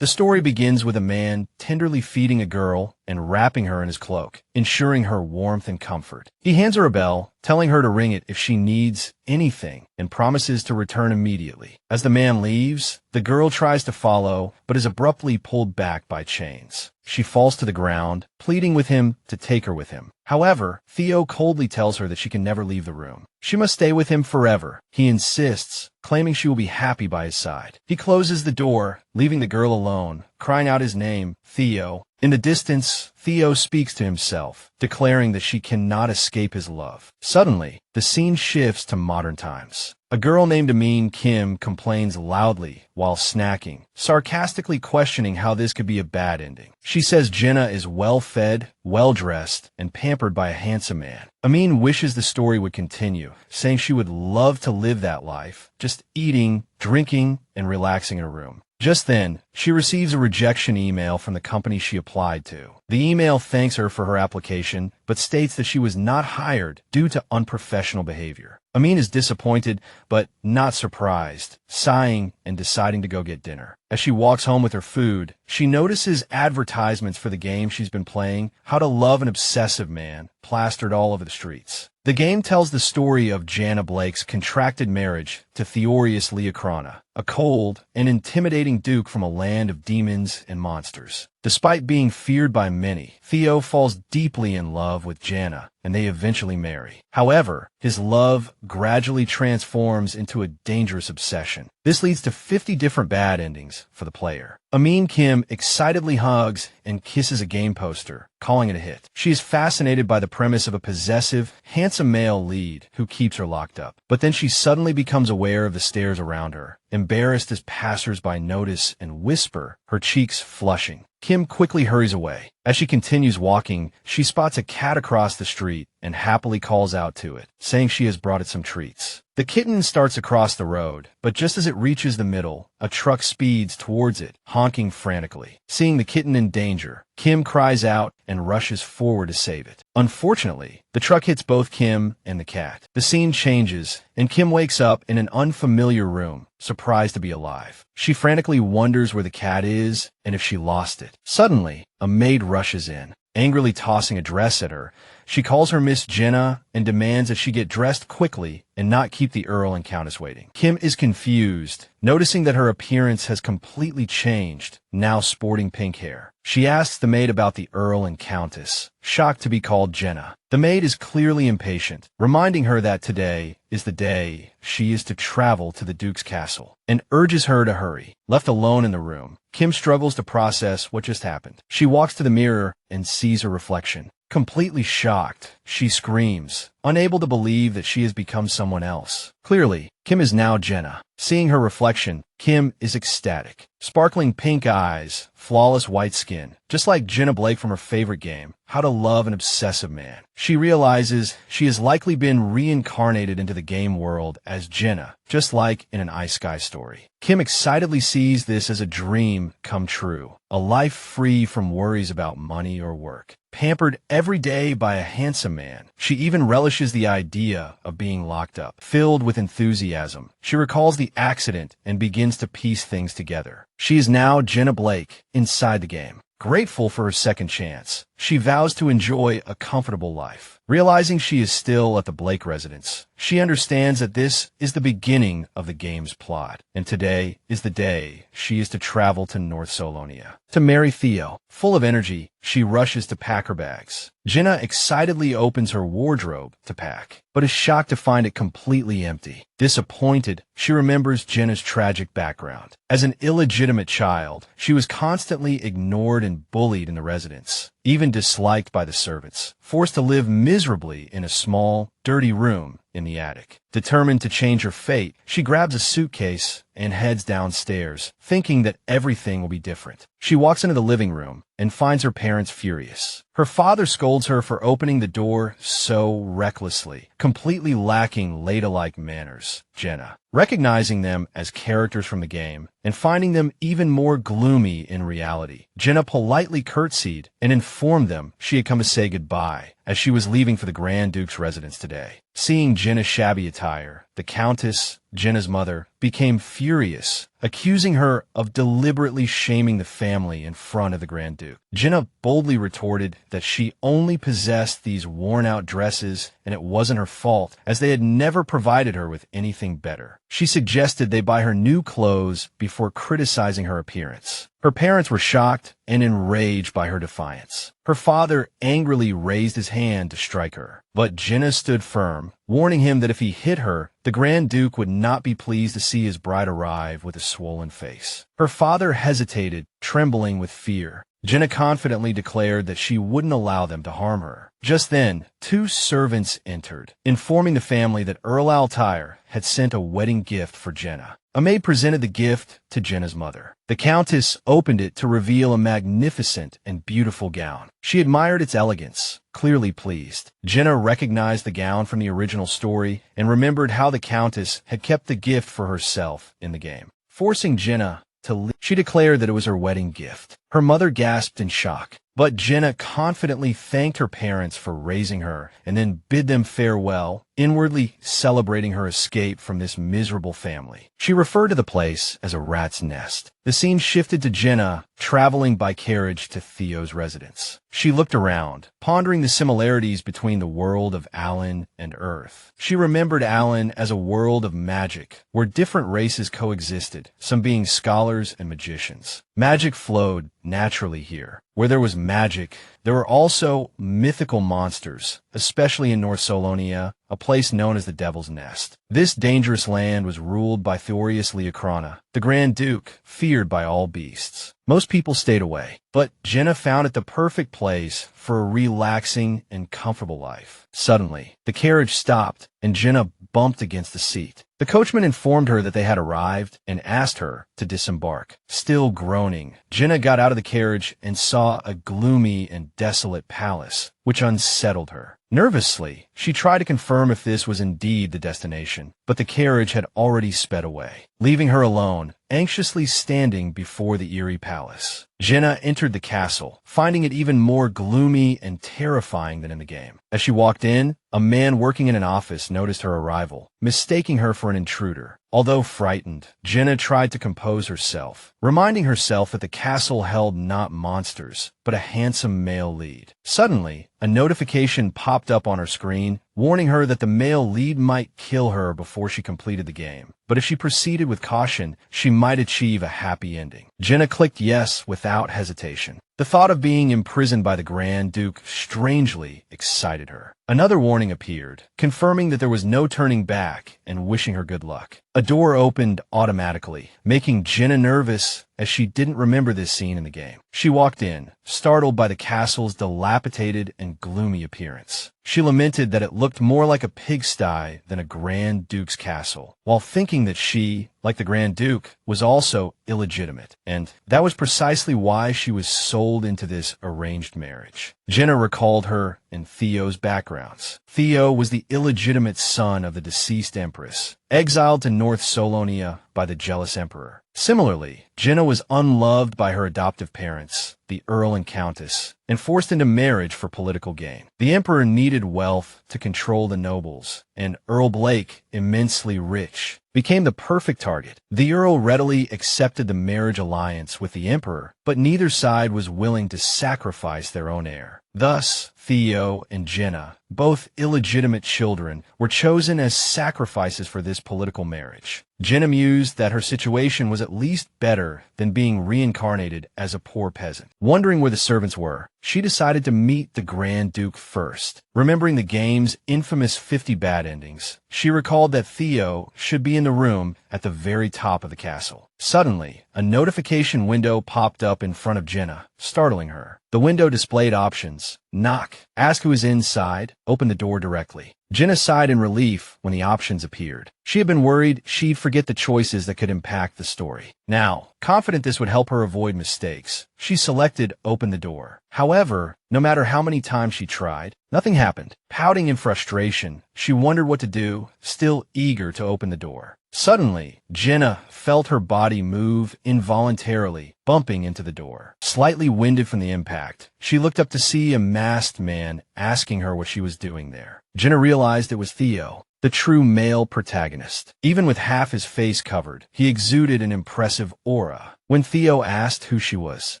The story begins with a man tenderly feeding a girl and wrapping her in his cloak, ensuring her warmth and comfort. He hands her a bell, telling her to ring it if she needs anything, and promises to return immediately. As the man leaves, the girl tries to follow, but is abruptly pulled back by chains. She falls to the ground, pleading with him to take her with him. However, Theo coldly tells her that she can never leave the room. She must stay with him forever. He insists, claiming she will be happy by his side. He closes the door, leaving the girl alone, crying out his name, Theo. In the distance, Theo speaks to himself, declaring that she cannot escape his love. Suddenly, the scene shifts to modern times. A girl named Amin Kim complains loudly while snacking, sarcastically questioning how this could be a bad ending. She says Jenna is well-fed, well-dressed, and pampered by a handsome man. Amin wishes the story would continue, saying she would love to live that life, just eating, drinking, and relaxing in a room. Just then, she receives a rejection email from the company she applied to. The email thanks her for her application, but states that she was not hired due to unprofessional behavior. Amin is disappointed, but not surprised, sighing and deciding to go get dinner. As she walks home with her food, she notices advertisements for the game she's been playing, How to Love an Obsessive Man, plastered all over the streets. The game tells the story of Jenna Blake's contracted marriage to Theorius Leocrona, a cold and intimidating duke from a land of demons and monsters. Despite being feared by many, Theo falls deeply in love with Jenna, and they eventually marry. However, his love gradually transforms into a dangerous obsession. This leads to 50 different bad endings for the player. Amin Kim excitedly hugs and kisses a game poster, calling it a hit. She is fascinated by the premise of a possessive, handsome male lead who keeps her locked up. But then she suddenly becomes aware of the stares around her, embarrassed as passers-by notice and whisper, her cheeks flushing. Kim quickly hurries away. As she continues walking, she spots a cat across the street and happily calls out to it, saying she has brought it some treats. The kitten starts across the road, but just as it reaches the middle, a truck speeds towards it, honking frantically. Seeing the kitten in danger, Kim cries out and rushes forward to save it. Unfortunately, the truck hits both Kim and the cat. The scene changes, and Kim wakes up in an unfamiliar room, surprised to be alive. She frantically wonders where the cat is and if she lost it. Suddenly, a maid rushes in, angrily tossing a dress at her. She calls her Miss Jenna and demands that she get dressed quickly and not keep the Earl and Countess waiting. Kim is confused, noticing that her appearance has completely changed, now sporting pink hair. She asks the maid about the Earl and Countess, shocked to be called Jenna. The maid is clearly impatient, reminding her that today is the day she is to travel to the Duke's castle, and urges her to hurry. Left alone in the room, Kim struggles to process what just happened. She walks to the mirror and sees her reflection. Completely shocked, she screams, unable to believe that she has become someone else. Clearly, Kim is now Jenna. Seeing her reflection, Kim is ecstatic. Sparkling pink eyes, flawless white skin, just like Jenna Blake from her favorite game, How to Love an Obsessive Man. She realizes she has likely been reincarnated into the game world as Jenna, just like in an Ice Sky story. Kim excitedly sees this as a dream come true, a life free from worries about money or work. Pampered every day by a handsome man, she even relishes the idea of being locked up. Filled with enthusiasm, she recalls the accident and begins to piece things together. She is now Jenna Blake inside the game. Grateful for her second chance, she vows to enjoy a comfortable life. Realizing she is still at the Blake residence, she understands that this is the beginning of the game's plot, and today is the day she is to travel to North Solonia to marry Theo. Full of energy, she rushes to pack her bags. Jenna excitedly opens her wardrobe to pack, but is shocked to find it completely empty. Disappointed, she remembers Jenna's tragic background. As an illegitimate child, she was constantly ignored and bullied in the residence, even disliked by the servants, forced to live miserably in a small, dirty room in the attic. Determined to change her fate, she grabs a suitcase and heads downstairs, thinking that everything will be different. She walks into the living room and finds her parents furious. Her father scolds her for opening the door so recklessly, completely lacking ladylike manners. Jenna, recognizing them as characters from the game and finding them even more gloomy in reality, Jenna politely curtsied and informed them she had come to say goodbye as she was leaving for the Grand Duke's residence today. Seeing Jenna's shabby attire, the Countess, Jenna's mother, became furious, accusing her of deliberately shaming the family in front of the Grand Duke. Jenna boldly retorted that she only possessed these worn-out dresses and it wasn't her fault, as they had never provided her with anything better. She suggested they buy her new clothes before criticizing her appearance. Her parents were shocked and enraged by her defiance. Her father angrily raised his hand to strike her, but Jenna stood firm, warning him that if he hit her, the Grand Duke would not be pleased to see his bride arrive with a swollen face. Her father hesitated, trembling with fear. Jenna confidently declared that she wouldn't allow them to harm her. Just then, two servants entered, informing the family that Earl Altair had sent a wedding gift for Jenna. A maid presented the gift to Jenna's mother. The Countess opened it to reveal a magnificent and beautiful gown. She admired its elegance, clearly pleased. Jenna recognized the gown from the original story and remembered how the Countess had kept the gift for herself in the game. Forcing Jenna to leave, she declared that it was her wedding gift. Her mother gasped in shock, but Jenna confidently thanked her parents for raising her and then bid them farewell, inwardly celebrating her escape from this miserable family. She referred to the place as a rat's nest. The scene shifted to Jenna traveling by carriage to Theo's residence. She looked around, pondering the similarities between the world of Alan and Earth. She remembered Alan as a world of magic, where different races coexisted, some being scholars and magicians. Magic flowed naturally here. Where there was magic, there were also mythical monsters, especially in North Solonia, a place known as the Devil's Nest. This dangerous land was ruled by Theorius Leocrona, the Grand Duke, feared by all beasts. Most people stayed away, but Jenna found it the perfect place for a relaxing and comfortable life. Suddenly, the carriage stopped, and Jenna bumped against the seat. The coachman informed her that they had arrived and asked her to disembark. Still groaning, Jenna got out of the carriage and saw a gloomy and desolate palace, which unsettled her. Nervously, she tried to confirm if this was indeed the destination, but the carriage had already sped away, leaving her alone, anxiously standing before the eerie palace. Jenna entered the castle, finding it even more gloomy and terrifying than in the game. As she walked in, a man working in an office noticed her arrival, mistaking her for an intruder. Although frightened, Jenna tried to compose herself, reminding herself that the castle held not monsters, but a handsome male lead. Suddenly, a notification popped up on her screen, warning her that the male lead might kill her before she completed the game. But if she proceeded with caution, she might achieve a happy ending. Jenna clicked yes without hesitation. The thought of being imprisoned by the Grand Duke strangely excited her. Another warning appeared, confirming that there was no turning back and wishing her good luck. A door opened automatically, making Jenna nervous as she didn't remember this scene in the game. She walked in, startled by the castle's dilapidated and gloomy appearance. She lamented that it looked more like a pigsty than a Grand Duke's castle, while thinking that she, like the Grand Duke, was also illegitimate, and that was precisely why she was sold into this arranged marriage. Jenna recalled her and Theo's backgrounds. Theo was the illegitimate son of the deceased empress, exiled to North Solonia by the jealous emperor. Similarly, Jenna was unloved by her adoptive parents, the Earl and Countess, and forced into marriage for political gain. The emperor needed wealth to control the nobles, and Earl Blake, immensely rich, became the perfect target. The Earl readily accepted the marriage alliance with the emperor, but neither side was willing to sacrifice their own heir. Thus, Theo and Jenna, both illegitimate children, were chosen as sacrifices for this political marriage. Jenna mused that her situation was at least better than being reincarnated as a poor peasant. Wondering where the servants were, she decided to meet the Grand Duke first. Remembering the game's infamous 50 bad endings, she recalled that Theo should be in the room at the very top of the castle. Suddenly, a notification window popped up in front of Jenna, startling her. The window displayed options: knock, ask who is inside, open the door directly. Jenna sighed in relief when the options appeared. She had been worried she'd forget the choices that could impact the story. Now, confident this would help her avoid mistakes, she selected open the door. However, no matter how many times she tried, nothing happened. Pouting in frustration, she wondered what to do, still eager to open the door. Suddenly, Jenna felt her body move involuntarily, bumping into the door. Slightly winded from the impact, she looked up to see a masked man asking her what she was doing there. Jenna realized it was Theo. the true male protagonist. Even with half his face covered, he exuded an impressive aura. When Theo asked who she was,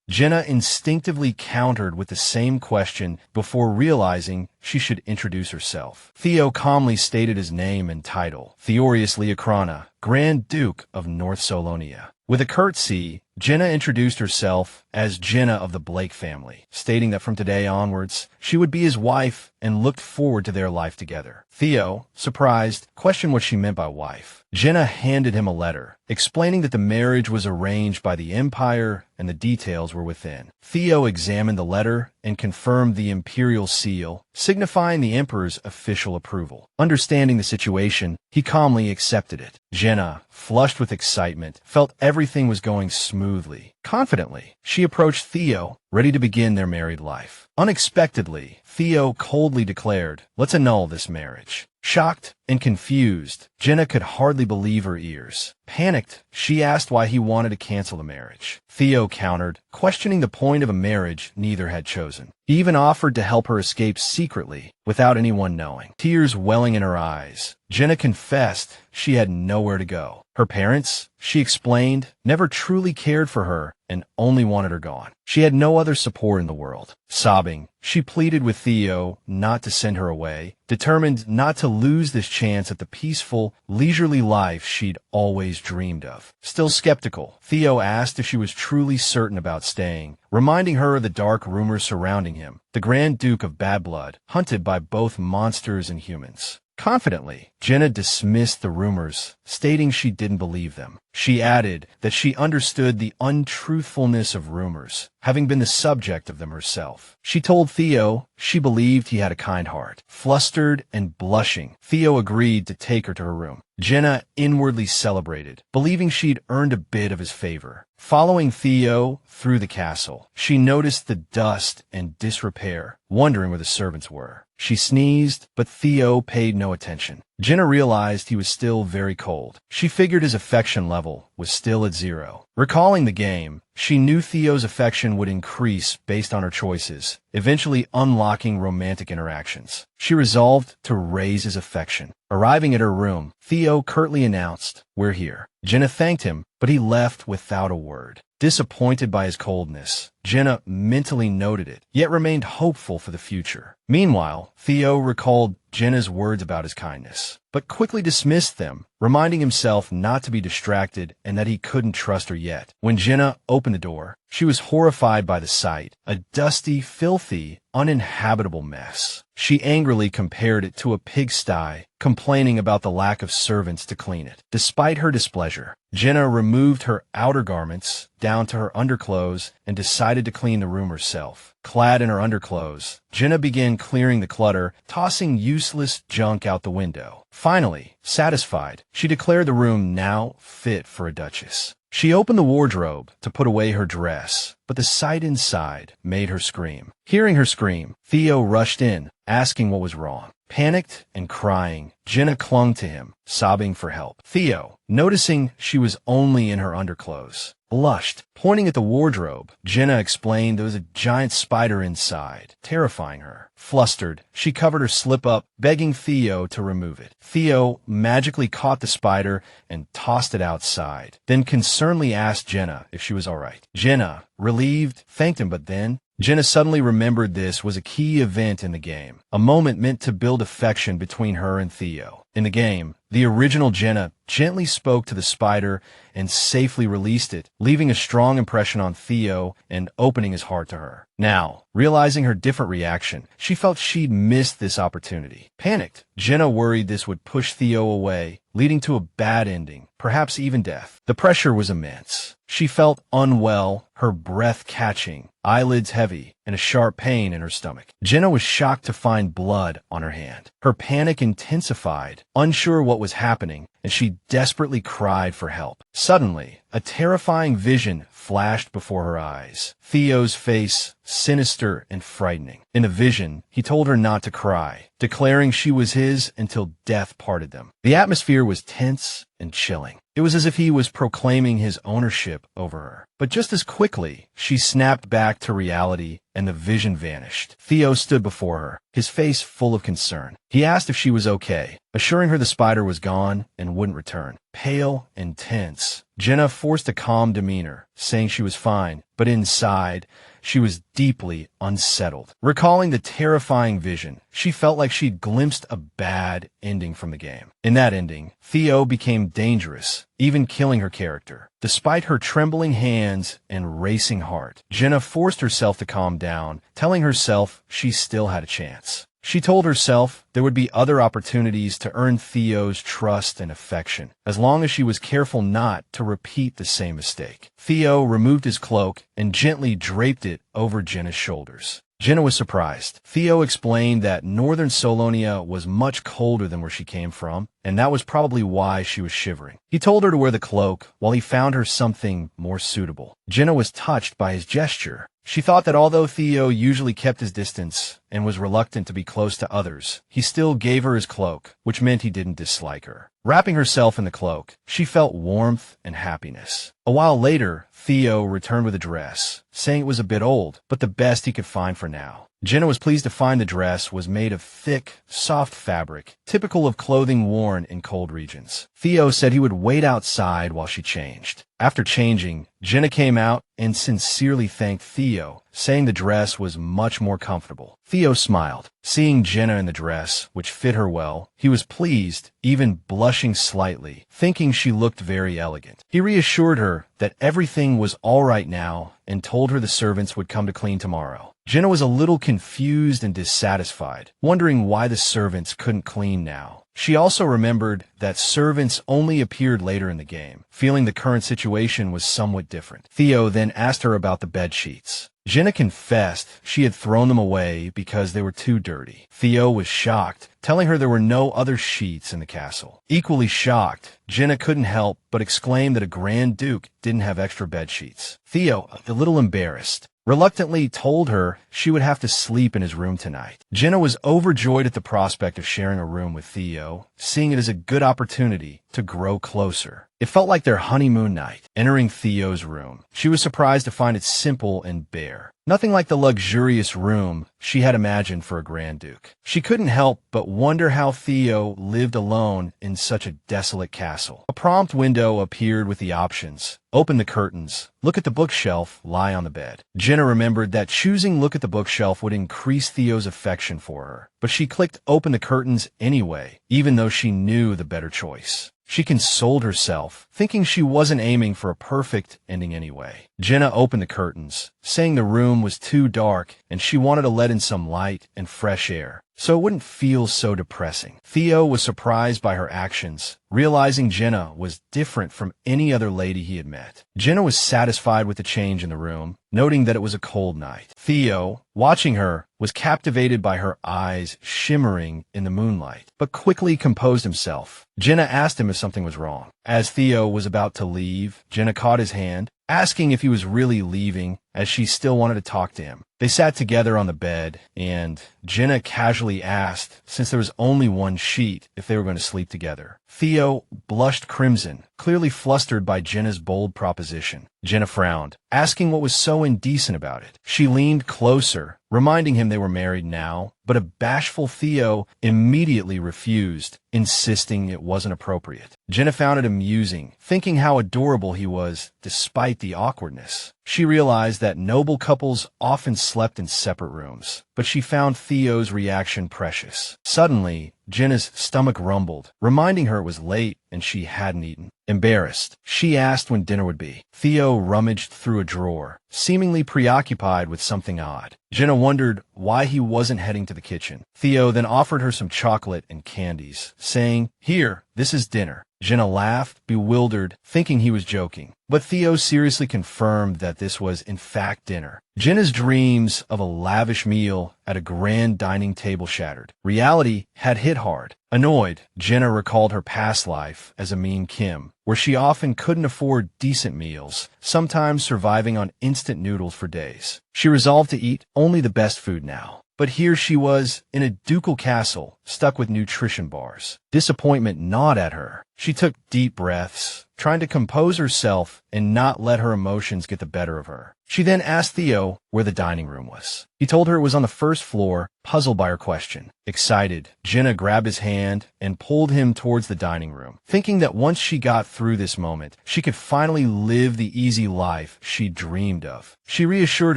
Jenna instinctively countered with the same question before realizing she should introduce herself. Theo calmly stated his name and title, Theorius Leocrana, Grand Duke of North Solonia. With a curtsy, Jenna introduced herself as Jenna of the Blake family, stating that from today onwards, she would be his wife and looked forward to their life together. Theo, surprised, questioned what she meant by wife. Jenna handed him a letter, explaining that the marriage was arranged by the Empire and the details were within. Theo examined the letter and confirmed the Imperial seal, signifying the Emperor's official approval. Understanding the situation, he calmly accepted it. Jenna, flushed with excitement, felt everything was going smoothly. Confidently, she approached Theo, ready to begin their married life. Unexpectedly, Theo coldly declared, "Let's annul this marriage." Shocked and confused, Jenna could hardly believe her ears. Panicked, she asked why he wanted to cancel the marriage. Theo countered, questioning the point of a marriage neither had chosen. He even offered to help her escape secretly, without anyone knowing. Tears welling in her eyes, Jenna confessed she had nowhere to go. Her parents, she explained, never truly cared for her and only wanted her gone. She had no other support in the world. Sobbing, she pleaded with Theo not to send her away, determined not to lose this chance at the peaceful, leisurely life she'd always dreamed of. Still skeptical, Theo asked if she was truly certain about staying, reminding her of the dark rumors surrounding him, the Grand Duke of Bad Blood, hunted by both monsters and humans. Confidently, Jenna dismissed the rumors, stating she didn't believe them. She added that she understood the untruthfulness of rumors, having been the subject of them herself. She told Theo she believed he had a kind heart. Flustered and blushing, Theo agreed to take her to her room. Jenna inwardly celebrated, believing she'd earned a bit of his favor. Following Theo through the castle, she noticed the dust and disrepair, wondering where the servants were. She sneezed, but Theo paid no attention. Jenna realized he was still very cold. She figured his affection level was still at 0. Recalling the game, she knew Theo's affection would increase based on her choices, eventually unlocking romantic interactions. She resolved to raise his affection. Arriving at her room, Theo curtly announced, "We're here." Jenna thanked him, but he left without a word. Disappointed by his coldness, Jenna mentally noted it, yet remained hopeful for the future. Meanwhile, Theo recalled Jenna's words about his kindness, but quickly dismissed them, reminding himself not to be distracted and that he couldn't trust her yet. When Jenna opened the door, she was horrified by the sight, a dusty, filthy, uninhabitable mess. She angrily compared it to a pigsty, complaining about the lack of servants to clean it. Despite her displeasure, Jenna removed her outer garments down to her underclothes and decided to clean the room herself. Clad in her underclothes, Jenna began clearing the clutter, tossing useless junk out the window. Finally, satisfied, she declared the room now fit for a duchess. She opened the wardrobe to put away her dress, but the sight inside made her scream. Hearing her scream, Theo rushed in, asking what was wrong. Panicked and crying, Jenna clung to him, sobbing for help. Theo, noticing she was only in her underclothes, blushed. Pointing at the wardrobe, Jenna explained there was a giant spider inside, terrifying her. Flustered, she covered her slip up, begging Theo to remove it. Theo magically caught the spider and tossed it outside, then concernedly asked Jenna if she was all right. Jenna, relieved, thanked him, but then Jenna suddenly remembered this was a key event in the game, a moment meant to build affection between her and Theo. In the game, the original Jenna gently spoke to the spider and safely released it, leaving a strong impression on Theo and opening his heart to her. Now, realizing her different reaction, she felt she'd missed this opportunity. Panicked, Jenna worried this would push Theo away, leading to a bad ending, perhaps even death. The pressure was immense. She felt unwell, her breath catching, eyelids heavy, and a sharp pain in her stomach. Jenna was shocked to find blood on her hand. Her panic intensified, unsure what was happening, and she desperately cried for help. Suddenly, a terrifying vision flashed before her eyes. Theo's face, sinister and frightening. In the vision, he told her not to cry, declaring she was his until death parted them. The atmosphere was tense and chilling. It was as if he was proclaiming his ownership over her. But just as quickly, she snapped back to reality and the vision vanished. Theo stood before her, his face full of concern. He asked if she was okay, assuring her the spider was gone and wouldn't return. Pale and tense, Jenna forced a calm demeanor, saying she was fine, but inside, she was deeply unsettled. Recalling the terrifying vision, she felt like she'd glimpsed a bad ending from the game. In that ending, Theo became dangerous, even killing her character. Despite her trembling hands and racing heart, Jenna forced herself to calm down, telling herself she still had a chance. She told herself there would be other opportunities to earn Theo's trust and affection, as long as she was careful not to repeat the same mistake. Theo removed his cloak and gently draped it over Jenna's shoulders. Jenna was surprised. Theo explained that northern Solonia was much colder than where she came from, and that was probably why she was shivering. He told her to wear the cloak while he found her something more suitable. Jenna was touched by his gesture. She thought that although Theo usually kept his distance and was reluctant to be close to others, he still gave her his cloak, which meant he didn't dislike her. Wrapping herself in the cloak, she felt warmth and happiness. A while later, Theo returned with a dress, saying it was a bit old, but the best he could find for now. Jenna was pleased to find the dress was made of thick, soft fabric, typical of clothing worn in cold regions. Theo said he would wait outside while she changed. After changing, Jenna came out and sincerely thanked Theo, saying the dress was much more comfortable. Theo smiled. Seeing Jenna in the dress, which fit her well, he was pleased, even blushing slightly, thinking she looked very elegant. He reassured her that everything was all right now and told her the servants would come to clean tomorrow. Jenna was a little confused and dissatisfied, wondering why the servants couldn't clean now. She also remembered that servants only appeared later in the game, feeling the current situation was somewhat different. Theo then asked her about the bed sheets. Jenna confessed she had thrown them away because they were too dirty. Theo was shocked, telling her there were no other sheets in the castle. Equally shocked, Jenna couldn't help but exclaim that a Grand Duke didn't have extra bed sheets. Theo, a little embarrassed, reluctantly told her she would have to sleep in his room tonight. Jenna was overjoyed at the prospect of sharing a room with Theo, seeing it as a good opportunity to grow closer. It felt like their honeymoon night. Entering Theo's room, she was surprised to find it simple and bare. Nothing like the luxurious room she had imagined for a Grand Duke. She couldn't help but wonder how Theo lived alone in such a desolate castle. A prompt window appeared with the options. Open the curtains. Look at the bookshelf. Lie on the bed. Jenna remembered that choosing look at the bookshelf would increase Theo's affection for her, but she clicked open the curtains anyway, even though she knew the better choice. She consoled herself, thinking she wasn't aiming for a perfect ending anyway. Jenna opened the curtains, saying the room was too dark and she wanted to let in some light and fresh air, so it wouldn't feel so depressing. Theo was surprised by her actions, realizing Jenna was different from any other lady he had met. Jenna was satisfied with the change in the room, noting that it was a cold night. Theo, watching her, was captivated by her eyes shimmering in the moonlight, but quickly composed himself. Jenna asked him if something was wrong. As Theo was about to leave, Jenna caught his hand, asking if he was really leaving, as she still wanted to talk to him. They sat together on the bed, and Jenna casually asked, since there was only one sheet, if they were going to sleep together. Theo blushed crimson, clearly flustered by Jenna's bold proposition. Jenna frowned, asking what was so indecent about it. She leaned closer, reminding him they were married now, but a bashful Theo immediately refused, insisting it wasn't appropriate. Jenna found it amusing, thinking how adorable he was despite the awkwardness. She realized that noble couples often slept in separate rooms, but she found Theo's reaction precious. Suddenly, Jenna's stomach rumbled, reminding her it was late and she hadn't eaten. Embarrassed, she asked when dinner would be. Theo rummaged through a drawer, seemingly preoccupied with something odd. Jenna wondered why he wasn't heading to the kitchen. Theo then offered her some chocolate and candies, saying, "Here, this is dinner." Jenna laughed, bewildered, thinking he was joking. But Theo seriously confirmed that this was, in fact, dinner. Jenna's dreams of a lavish meal at a grand dining table shattered. Reality had hit hard. Annoyed, Jenna recalled her past life as Amin Kim, where she often couldn't afford decent meals, sometimes surviving on instant noodles for days. She resolved to eat only the best food now. But here she was, in a ducal castle, stuck with nutrition bars. Disappointment gnawed at her. She took deep breaths, trying to compose herself and not let her emotions get the better of her. She then asked Theo where the dining room was. He told her it was on the first floor, puzzled by her question. Excited, Jenna grabbed his hand and pulled him towards the dining room, thinking that once she got through this moment, she could finally live the easy life she dreamed of. She reassured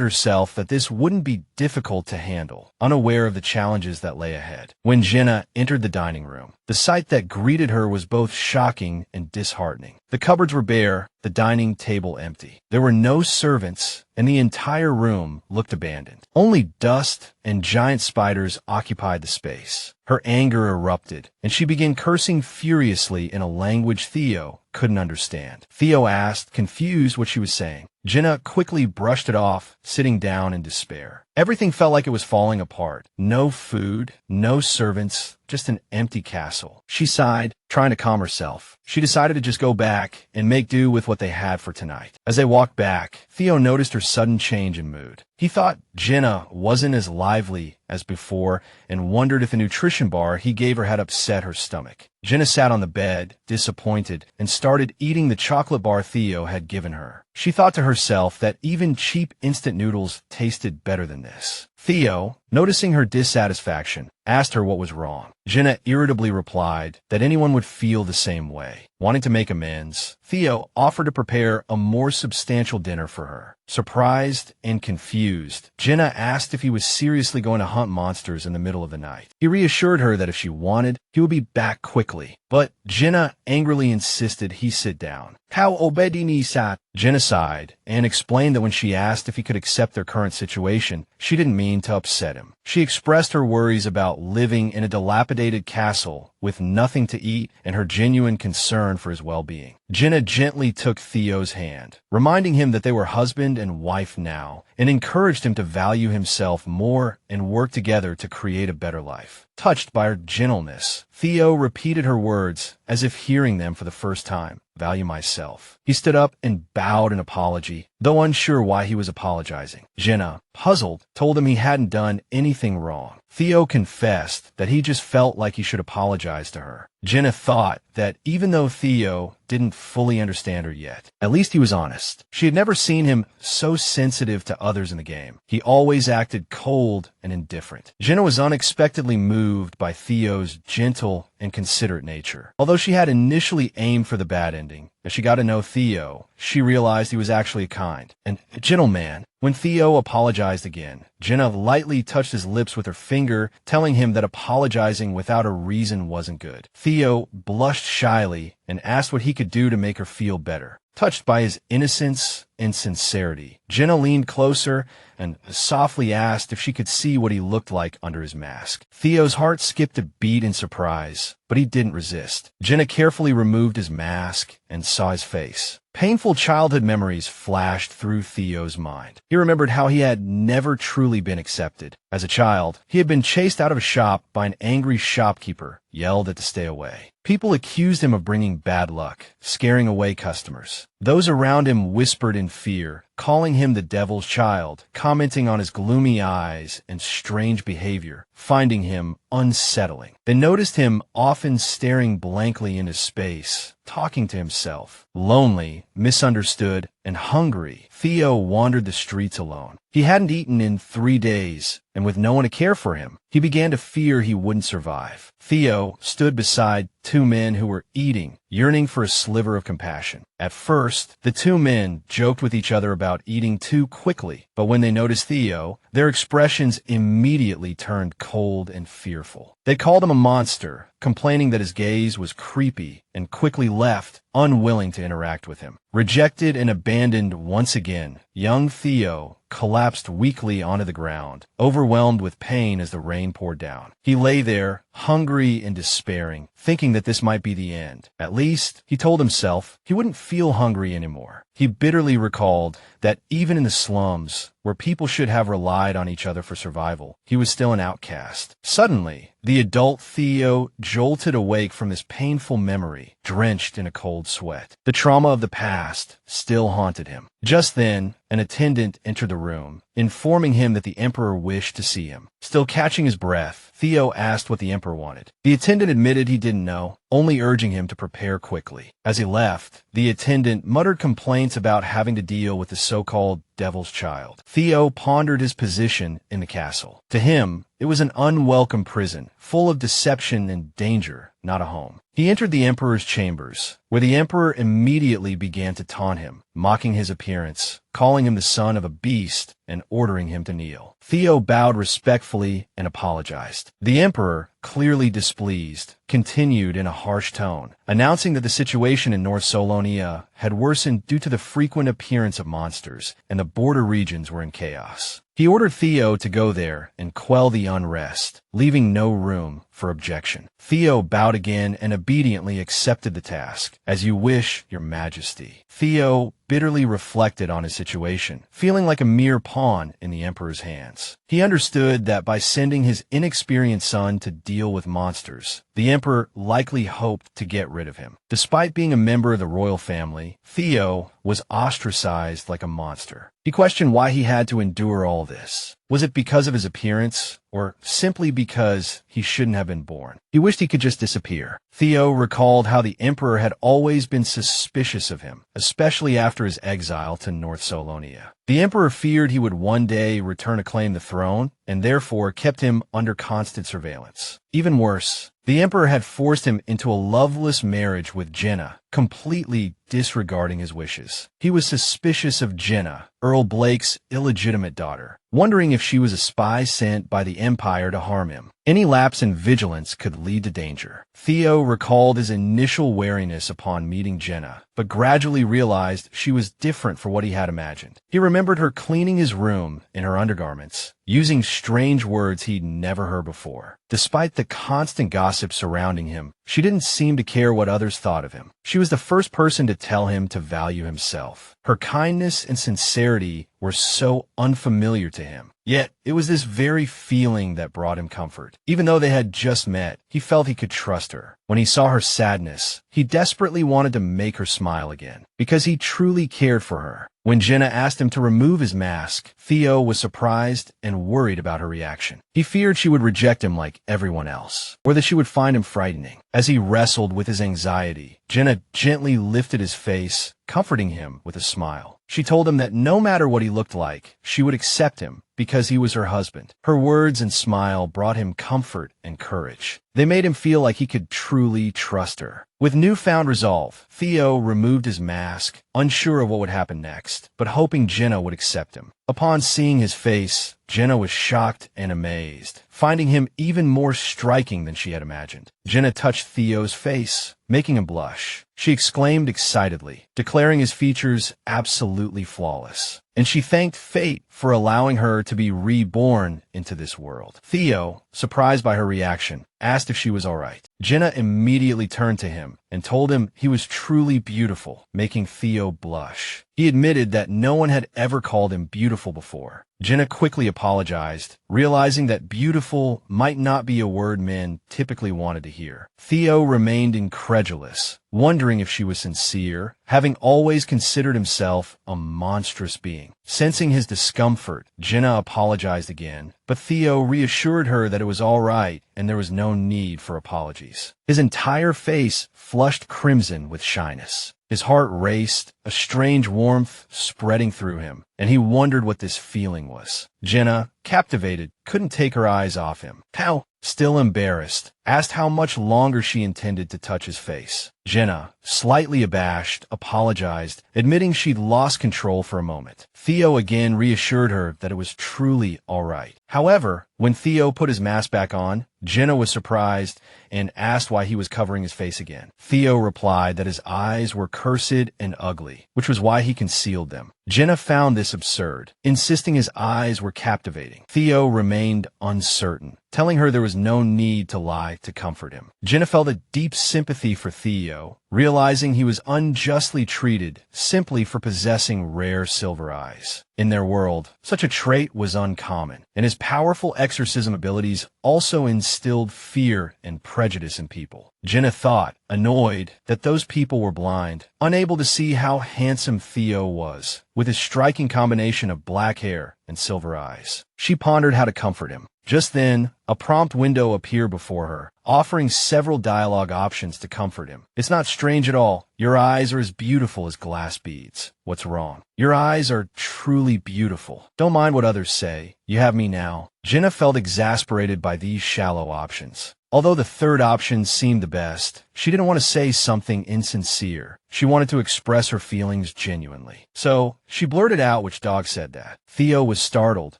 herself that this wouldn't be difficult to handle, unaware of the challenges that lay ahead. When Jenna entered the dining room, the sight that greeted her was both shocking and disheartening. The cupboards were bare, the dining table empty. There were no servants, and the entire room looked abandoned. Only dust and giant spiders occupied the space. Her anger erupted, and she began cursing furiously in a language Theo couldn't understand. Theo asked, confused, what she was saying. Jenna quickly brushed it off, sitting down in despair. Everything felt like it was falling apart. No food, no servants, just an empty castle. She sighed, trying to calm herself. She decided to just go back and make do with what they had for tonight. As they walked back, Theo noticed her sudden change in mood. He thought Jenna wasn't as lively as before and wondered if the nutrition bar he gave her had upset her stomach. Jenna sat on the bed, disappointed, and started eating the chocolate bar Theo had given her. She thought to herself that even cheap instant noodles tasted better than this. Theo, noticing her dissatisfaction, asked her what was wrong. Jenna irritably replied that anyone would feel the same way. Wanting to make amends, Theo offered to prepare a more substantial dinner for her. Surprised and confused, Jenna asked if he was seriously going to hunt monsters in the middle of the night. He reassured her that if she wanted, he would be back quickly. But Jenna angrily insisted he sit down. How obedini sat? Jenna sighed and explained that when she asked if he could accept their current situation, she didn't mean to upset him. She expressed her worries about living in a dilapidated castle with nothing to eat and her genuine concern for his well-being. Jenna gently took Theo's hand, reminding him that they were husband and wife now, and encouraged him to value himself more and work together to create a better life. Touched by her gentleness, Theo repeated her words as if hearing them for the first time. Value myself. He stood up and bowed in apology, though unsure why he was apologizing. Jenna, puzzled, told him he hadn't done anything wrong. Theo confessed that he just felt like he should apologize to her. Jenna thought that even though Theo didn't fully understand her yet, at least he was honest. She had never seen him so sensitive to others in the game. He always acted cold and indifferent. Jenna was unexpectedly moved by Theo's gentle and considerate nature. Although she had initially aimed for the bad ending, as she got to know Theo, she realized he was actually a kind and gentle man. When Theo apologized again, Jenna lightly touched his lips with her finger, telling him that apologizing without a reason wasn't good. Theo blushed shyly and asked what he could do to make her feel better. Touched by his innocence and sincerity, Jenna leaned closer and softly asked if she could see what he looked like under his mask. Theo's heart skipped a beat in surprise, but he didn't resist. Jenna carefully removed his mask and saw his face. Painful childhood memories flashed through Theo's mind. He remembered how he had never truly been accepted. As a child, he had been chased out of a shop by an angry shopkeeper, yelled at to stay away. People accused him of bringing bad luck, scaring away customers. Those around him whispered in fear, calling him the devil's child, commenting on his gloomy eyes and strange behavior, finding him unsettling. They noticed him often staring blankly into space, talking to himself. Lonely, misunderstood, and hungry, Theo wandered the streets alone. He hadn't eaten in 3 days, and with no one to care for him, he began to fear he wouldn't survive. Theo stood beside 2 men who were eating, yearning for a sliver of compassion. At first, the 2 men joked with each other about eating too quickly, but when they noticed Theo, their expressions immediately turned cold and fearful. They called him a monster, complaining that his gaze was creepy, and quickly left, unwilling to interact with him. Rejected and abandoned once again, young Theo collapsed weakly onto the ground, overwhelmed with pain as the rain poured down. He lay there, hungry and despairing, thinking that this might be the end. At least, he told himself, he wouldn't feel hungry anymore. He bitterly recalled that even in the slums, where people should have relied on each other for survival, he was still an outcast. Suddenly, the adult Theo jolted awake from this painful memory, drenched in a cold sweat. The trauma of the past still haunted him. Just then, an attendant entered the room, informing him that the emperor wished to see him. Still catching his breath, Theo asked what the emperor wanted. The attendant admitted he didn't know, only urging him to prepare quickly. As he left, the attendant muttered complaints about having to deal with the so-called devil's child. Theo pondered his position in the castle. To him, it was an unwelcome prison, full of deception and danger, not a home. He entered the emperor's chambers, where the emperor immediately began to taunt him, mocking his appearance, calling him the son of a beast, and ordering him to kneel. Theo bowed respectfully and apologized. The emperor, clearly displeased, continued in a harsh tone, announcing that the situation in North Solonia had worsened due to the frequent appearance of monsters, and the border regions were in chaos. He ordered Theo to go there and quell the unrest, leaving no room for objection. Theo bowed again and obediently accepted the task. "As you wish, your majesty." Theo bitterly reflected on his situation, feeling like a mere pawn in the emperor's hands. He understood that by sending his inexperienced son to deal with monsters, the emperor likely hoped to get rid of him. Despite being a member of the royal family, Theo was ostracized like a monster. He questioned why he had to endure all this. Was it because of his appearance, or simply because he shouldn't have been born? He wished he could just disappear. Theo recalled how the emperor had always been suspicious of him, especially after his exile to North Solonia. The emperor feared he would one day return to claim the throne, and therefore kept him under constant surveillance. Even worse, the emperor had forced him into a loveless marriage with Jenna, completely disregarding his wishes. He was suspicious of Jenna, Earl Blake's illegitimate daughter, wondering if she was a spy sent by the Empire to harm him. Any lapse in vigilance could lead to danger. Theo recalled his initial wariness upon meeting Jenna, but gradually realized she was different from what he had imagined. He remembered her cleaning his room in her undergarments, using strange words he'd never heard before. Despite the constant gossip surrounding him, she didn't seem to care what others thought of him. She was the first person to tell him to value himself. Her kindness and sincerity were so unfamiliar to him. Yet, it was this very feeling that brought him comfort. Even though they had just met, he felt he could trust her. When he saw her sadness, he desperately wanted to make her smile again, because he truly cared for her. When Jenna asked him to remove his mask, Theo was surprised and worried about her reaction. He feared she would reject him like everyone else, or that she would find him frightening. As he wrestled with his anxiety, Jenna gently lifted his face, comforting him with a smile. She told him that no matter what he looked like, she would accept him because he was her husband. Her words and smile brought him comfort and courage. They made him feel like he could truly trust her. With newfound resolve, Theo removed his mask, unsure of what would happen next, but hoping Jenna would accept him. Upon seeing his face, Jenna was shocked and amazed, finding him even more striking than she had imagined. Jenna touched Theo's face, making him blush. She exclaimed excitedly, declaring his features absolutely flawless. And she thanked fate for allowing her to be reborn into this world. Theo, surprised by her reaction, asked if she was all right. Jenna immediately turned to him and told him he was truly beautiful, making Theo blush. He admitted that no one had ever called him beautiful before. Jenna quickly apologized, realizing that beautiful might not be a word men typically wanted to hear. Theo remained incredulous, wondering if she was sincere, having always considered himself a monstrous being. Sensing his discomfort, Jenna apologized again, but Theo reassured her that it was all right and there was no need for apologies. His entire face flushed crimson with shyness. His heart raced, a strange warmth spreading through him, and he wondered what this feeling was. Jenna, captivated, couldn't take her eyes off him. How? Still embarrassed, asked how much longer she intended to touch his face. Jenna, slightly abashed, apologized, admitting she'd lost control for a moment. Theo again reassured her that it was truly all right. However, when Theo put his mask back on, Jenna was surprised and asked why he was covering his face again. Theo replied that his eyes were cursed and ugly, which was why he concealed them. Jenna found this absurd, insisting his eyes were captivating. Theo remained uncertain, telling her there was no need to lie to comfort him. Jenna felt a deep sympathy for Theo, realizing he was unjustly treated simply for possessing rare silver eyes. In their world, such a trait was uncommon, and his powerful exorcism abilities also instilled fear and prejudice in people. Jenna thought, annoyed, that those people were blind, unable to see how handsome Theo was, with his striking combination of black hair and silver eyes. She pondered how to comfort him. Just then, A prompt window appeared before her, offering several dialogue options to comfort him. It's not strange at all. Your eyes are as beautiful as glass beads. What's wrong? Your eyes are truly beautiful. Don't mind what others say. You have me now. Jenna felt exasperated by these shallow options. Although the third option seemed the best, she didn't want to say something insincere. She wanted to express her feelings genuinely. So, she blurted out which dog said that. Theo was startled,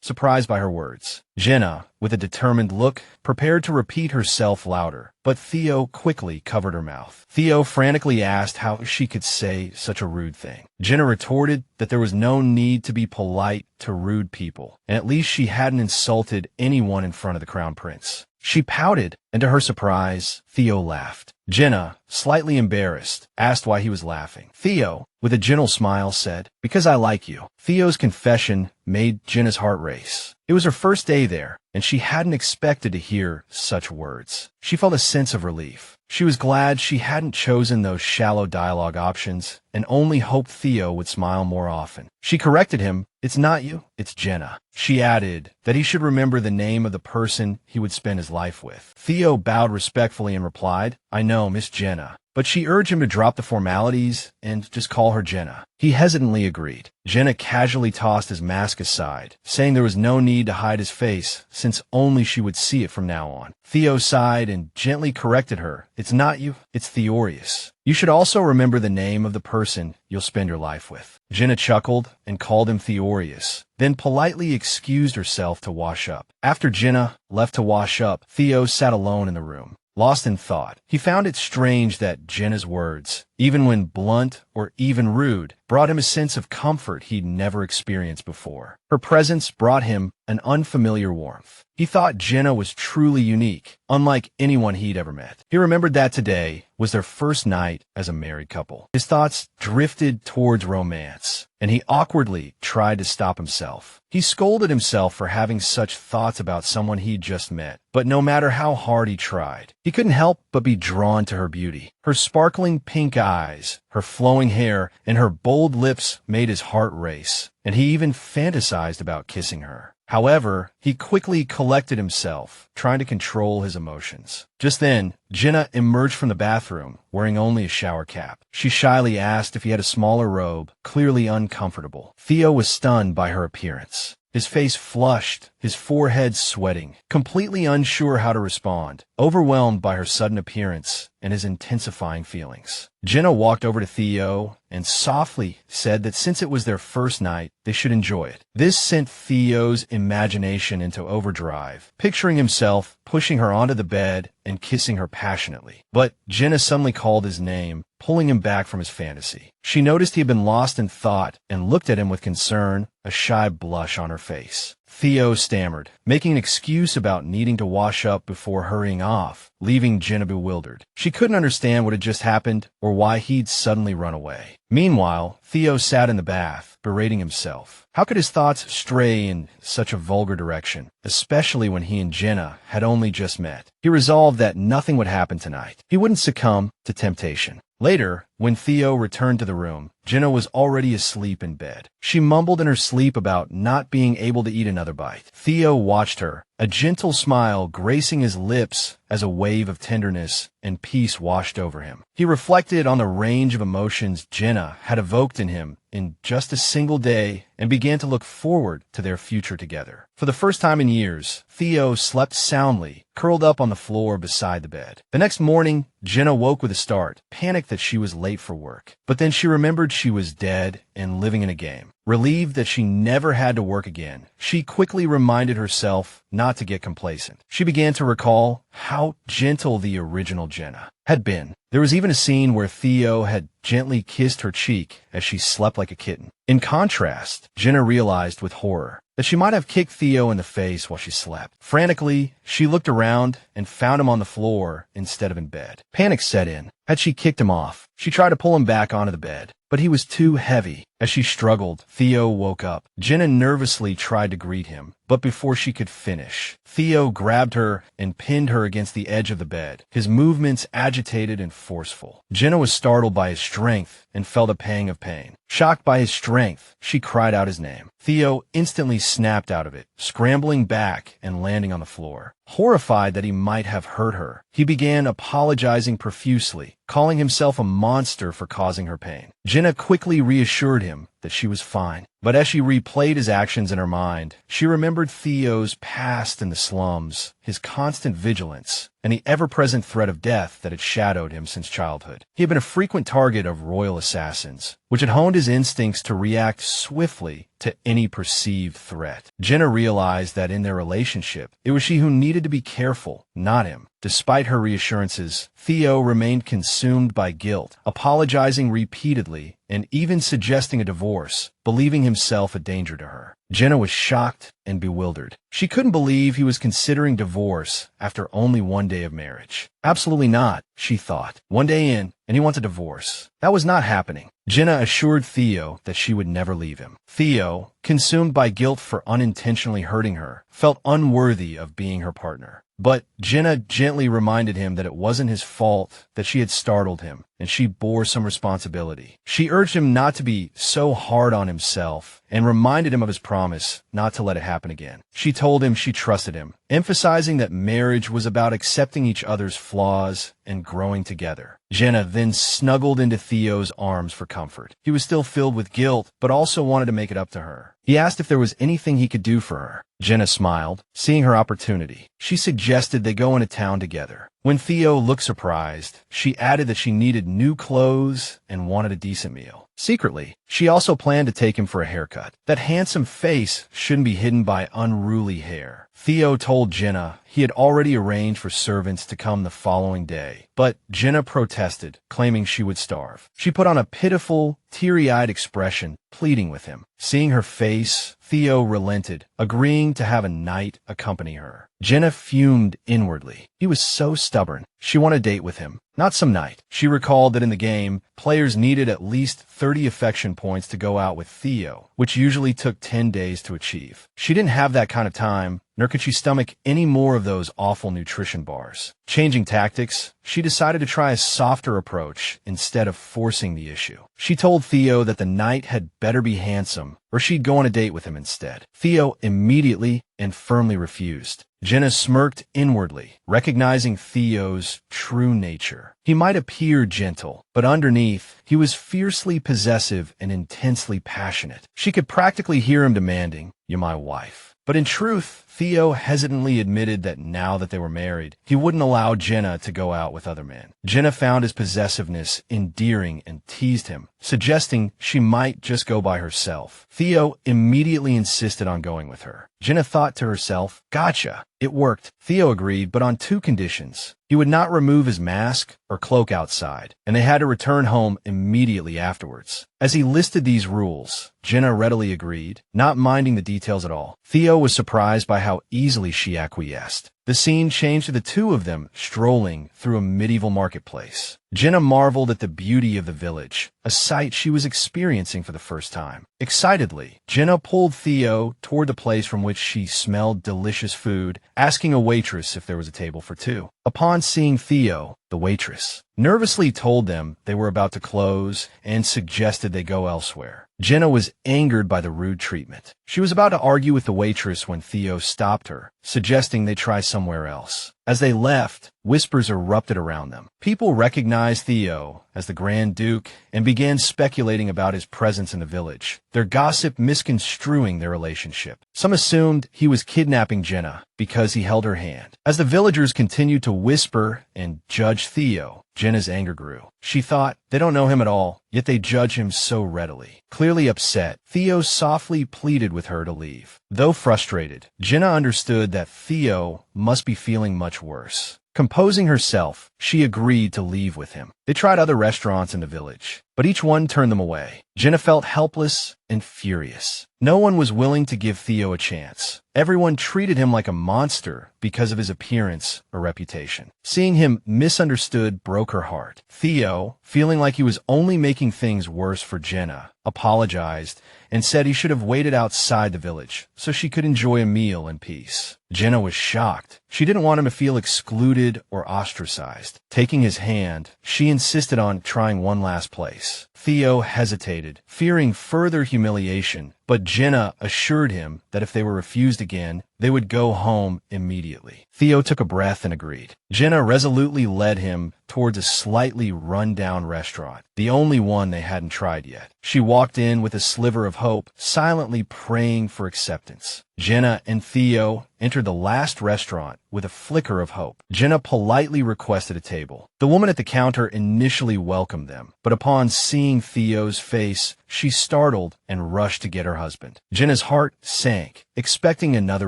surprised by her words. Jenna, with a determined look, prepared to repeat herself louder, but Theo quickly covered her mouth. Theo frantically asked how she could say such a rude thing. Jenna retorted that there was no need to be polite to rude people, and at least she hadn't insulted anyone in front of the Crown Prince. She pouted, and to her surprise, Theo laughed. Jenna, slightly embarrassed, asked why he was laughing. Theo, with a gentle smile, said, "Because I like you." Theo's confession made Jenna's heart race. It was her first day there, and she hadn't expected to hear such words. She felt a sense of relief. She was glad she hadn't chosen those shallow dialogue options, and only hoped Theo would smile more often. She corrected him, "It's not you, it's Jenna." She added that he should remember the name of the person he would spend his life with. Theo bowed respectfully and replied, "I know, Miss Jenna." But she urged him to drop the formalities and just call her Jenna. He hesitantly agreed. Jenna casually tossed his mask aside, saying there was no need to hide his face, since only she would see it from now on. Theo sighed and gently corrected her. "It's not you, it's Theorius. You should also remember the name of the person you'll spend your life with." Jenna chuckled and called him Theorius, then politely excused herself to wash up. After Jenna left to wash up, Theo sat alone in the room, lost in thought. He found it strange that Jenna's words, even when blunt or even rude, brought him a sense of comfort he'd never experienced before. Her presence brought him an unfamiliar warmth. He thought Jenna was truly unique, unlike anyone he'd ever met. He remembered that today was their first night as a married couple. His thoughts drifted towards romance, and he awkwardly tried to stop himself. He scolded himself for having such thoughts about someone he'd just met, but no matter how hard he tried, he couldn't help but be drawn to her beauty. Her sparkling pink eyes, her flowing hair, and her bold lips made his heart race, and he even fantasized about kissing her. However, he quickly collected himself, trying to control his emotions. Just then, Jenna emerged from the bathroom, wearing only a shower cap. She shyly asked if he had a smaller robe, clearly uncomfortable. Theo was stunned by her appearance. His face flushed, his forehead sweating, completely unsure how to respond, overwhelmed by her sudden appearance and his intensifying feelings. Jenna walked over to Theo and softly said that since it was their first night, they should enjoy it. This sent Theo's imagination into overdrive, picturing himself pushing her onto the bed and kissing her passionately. But Jenna suddenly called his name, pulling him back from his fantasy. She noticed he had been lost in thought and looked at him with concern, a shy blush on her face. Theo stammered, making an excuse about needing to wash up before hurrying off, leaving Jenna bewildered. She couldn't understand what had just happened or why he'd suddenly run away. Meanwhile, Theo sat in the bath, berating himself. How could his thoughts stray in such a vulgar direction, especially when he and Jenna had only just met? He resolved that nothing would happen tonight. He wouldn't succumb to temptation. Later, when Theo returned to the room, Jenna was already asleep in bed. She mumbled in her sleep about not being able to eat another bite. Theo watched her, a gentle smile gracing his lips as a wave of tenderness and peace washed over him. He reflected on the range of emotions Jenna had evoked in him in just a single day and began to look forward to their future together. For the first time in years, Theo slept soundly, curled up on the floor beside the bed. The next morning, Jenna woke with a start, panicked that she was late for work. But then she remembered she was dead and living in a game. Relieved that she never had to work again, she quickly reminded herself not to get complacent. She began to recall how gentle the original Jenna had been. There was even a scene where Theo had gently kissed her cheek as she slept like a kitten. In contrast, Jenna realized with horror that she might have kicked Theo in the face while she slept. Frantically, she looked around and found him on the floor instead of in bed. Panic set in. Had she kicked him off? She tried to pull him back onto the bed, but he was too heavy. As she struggled, Theo woke up. Jenna nervously tried to greet him, but before she could finish, Theo grabbed her and pinned her against the edge of the bed, his movements agitated and forceful. Jenna was startled by his strength and felt a pang of pain. Shocked by his strength, she cried out his name. Theo instantly snapped out of it, scrambling back and landing on the floor. Horrified that he might have hurt her, he began apologizing profusely, calling himself a monster for causing her pain. Jenna quickly reassured him that she was fine. But as she replayed his actions in her mind, she remembered Theo's past in the slums, his constant vigilance, and the ever-present threat of death that had shadowed him since childhood. He had been a frequent target of royal assassins, which had honed his instincts to react swiftly to any perceived threat. Jenna realized that in their relationship, it was she who needed to be careful, not him. Despite her reassurances, Theo remained consumed by guilt, apologizing repeatedly and even suggesting a divorce, believing himself a danger to her. Jenna was shocked and bewildered. She couldn't believe he was considering divorce after only one day of marriage. Absolutely not, she thought. One day in, and he wants a divorce. That was not happening. Jenna assured Theo that she would never leave him. Theo, consumed by guilt for unintentionally hurting her, felt unworthy of being her partner. But Jenna gently reminded him that it wasn't his fault that she had startled him, and she bore some responsibility. She urged him not to be so hard on himself and reminded him of his promise not to let it happen again. She told him she trusted him, emphasizing that marriage was about accepting each other's flaws and growing together. Jenna then snuggled into Theo's arms for comfort. He was still filled with guilt, but also wanted to make it up to her. He asked if there was anything he could do for her. Jenna smiled, seeing her opportunity. She suggested they go into town together. When Theo looked surprised, she added that she needed new clothes and wanted a decent meal. Secretly, she also planned to take him for a haircut. That handsome face shouldn't be hidden by unruly hair. Theo told Jenna he had already arranged for servants to come the following day, but Jenna protested, claiming she would starve. She put on a pitiful, teary-eyed expression, pleading with him. Seeing her face, Theo relented, agreeing to have a knight accompany her. Jenna fumed inwardly. He was so stubborn. She wanted a date with him, not some knight. She recalled that in the game, players needed at least 30 affection points to go out with Theo, which usually took 10 days to achieve. She didn't have that kind of time, nor could she stomach any more of those awful nutrition bars. Changing tactics, she decided to try a softer approach instead of forcing the issue. She told Theo that the knight had better be handsome, or she'd go on a date with him instead. Theo immediately and firmly refused. Jenna smirked inwardly, recognizing Theo's true nature. He might appear gentle, but underneath, he was fiercely possessive and intensely passionate. She could practically hear him demanding, "You're my wife." But in truth, Theo hesitantly admitted that now that they were married, he wouldn't allow Jenna to go out with other men. Jenna found his possessiveness endearing and teased him, suggesting she might just go by herself. Theo immediately insisted on going with her. Jenna thought to herself, "Gotcha." It worked. Theo agreed, but on two conditions. He would not remove his mask or cloak outside, and they had to return home immediately afterwards. As he listed these rules, Jenna readily agreed, not minding the details at all. Theo was surprised by how easily she acquiesced. The scene changed to the two of them strolling through a medieval marketplace. Jenna marveled at the beauty of the village, a sight she was experiencing for the first time. Excitedly, Jenna pulled Theo toward the place from which she smelled delicious food, asking a waitress if there was a table for two. Upon seeing Theo, the waitress nervously told them they were about to close and suggested they go elsewhere. Jenna was angered by the rude treatment. She was about to argue with the waitress when Theo stopped her, suggesting they try somewhere else. As they left, whispers erupted around them. People recognized Theo as the Grand Duke and began speculating about his presence in the village, their gossip misconstruing their relationship. Some assumed he was kidnapping Jenna because he held her hand. As the villagers continued to whisper and judge Theo, Jenna's anger grew. She thought, they don't know him at all, yet they judge him so readily. Clearly upset, Theo softly pleaded with her to leave. Though frustrated, Jenna understood that Theo must be feeling much worse. Composing herself, she agreed to leave with him. They tried other restaurants in the village, but each one turned them away. Jenna felt helpless and furious. No one was willing to give Theo a chance. Everyone treated him like a monster because of his appearance or reputation. Seeing him misunderstood broke her heart. Theo, feeling like he was only making things worse for Jenna, apologized and said he should have waited outside the village so she could enjoy a meal in peace. Jenna was shocked. She didn't want him to feel excluded or ostracized. Taking his hand, she insisted on trying one last place. Theo hesitated, fearing further humiliation, but Jenna assured him that if they were refused again, they would go home immediately. Theo took a breath and agreed. Jenna resolutely led him towards a slightly run-down restaurant, the only one they hadn't tried yet. She walked in with a sliver of hope, silently praying for acceptance. Jenna and Theo entered the last restaurant with a flicker of hope. Jenna politely requested a table. The woman at the counter initially welcomed them, but upon seeing Theo's face, she startled and rushed to get her husband. Jenna's heart sank, expecting another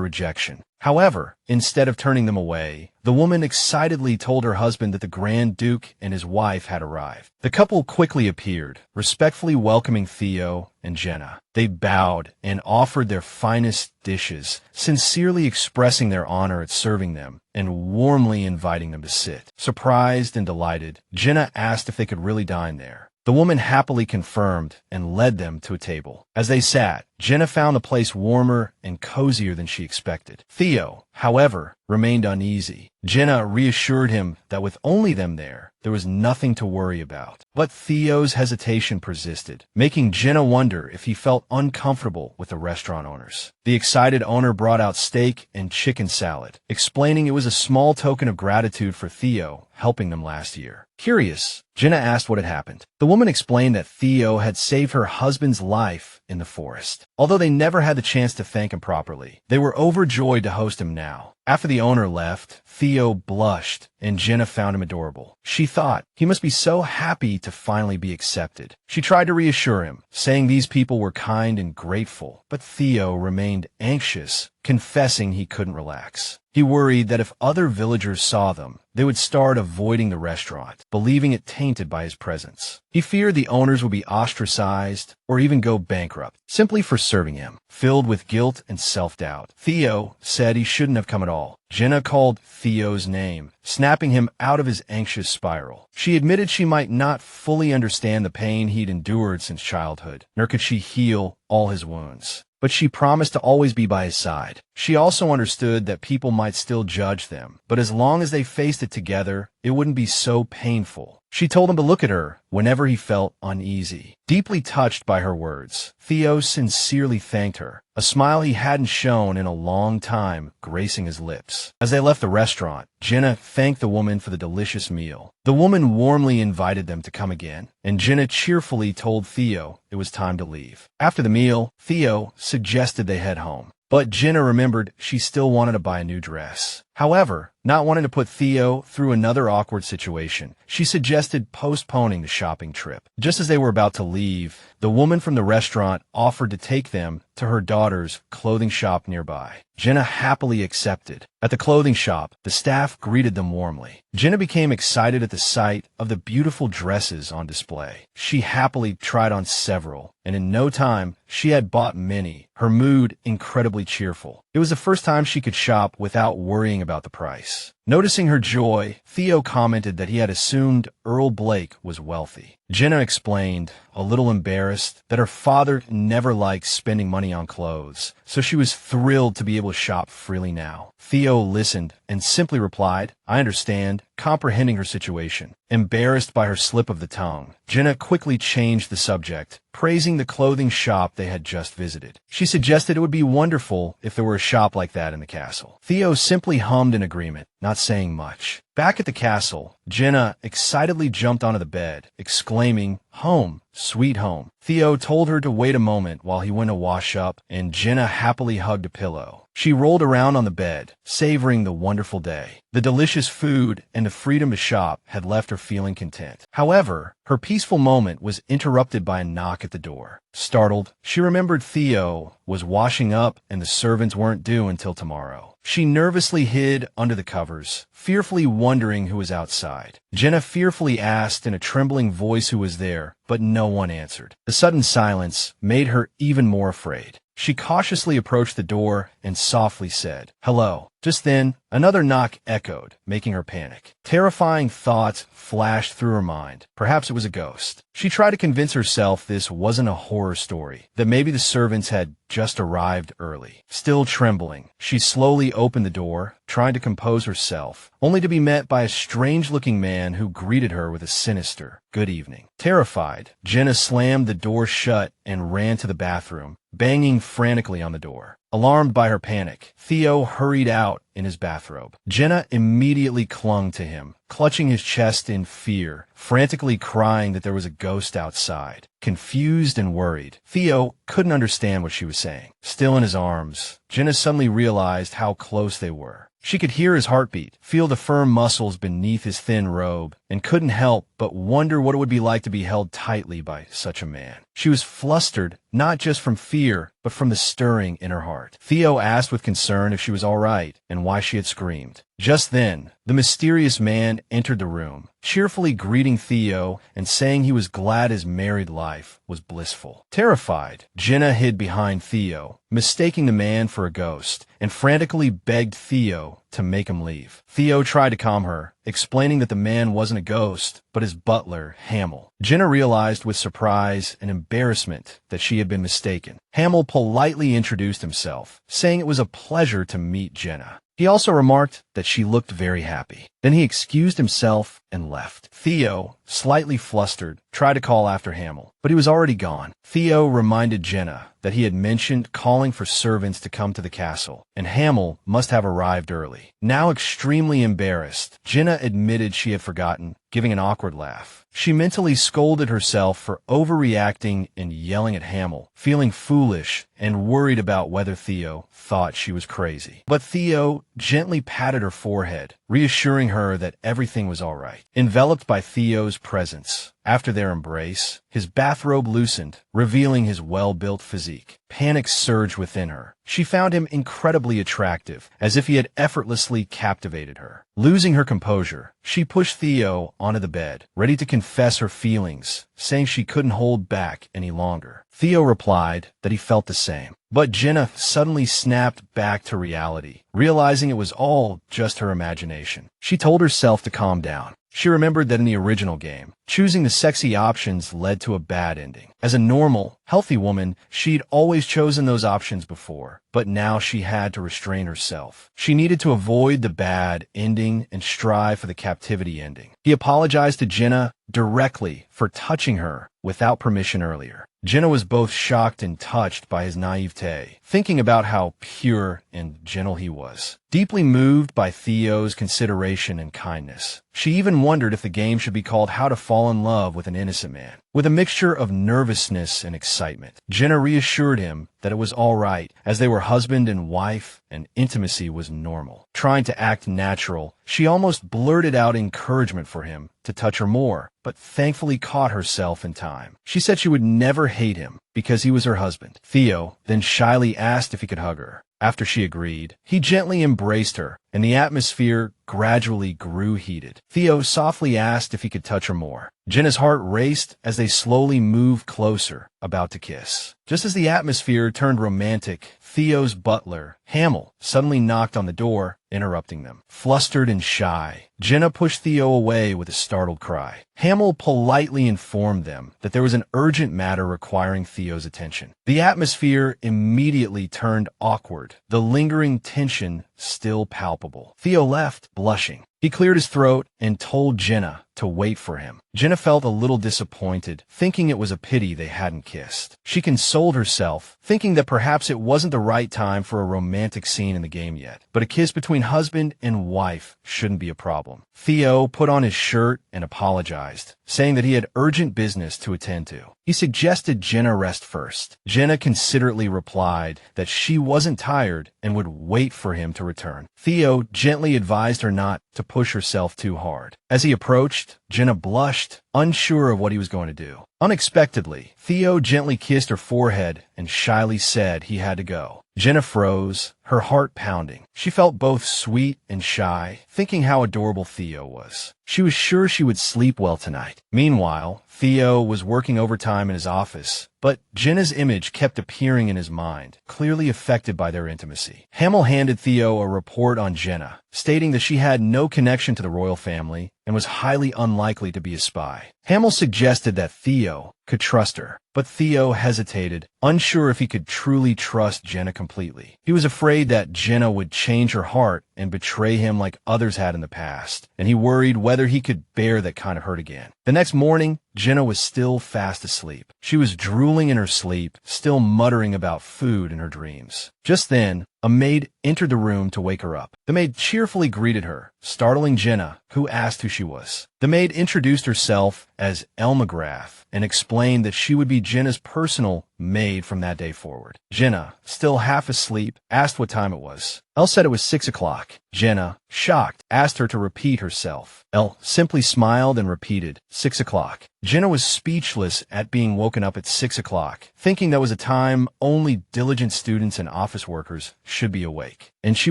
rejection. However, instead of turning them away, the woman excitedly told her husband that the Grand Duke and his wife had arrived. The couple quickly appeared, respectfully welcoming Theo and Jenna. They bowed and offered their finest dishes, sincerely expressing their honor at serving them and warmly inviting them to sit. Surprised and delighted, Jenna asked if they could really dine there. The woman happily confirmed and led them to a table. As they sat, Jenna found the place warmer and cozier than she expected. Theo, however, remained uneasy. Jenna reassured him that with only them there was nothing to worry about. But Theo's hesitation persisted, making Jenna wonder if he felt uncomfortable with the restaurant owners. The excited owner brought out steak and chicken salad, explaining it was a small token of gratitude for Theo helping them last year. Curious, Jenna asked what had happened. The woman explained that Theo had saved her husband's life in the forest. Although they never had the chance to thank him properly, they were overjoyed to host him now. After the owner left, Theo blushed, and Jenna found him adorable. She thought he must be so happy to finally be accepted. She tried to reassure him, saying these people were kind and grateful, but Theo remained anxious, confessing he couldn't relax. He worried that if other villagers saw them, they would start avoiding the restaurant, believing it tainted by his presence. He feared the owners would be ostracized or even go bankrupt, simply for serving him. Filled with guilt and self-doubt, Theo said he shouldn't have come at all. Jenna called Theo's name, snapping him out of his anxious spiral. She admitted she might not fully understand the pain he'd endured since childhood, nor could she heal all his wounds. But she promised to always be by his side. She also understood that people might still judge them, but as long as they faced it together, it wouldn't be so painful. She told him to look at her whenever he felt uneasy. Deeply touched by her words, Theo sincerely thanked her, a smile he hadn't shown in a long time gracing his lips. As they left the restaurant, Jenna thanked the woman for the delicious meal. The woman warmly invited them to come again, and Jenna cheerfully told Theo it was time to leave. After the meal, Theo suggested they head home, but Jenna remembered she still wanted to buy a new dress. However, not wanting to put Theo through another awkward situation, she suggested postponing the shopping trip. Just as they were about to leave, the woman from the restaurant offered to take them to her daughter's clothing shop nearby. Jenna happily accepted. At the clothing shop, the staff greeted them warmly. Jenna became excited at the sight of the beautiful dresses on display. She happily tried on several, and in no time, she had bought many, her mood incredibly cheerful. It was the first time she could shop without worrying about the price. Noticing her joy, Theo commented that he had assumed Earl Blake was wealthy. Jenna explained, a little embarrassed, that her father never liked spending money on clothes, so she was thrilled to be able to shop freely now. Theo listened and simply replied, I understand, comprehending her situation. Embarrassed by her slip of the tongue, Jenna quickly changed the subject, praising the clothing shop they had just visited. She suggested it would be wonderful if there were a shop like that in the castle. Theo simply hummed in agreement, not saying much. Back at the castle, Jenna excitedly jumped onto the bed, exclaiming, home, sweet home. Theo told her to wait a moment while he went to wash up, and Jenna happily hugged a pillow. She rolled around on the bed, savoring the wonderful day. The delicious food and the freedom to shop had left her feeling content. However, her peaceful moment was interrupted by a knock at the door. Startled, she remembered Theo was washing up and the servants weren't due until tomorrow. She nervously hid under the covers, fearfully wondering who was outside. Jenna fearfully asked in a trembling voice who was there, but no one answered. The sudden silence made her even more afraid. She cautiously approached the door and softly said, "Hello." Just then, another knock echoed, making her panic. Terrifying thoughts flashed through her mind. Perhaps it was a ghost. She tried to convince herself this wasn't a horror story, that maybe the servants had just arrived early. Still trembling, she slowly opened the door, trying to compose herself, only to be met by a strange-looking man who greeted her with a sinister, "Good evening." Terrified, Jenna slammed the door shut and ran to the bathroom, banging frantically on the door. Alarmed by her panic, Theo hurried out in his bathrobe. Jenna immediately clung to him, clutching his chest in fear, frantically crying that there was a ghost outside. Confused and worried, Theo couldn't understand what she was saying. Still in his arms, Jenna suddenly realized how close they were. She could hear his heartbeat, feel the firm muscles beneath his thin robe, and couldn't help but wonder what it would be like to be held tightly by such a man. She was flustered, not just from fear, but from the stirring in her heart. Theo asked with concern if she was all right and why she had screamed. Just then, the mysterious man entered the room, cheerfully greeting Theo and saying he was glad his married life was blissful. Terrified, Jenna hid behind Theo, mistaking the man for a ghost, and frantically begged Theo to make him leave. Theo tried to calm her, explaining that the man wasn't a ghost, but his butler, Hamill. Jenna realized with surprise and embarrassment that she had been mistaken. Hamill politely introduced himself, saying it was a pleasure to meet Jenna. He also remarked that she looked very happy. Then he excused himself and left. Theo, slightly flustered, tried to call after Hamill, but he was already gone. Theo reminded Jenna that he had mentioned calling for servants to come to the castle, and Hamill must have arrived early. Now extremely embarrassed, Jenna admitted she had forgotten, giving an awkward laugh. She mentally scolded herself for overreacting and yelling at Hamill, feeling foolish and worried about whether Theo thought she was crazy. But Theo gently patted her forehead, reassuring her that everything was all right. Enveloped by Theo's presence, after their embrace, his bathrobe loosened, revealing his well-built physique. Panic surged within her. She found him incredibly attractive, as if he had effortlessly captivated her. Losing her composure, she pushed Theo onto the bed, ready to confess her feelings, saying she couldn't hold back any longer. Theo replied that he felt the same. But Jenna suddenly snapped back to reality, realizing it was all just her imagination. She told herself to calm down. She remembered that in the original game, choosing the sexy options led to a bad ending. As a normal, healthy woman, she'd always chosen those options before, but now she had to restrain herself. She needed to avoid the bad ending and strive for the captivity ending. He apologized to Jenna directly for touching her without permission earlier. Jenna was both shocked and touched by his naivete, thinking about how pure and gentle he was. Deeply moved by Theo's consideration and kindness, she even wondered if the game should be called How to Fall in Love with an Innocent Man. With a mixture of nervousness and excitement, Jenna reassured him that it was all right, as they were husband and wife, and intimacy was normal. Trying to act natural, she almost blurted out encouragement for him to touch her more, but thankfully caught herself in time. She said she would never hate him because he was her husband. Theo then shyly asked if he could hug her. After she agreed, he gently embraced her, and the atmosphere gradually grew heated. Theo softly asked if he could touch her more. Jenna's heart raced as they slowly moved closer, about to kiss. Just as the atmosphere turned romantic, Theo's butler, Hamill, suddenly knocked on the door, interrupting them. Flustered and shy, Jenna pushed Theo away with a startled cry. Hamill politely informed them that there was an urgent matter requiring Theo's attention. The atmosphere immediately turned awkward, the lingering tension still palpable. Theo left, blushing. He cleared his throat and told Jenna to wait for him. Jenna felt a little disappointed, thinking it was a pity they hadn't kissed. She consoled herself, thinking that perhaps it wasn't the right time for a romantic scene in the game yet, but a kiss between husband and wife shouldn't be a problem. Theo put on his shirt and apologized, saying that he had urgent business to attend to. He suggested Jenna rest first. Jenna considerately replied that she wasn't tired and would wait for him to return. Theo gently advised her not to push herself too hard. As he approached, Jenna blushed, unsure of what he was going to do. Unexpectedly, Theo gently kissed her forehead and shyly said he had to go. Jenna froze, her heart pounding. She felt both sweet and shy, thinking how adorable Theo was. She was sure she would sleep well tonight. Meanwhile, Theo was working overtime in his office, but Jenna's image kept appearing in his mind, clearly affected by their intimacy. Hamill handed Theo a report on Jenna, stating that she had no connection to the royal family and was highly unlikely to be a spy. Hamill suggested that Theo could trust her, but Theo hesitated, unsure if he could truly trust Jenna completely. He was afraid that Jenna would change her heart and betray him like others had in the past, and he worried whether he could bear that kind of hurt again. The next morning, Jenna was still fast asleep. She was drooling in her sleep, still muttering about food in her dreams. Just then, a maid entered the room to wake her up. The maid cheerfully greeted her, startling Jenna, who asked who she was. The maid introduced herself as Elle McGrath and explained that she would be Jenna's personal maid from that day forward. Jenna, still half asleep, asked what time it was. Elle said it was 6 o'clock. Jenna, shocked, asked her to repeat herself. Elle simply smiled and repeated, 6 o'clock. Jenna was speechless at being woken up at 6 o'clock, thinking that was a time only diligent students and office workers should be awake. And she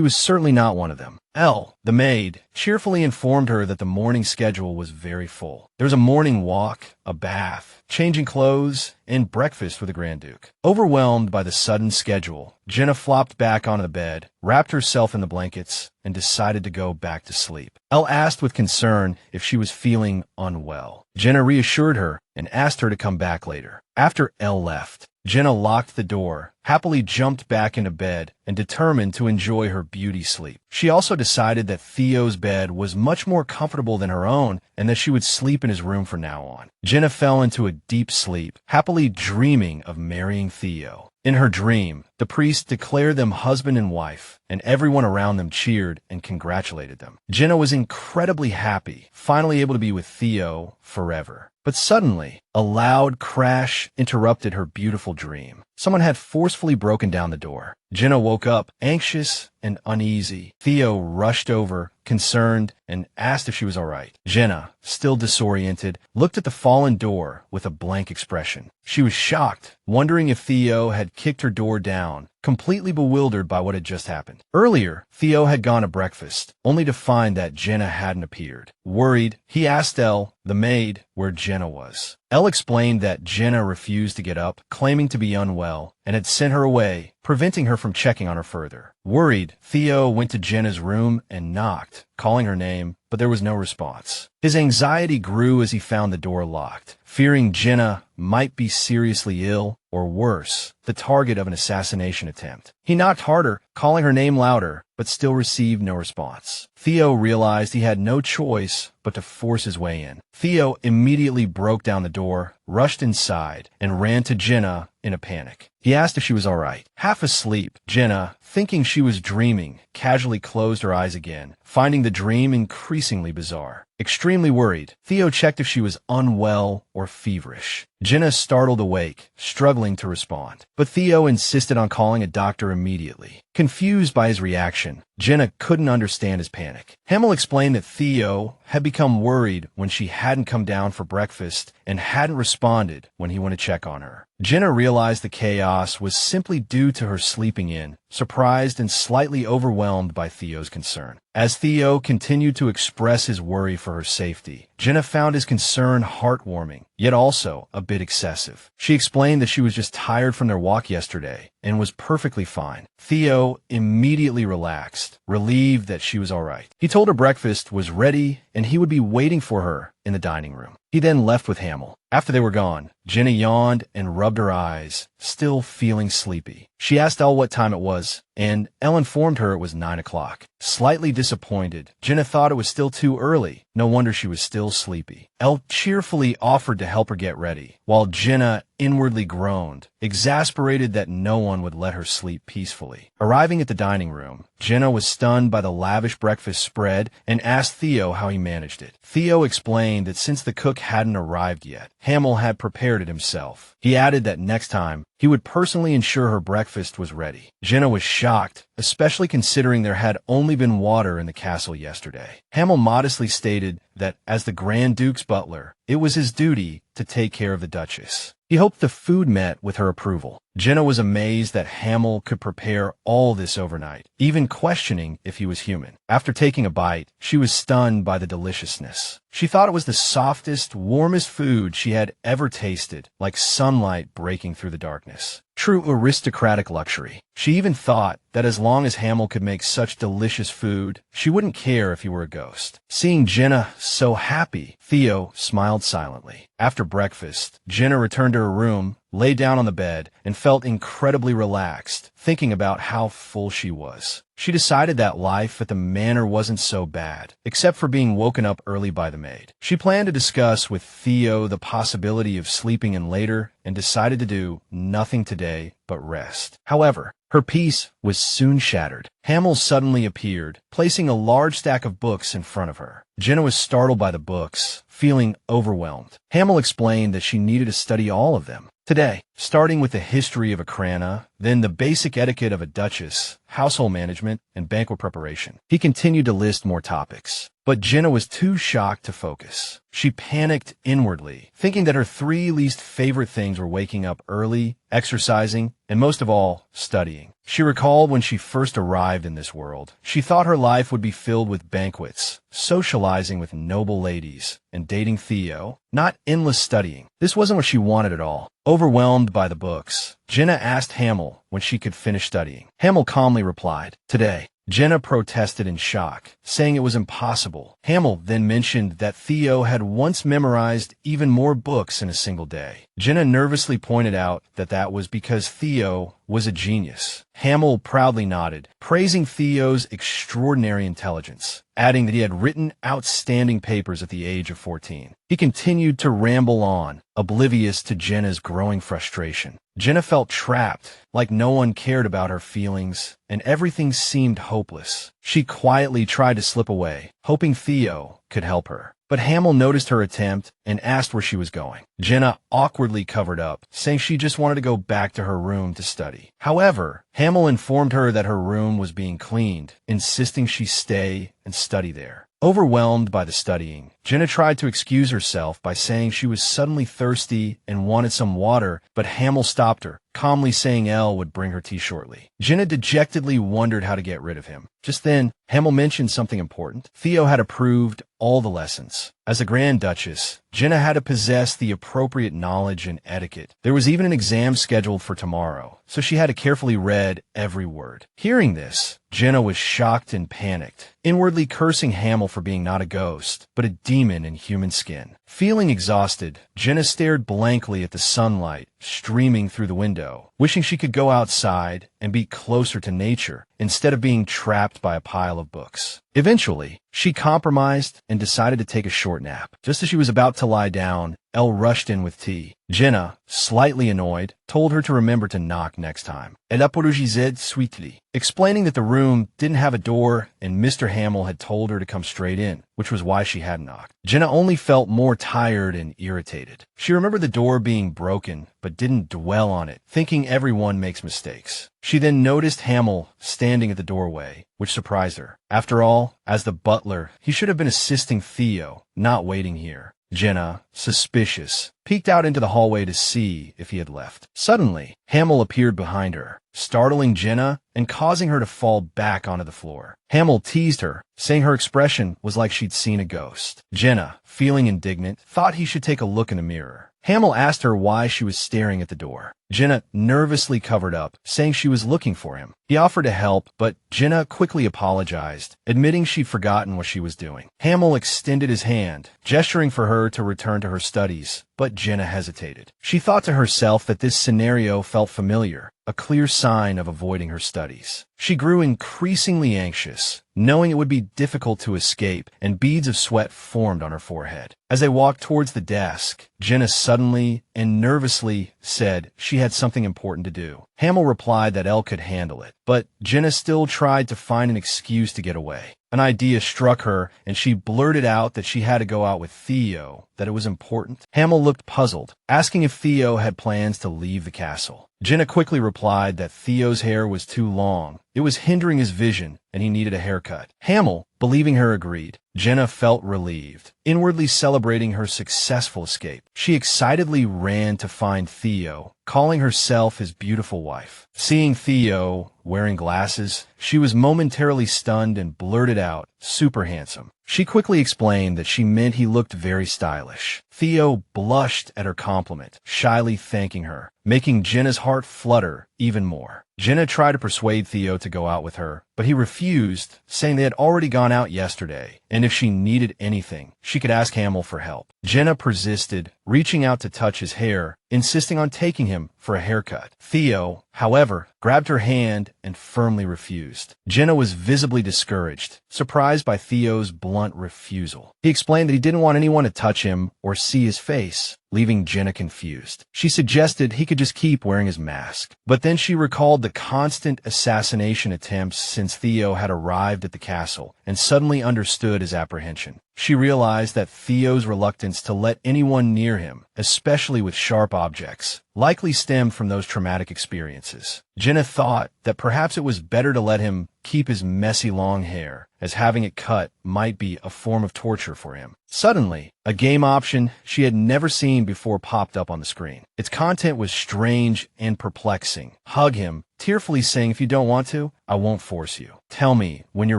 was certainly not one of them. Elle, the maid, cheerfully informed her that the morning schedule was very full. There was a morning walk, a bath, changing clothes, and breakfast for the Grand Duke. Overwhelmed by the sudden schedule, Jenna flopped back onto the bed, wrapped herself in the blankets, and decided to go back to sleep. Elle asked with concern if she was feeling unwell. Jenna reassured her and asked her to come back later. After Elle left, Jenna locked the door, happily jumped back into bed, and determined to enjoy her beauty sleep. She also decided that Theo's bed was much more comfortable than her own and that she would sleep in his room from now on. Jenna fell into a deep sleep, happily dreaming of marrying Theo. In her dream, the priest declared them husband and wife, and everyone around them cheered and congratulated them. Jenna was incredibly happy, finally able to be with Theo forever. But suddenly, a loud crash interrupted her beautiful dream. Someone had forcefully broken down the door. Jenna woke up, anxious and uneasy. Theo rushed over, concerned, and asked if she was all right. Jenna, still disoriented, looked at the fallen door with a blank expression. She was shocked, wondering if Theo had kicked her door down, completely bewildered by what had just happened. Earlier, Theo had gone to breakfast, only to find that Jenna hadn't appeared. Worried, he asked Elle, the maid, where Jenna was. Elle explained that Jenna refused to get up, claiming to be unwell, and had sent her away, preventing her from checking on her further. Worried, Theo went to Jenna's room and knocked, calling her name, but there was no response. His anxiety grew as he found the door locked, fearing Jenna might be seriously ill, or worse, the target of an assassination attempt. He knocked harder, calling her name louder, but still received no response. Theo realized he had no choice but to force his way in. Theo immediately broke down the door, rushed inside, and ran to Jenna in a panic. He asked if she was all right. Half asleep, Jenna, thinking she was dreaming, casually closed her eyes again, finding the dream increasingly bizarre. Extremely worried, Theo checked if she was unwell or feverish. Jenna startled awake, struggling to respond, but Theo insisted on calling a doctor immediately. Confused by his reaction, Jenna couldn't understand his panic. Hamill explained that Theo had become worried when she hadn't come down for breakfast and hadn't responded when he went to check on her. Jenna realized the chaos was simply due to her sleeping in, surprised and slightly overwhelmed by Theo's concern. As Theo continued to express his worry for her safety, Jenna found his concern heartwarming, yet also a bit excessive. She explained that she was just tired from their walk yesterday and was perfectly fine. Theo immediately relaxed, relieved that she was all right. He told her breakfast was ready and he would be waiting for her in the dining room. He then left with Hamill. After they were gone, Jenna yawned and rubbed her eyes, still feeling sleepy. She asked Elle what time it was, and Elle informed her it was 9 o'clock. Slightly disappointed, Jenna thought it was still too early. No wonder she was still sleepy. Elle cheerfully offered to help her get ready, while Jenna inwardly groaned, exasperated that no one would let her sleep peacefully. Arriving at the dining room, Jenna was stunned by the lavish breakfast spread and asked Theo how he managed it. Theo explained that since the cook hadn't arrived yet, Hamill had prepared it himself. He added that next time, he would personally ensure her breakfast was ready. Jenna was shocked, especially considering there had only been water in the castle yesterday. Hamill modestly stated that as the Grand Duke's butler, it was his duty to take care of the Duchess. He hoped the food met with her approval. Jenna was amazed that Hamill could prepare all this overnight, even questioning if he was human. After taking a bite, she was stunned by the deliciousness. She thought it was the softest, warmest food she had ever tasted, like sunlight breaking through the darkness. True aristocratic luxury. She even thought that as long as Hamill could make such delicious food, she wouldn't care if he were a ghost. Seeing Jenna so happy, Theo smiled silently. After breakfast, Jenna returned to her room, lay down on the bed, and felt incredibly relaxed, thinking about how full she was. She decided that life at the manor wasn't so bad, except for being woken up early by the maid. She planned to discuss with Theo the possibility of sleeping in later and decided to do nothing today but rest. However, her peace was soon shattered. Hamill suddenly appeared, placing a large stack of books in front of her. Jenna was startled by the books, feeling overwhelmed. Hamill explained that she needed to study all of them today, starting with the history of Akrana, then the basic etiquette of a duchess, household management, and banquet preparation. He continued to list more topics, but Jenna was too shocked to focus. She panicked inwardly, thinking that her 3 least favorite things were waking up early, exercising, and most of all, studying. She recalled when she first arrived in this world. She thought her life would be filled with banquets, socializing with noble ladies, and dating Theo, not endless studying. This wasn't what she wanted at all. Overwhelmed by the books, Jenna asked Hamill when she could finish studying. Hamill calmly replied, "Today." Jenna protested in shock, saying it was impossible. Hamill then mentioned that Theo had once memorized even more books in a single day. Jenna nervously pointed out that that was because Theo was a genius. Hamill proudly nodded, praising Theo's extraordinary intelligence, adding that he had written outstanding papers at the age of 14. He continued to ramble on, oblivious to Jenna's growing frustration. Jenna felt trapped, like no one cared about her feelings, and everything seemed hopeless. She quietly tried to slip away, hoping Theo could help her. But Hamill noticed her attempt and asked where she was going. Jenna awkwardly covered up, saying she just wanted to go back to her room to study. However, Hamill informed her that her room was being cleaned, insisting she stay and study there. Overwhelmed by the studying, Jenna tried to excuse herself by saying she was suddenly thirsty and wanted some water, but Hamill stopped her, calmly saying Elle would bring her tea shortly. Jenna dejectedly wondered how to get rid of him. Just then, Hamill mentioned something important. Theo had approved all the lessons. As a Grand Duchess, Jenna had to possess the appropriate knowledge and etiquette. There was even an exam scheduled for tomorrow, so she had to carefully read every word. Hearing this, Jenna was shocked and panicked, inwardly cursing Hamill for being not a ghost, but a demon in human skin. Feeling exhausted, Jenna stared blankly at the sunlight streaming through the window, wishing she could go outside and be closer to nature instead of being trapped by a pile of books. Eventually, she compromised and decided to take a short nap. Just as she was about to lie down, Elle rushed in with tea. Jenna, slightly annoyed, told her to remember to knock next time. Elle apologizait sweetly, explaining that the room didn't have a door and Mr. Hamill had told her to come straight in, which was why she had knocked. Jenna only felt more tired and irritated. She remembered the door being broken, but didn't dwell on it, thinking everyone makes mistakes. She then noticed Hamill standing at the doorway, which surprised her. After all, as the butler, he should have been assisting Theo, not waiting here. Jenna, suspicious, peeked out into the hallway to see if he had left. Suddenly, Hamill appeared behind her, startling Jenna and causing her to fall back onto the floor. Hamill teased her, saying her expression was like she'd seen a ghost. Jenna, feeling indignant, thought he should take a look in the mirror. Hamill asked her why she was staring at the door. Jenna nervously covered up, saying she was looking for him. He offered to help, but Jenna quickly apologized, admitting she'd forgotten what she was doing. Hamill extended his hand, gesturing for her to return to her studies, but Jenna hesitated. She thought to herself that this scenario felt familiar, a clear sign of avoiding her studies. She grew increasingly anxious, knowing it would be difficult to escape, and beads of sweat formed on her forehead. As they walked towards the desk, Jenna suddenly and nervously said she had something important to do. Hamill replied that Elle could handle it, but Jenna still tried to find an excuse to get away. An idea struck her, and she blurted out that she had to go out with Theo, that it was important. Hamill looked puzzled, asking if Theo had plans to leave the castle. Jenna quickly replied that Theo's hair was too long. It was hindering his vision, and he needed a haircut. Hamill, believing her, agreed. Jenna felt relieved, inwardly celebrating her successful escape. She excitedly ran to find Theo, calling herself his beautiful wife. Seeing Theo wearing glasses, she was momentarily stunned and blurted out, "Super handsome." She quickly explained that she meant he looked very stylish. Theo blushed at her compliment, shyly thanking her, making Jenna's heart flutter even more. Jenna tried to persuade Theo to go out with her, but he refused, saying they had already gone out yesterday, and if she needed anything, she could ask Hamill for help. Jenna persisted, reaching out to touch his hair, insisting on taking him for a haircut. Theo, however, grabbed her hand and firmly refused. Jenna was visibly discouraged, surprised by Theo's blunt refusal. He explained that he didn't want anyone to touch him or see his face, leaving Jenna confused. She suggested he could just keep wearing his mask. But then she recalled the constant assassination attempts since Theo had arrived at the castle, and suddenly understood his apprehension. She realized that Theo's reluctance to let anyone near him, especially with sharp objects, likely stemmed from those traumatic experiences. Jenna thought that perhaps it was better to let him keep his messy long hair, as having it cut might be a form of torture for him. Suddenly, a game option she had never seen before popped up on the screen. Its content was strange and perplexing. Hug him, tearfully saying, "If you don't want to, I won't force you. Tell me when you're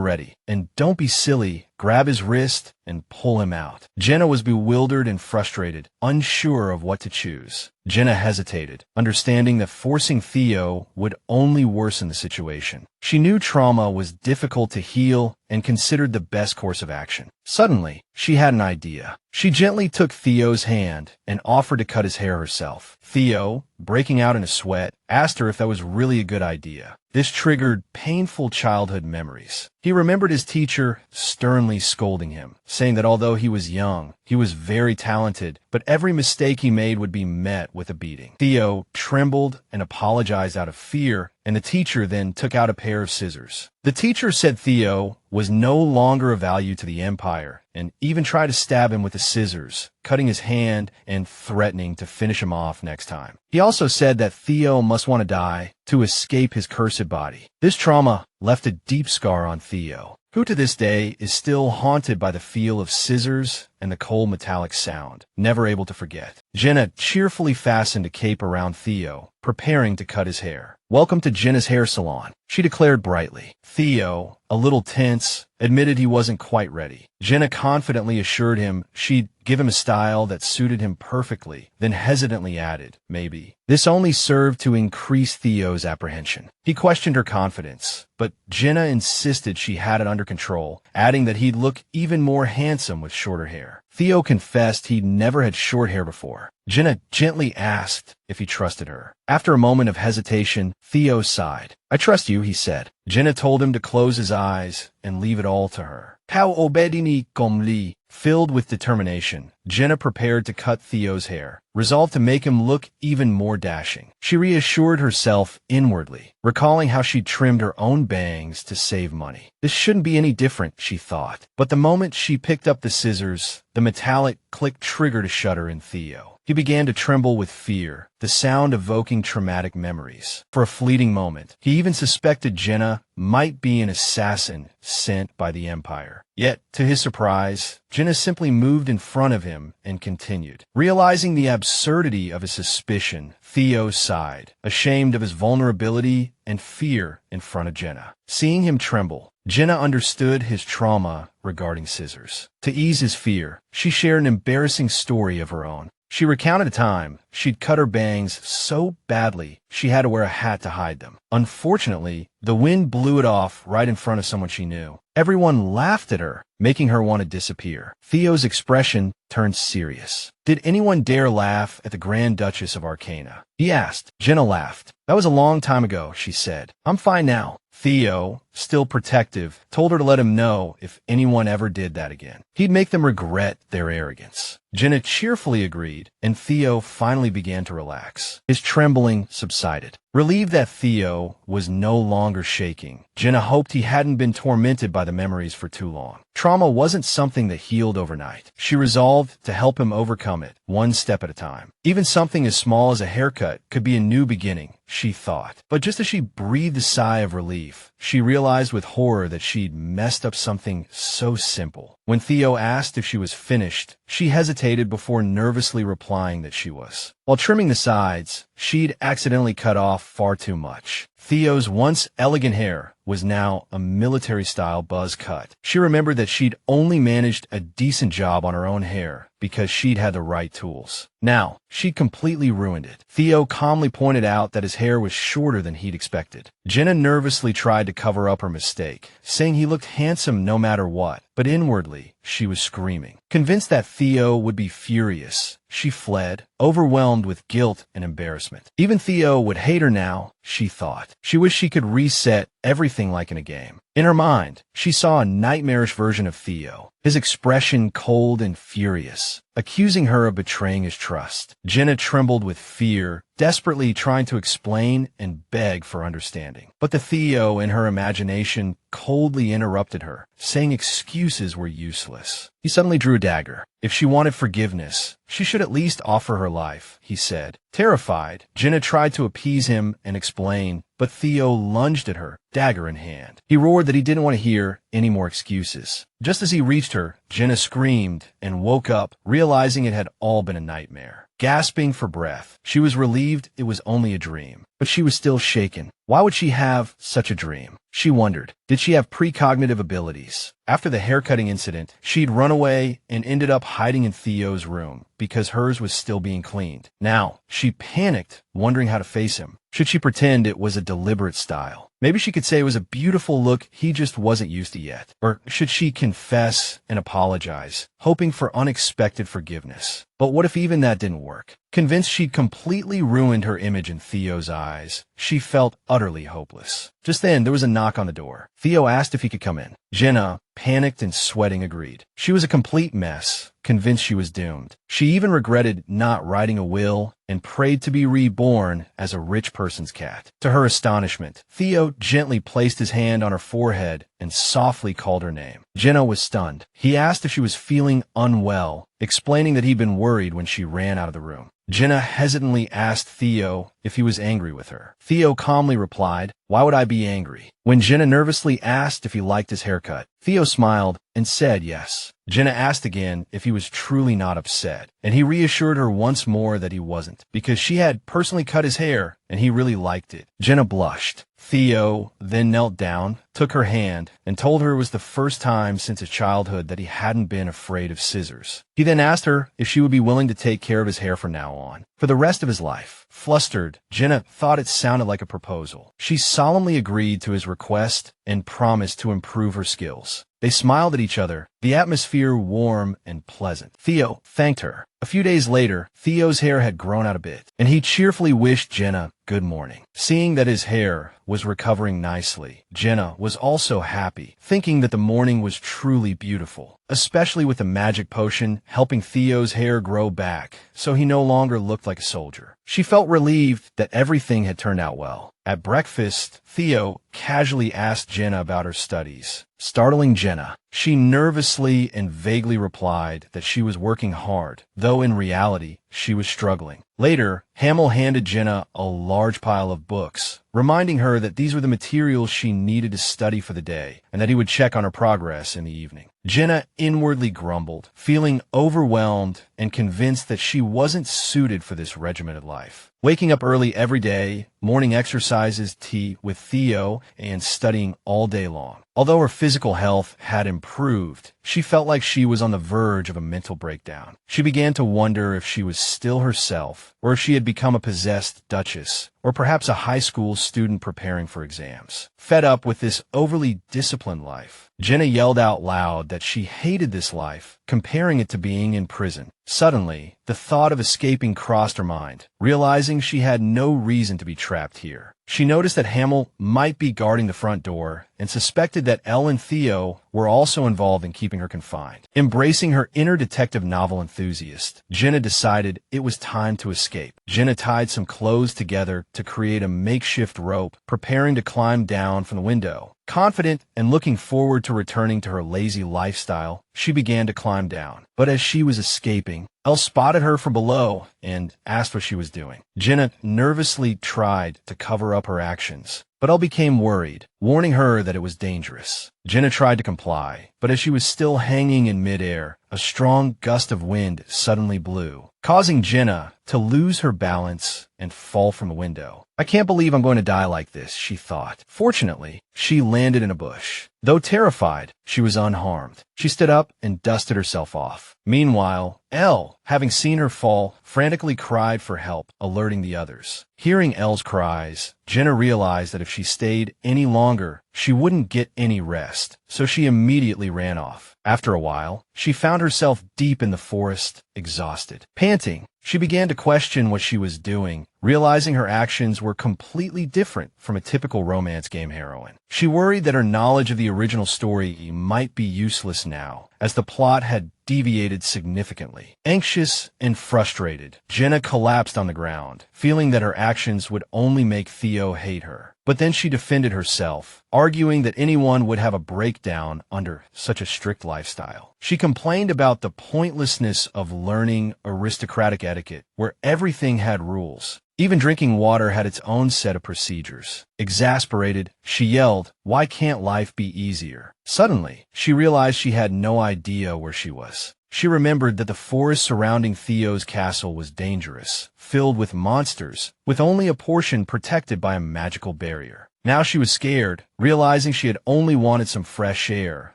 ready. And don't be silly. Grab his wrist and pull him out." Jenna was bewildered and frustrated, unsure of what to choose. Jenna hesitated, understanding that forcing Theo would only worsen the situation. She knew trauma was difficult to heal and considered the best course of action. Suddenly, she had an idea. She gently took Theo's hand and offered to cut his hair herself. Theo, breaking out in a sweat, asked her if that was really a good idea. This triggered painful childhood memories. He remembered his teacher sternly scolding him, saying that although he was young, he was very talented, but every mistake he made would be met with a beating. Theo trembled and apologized out of fear, and the teacher then took out a pair of scissors. The teacher said Theo was no longer of value to the Empire, and even tried to stab him with the scissors, cutting his hand and threatening to finish him off next time. He also said that Theo must want to die to escape his cursed body. This trauma left a deep scar on Theo, who to this day is still haunted by the feel of scissors and the cold metallic sound, never able to forget. Jenna cheerfully fastened a cape around Theo, preparing to cut his hair. "Welcome to Jenna's hair salon," she declared brightly. Theo, a little tense, admitted he wasn't quite ready. Jenna confidently assured him she'd give him a style that suited him perfectly, then hesitantly added, "Maybe." This only served to increase Theo's apprehension. He questioned her confidence, but Jenna insisted she had it under control, adding that he'd look even more handsome with shorter hair. Theo confessed he'd never had short hair before. Jenna gently asked if he trusted her. After a moment of hesitation, Theo sighed. "I trust you," he said. Jenna told him to close his eyes and leave it all to her. How obedini comli. Filled with determination, Jenna prepared to cut Theo's hair, resolved to make him look even more dashing. She reassured herself inwardly, recalling how she'd trimmed her own bangs to save money. This shouldn't be any different, she thought. But the moment she picked up the scissors, the metallic click triggered a shudder in Theo. He began to tremble with fear, the sound evoking traumatic memories. For a fleeting moment, he even suspected Jenna might be an assassin sent by the Empire. Yet, to his surprise, Jenna simply moved in front of him and continued. Realizing the absurdity of his suspicion, Theo sighed, ashamed of his vulnerability and fear in front of Jenna. Seeing him tremble, Jenna understood his trauma regarding scissors. To ease his fear, she shared an embarrassing story of her own. She recounted a time she'd cut her bangs so badly she had to wear a hat to hide them. Unfortunately, the wind blew it off right in front of someone she knew. Everyone laughed at her, making her want to disappear. Theo's expression turned serious. Did anyone dare laugh at the Grand Duchess of Arcana? He asked. Jenna laughed. That was a long time ago, she said. I'm fine now. Theo, still protective, told her to let him know if anyone ever did that again. He'd make them regret their arrogance. Jenna cheerfully agreed, and Theo finally began to relax. His trembling subsided. Relieved that Theo was no longer shaking, Jenna hoped he hadn't been tormented by the memories for too long. Trauma wasn't something that healed overnight. She resolved to help him overcome it, one step at a time. Even something as small as a haircut could be a new beginning, she thought. But just as she breathed a sigh of relief, she realized with horror that she'd messed up something so simple. When Theo asked if she was finished, she hesitated before nervously replying that she was. While trimming the sides, she'd accidentally cut off far too much. Theo's once elegant hair was now a military-style buzz cut. She remembered that she'd only managed a decent job on her own hair because she'd had the right tools. Now, she'd completely ruined it. Theo calmly pointed out that his hair was shorter than he'd expected. Jenna nervously tried to cover up her mistake, saying he looked handsome no matter what, but inwardly, she was screaming. Convinced that Theo would be furious, she fled, overwhelmed with guilt and embarrassment. Even Theo would hate her now, she thought. She wished she could reset everything like in a game. In her mind, she saw a nightmarish version of Theo, his expression cold and furious, accusing her of betraying his trust. Jenna trembled with fear, desperately trying to explain and beg for understanding. But the Theo in her imagination coldly interrupted her, saying excuses were useless. He suddenly drew a dagger. If she wanted forgiveness, she should at least offer her life, he said. Terrified, Jenna tried to appease him and explain, but Theo lunged at her, dagger in hand. He roared that he didn't want to hear any more excuses. Just as he reached her, Jenna screamed and woke up, realizing it had all been a nightmare. Gasping for breath, she was relieved it was only a dream, but she was still shaken. Why would she have such a dream? She wondered, did she have precognitive abilities? After the haircutting incident, she'd run away and ended up hiding in Theo's room because hers was still being cleaned. Now, she panicked, wondering how to face him. Should she pretend it was a deliberate style? Maybe she could say it was a beautiful look he just wasn't used to yet. Or should she confess and apologize, hoping for unexpected forgiveness? But what if even that didn't work? Convinced she'd completely ruined her image in Theo's eyes, she felt utterly hopeless. Just then, there was a knock on the door. Theo asked if he could come in. Jenna, panicked and sweating, agreed. She was a complete mess, convinced she was doomed. She even regretted not writing a will and prayed to be reborn as a rich person's cat. To her astonishment, Theo gently placed his hand on her forehead and softly called her name. Jenna was stunned. He asked if she was feeling unwell, explaining that he'd been worried when she ran out of the room. Jenna hesitantly asked Theo if he was angry with her. Theo calmly replied, "Why would I be angry?" When Jenna nervously asked if he liked his haircut, Theo smiled and said yes. Jenna asked again if he was truly not upset, and he reassured her once more that he wasn't, because she had personally cut his hair and he really liked it. Jenna blushed. Theo then knelt down, took her hand, and told her it was the first time since his childhood that he hadn't been afraid of scissors. He then asked her if she would be willing to take care of his hair from now on, for the rest of his life. Flustered, Jenna thought it sounded like a proposal. She solemnly agreed to his request and promised to improve her skills. They smiled at each other, the atmosphere warm and pleasant. Theo thanked her. A few days later, Theo's hair had grown out a bit, and he cheerfully wished Jenna good morning. Seeing that his hair was recovering nicely, Jenna was also happy, thinking that the morning was truly beautiful, especially with the magic potion helping Theo's hair grow back, so he no longer looked like a soldier. She felt relieved that everything had turned out well. At breakfast, Theo casually asked Jenna about her studies. Startling Jenna, she nervously and vaguely replied that she was working hard, though in reality, she was struggling. Later, Hamill handed Jenna a large pile of books, reminding her that these were the materials she needed to study for the day, and that he would check on her progress in the evening. Jenna inwardly grumbled, feeling overwhelmed and convinced that she wasn't suited for this regimented life. Waking up early every day, morning exercises, tea with Theo, and studying all day long. Although her physical health had improved, she felt like she was on the verge of a mental breakdown. She began to wonder if she was still herself, or if she had become a possessed duchess, or perhaps a high school student preparing for exams. Fed up with this overly disciplined life, Jenna yelled out loud that she hated this life, comparing it to being in prison. Suddenly, the thought of escaping crossed her mind, realizing she had no reason to be trapped here. She noticed that Hamill might be guarding the front door and suspected that Elle and Theo were also involved in keeping her confined. Embracing her inner detective novel enthusiast, Jenna decided it was time to escape. Jenna tied some clothes together to create a makeshift rope, preparing to climb down from the window. Confident and looking forward to returning to her lazy lifestyle, she began to climb down. But as she was escaping, Elle spotted her from below and asked what she was doing. Jenna nervously tried to cover up her actions, but Elle became worried, warning her that it was dangerous. Jenna tried to comply, but as she was still hanging in midair, a strong gust of wind suddenly blew, causing Jenna to lose her balance and fall from the window. "I can't believe I'm going to die like this," she thought. Fortunately, she landed in a bush. Though terrified, she was unharmed. She stood up and dusted herself off. Meanwhile, Elle, having seen her fall, frantically cried for help, alerting the others. Hearing Elle's cries, Jenna realized that if she stayed any longer, she wouldn't get any rest, so she immediately ran off. After a while, she found herself deep in the forest, exhausted. Panting, she began to question what she was doing, realizing her actions were completely different from a typical romance game heroine. She worried that her knowledge of the original story might be useless now, as the plot had deviated significantly. Anxious and frustrated, Jenna collapsed on the ground, feeling that her actions would only make Theo hate her. But then she defended herself, arguing that anyone would have a breakdown under such a strict lifestyle. She complained about the pointlessness of learning aristocratic etiquette, where everything had rules. Even drinking water had its own set of procedures. Exasperated, she yelled, "Why can't life be easier?" Suddenly, she realized she had no idea where she was. She remembered that the forest surrounding Theo's castle was dangerous, filled with monsters, with only a portion protected by a magical barrier. Now she was scared, realizing she had only wanted some fresh air,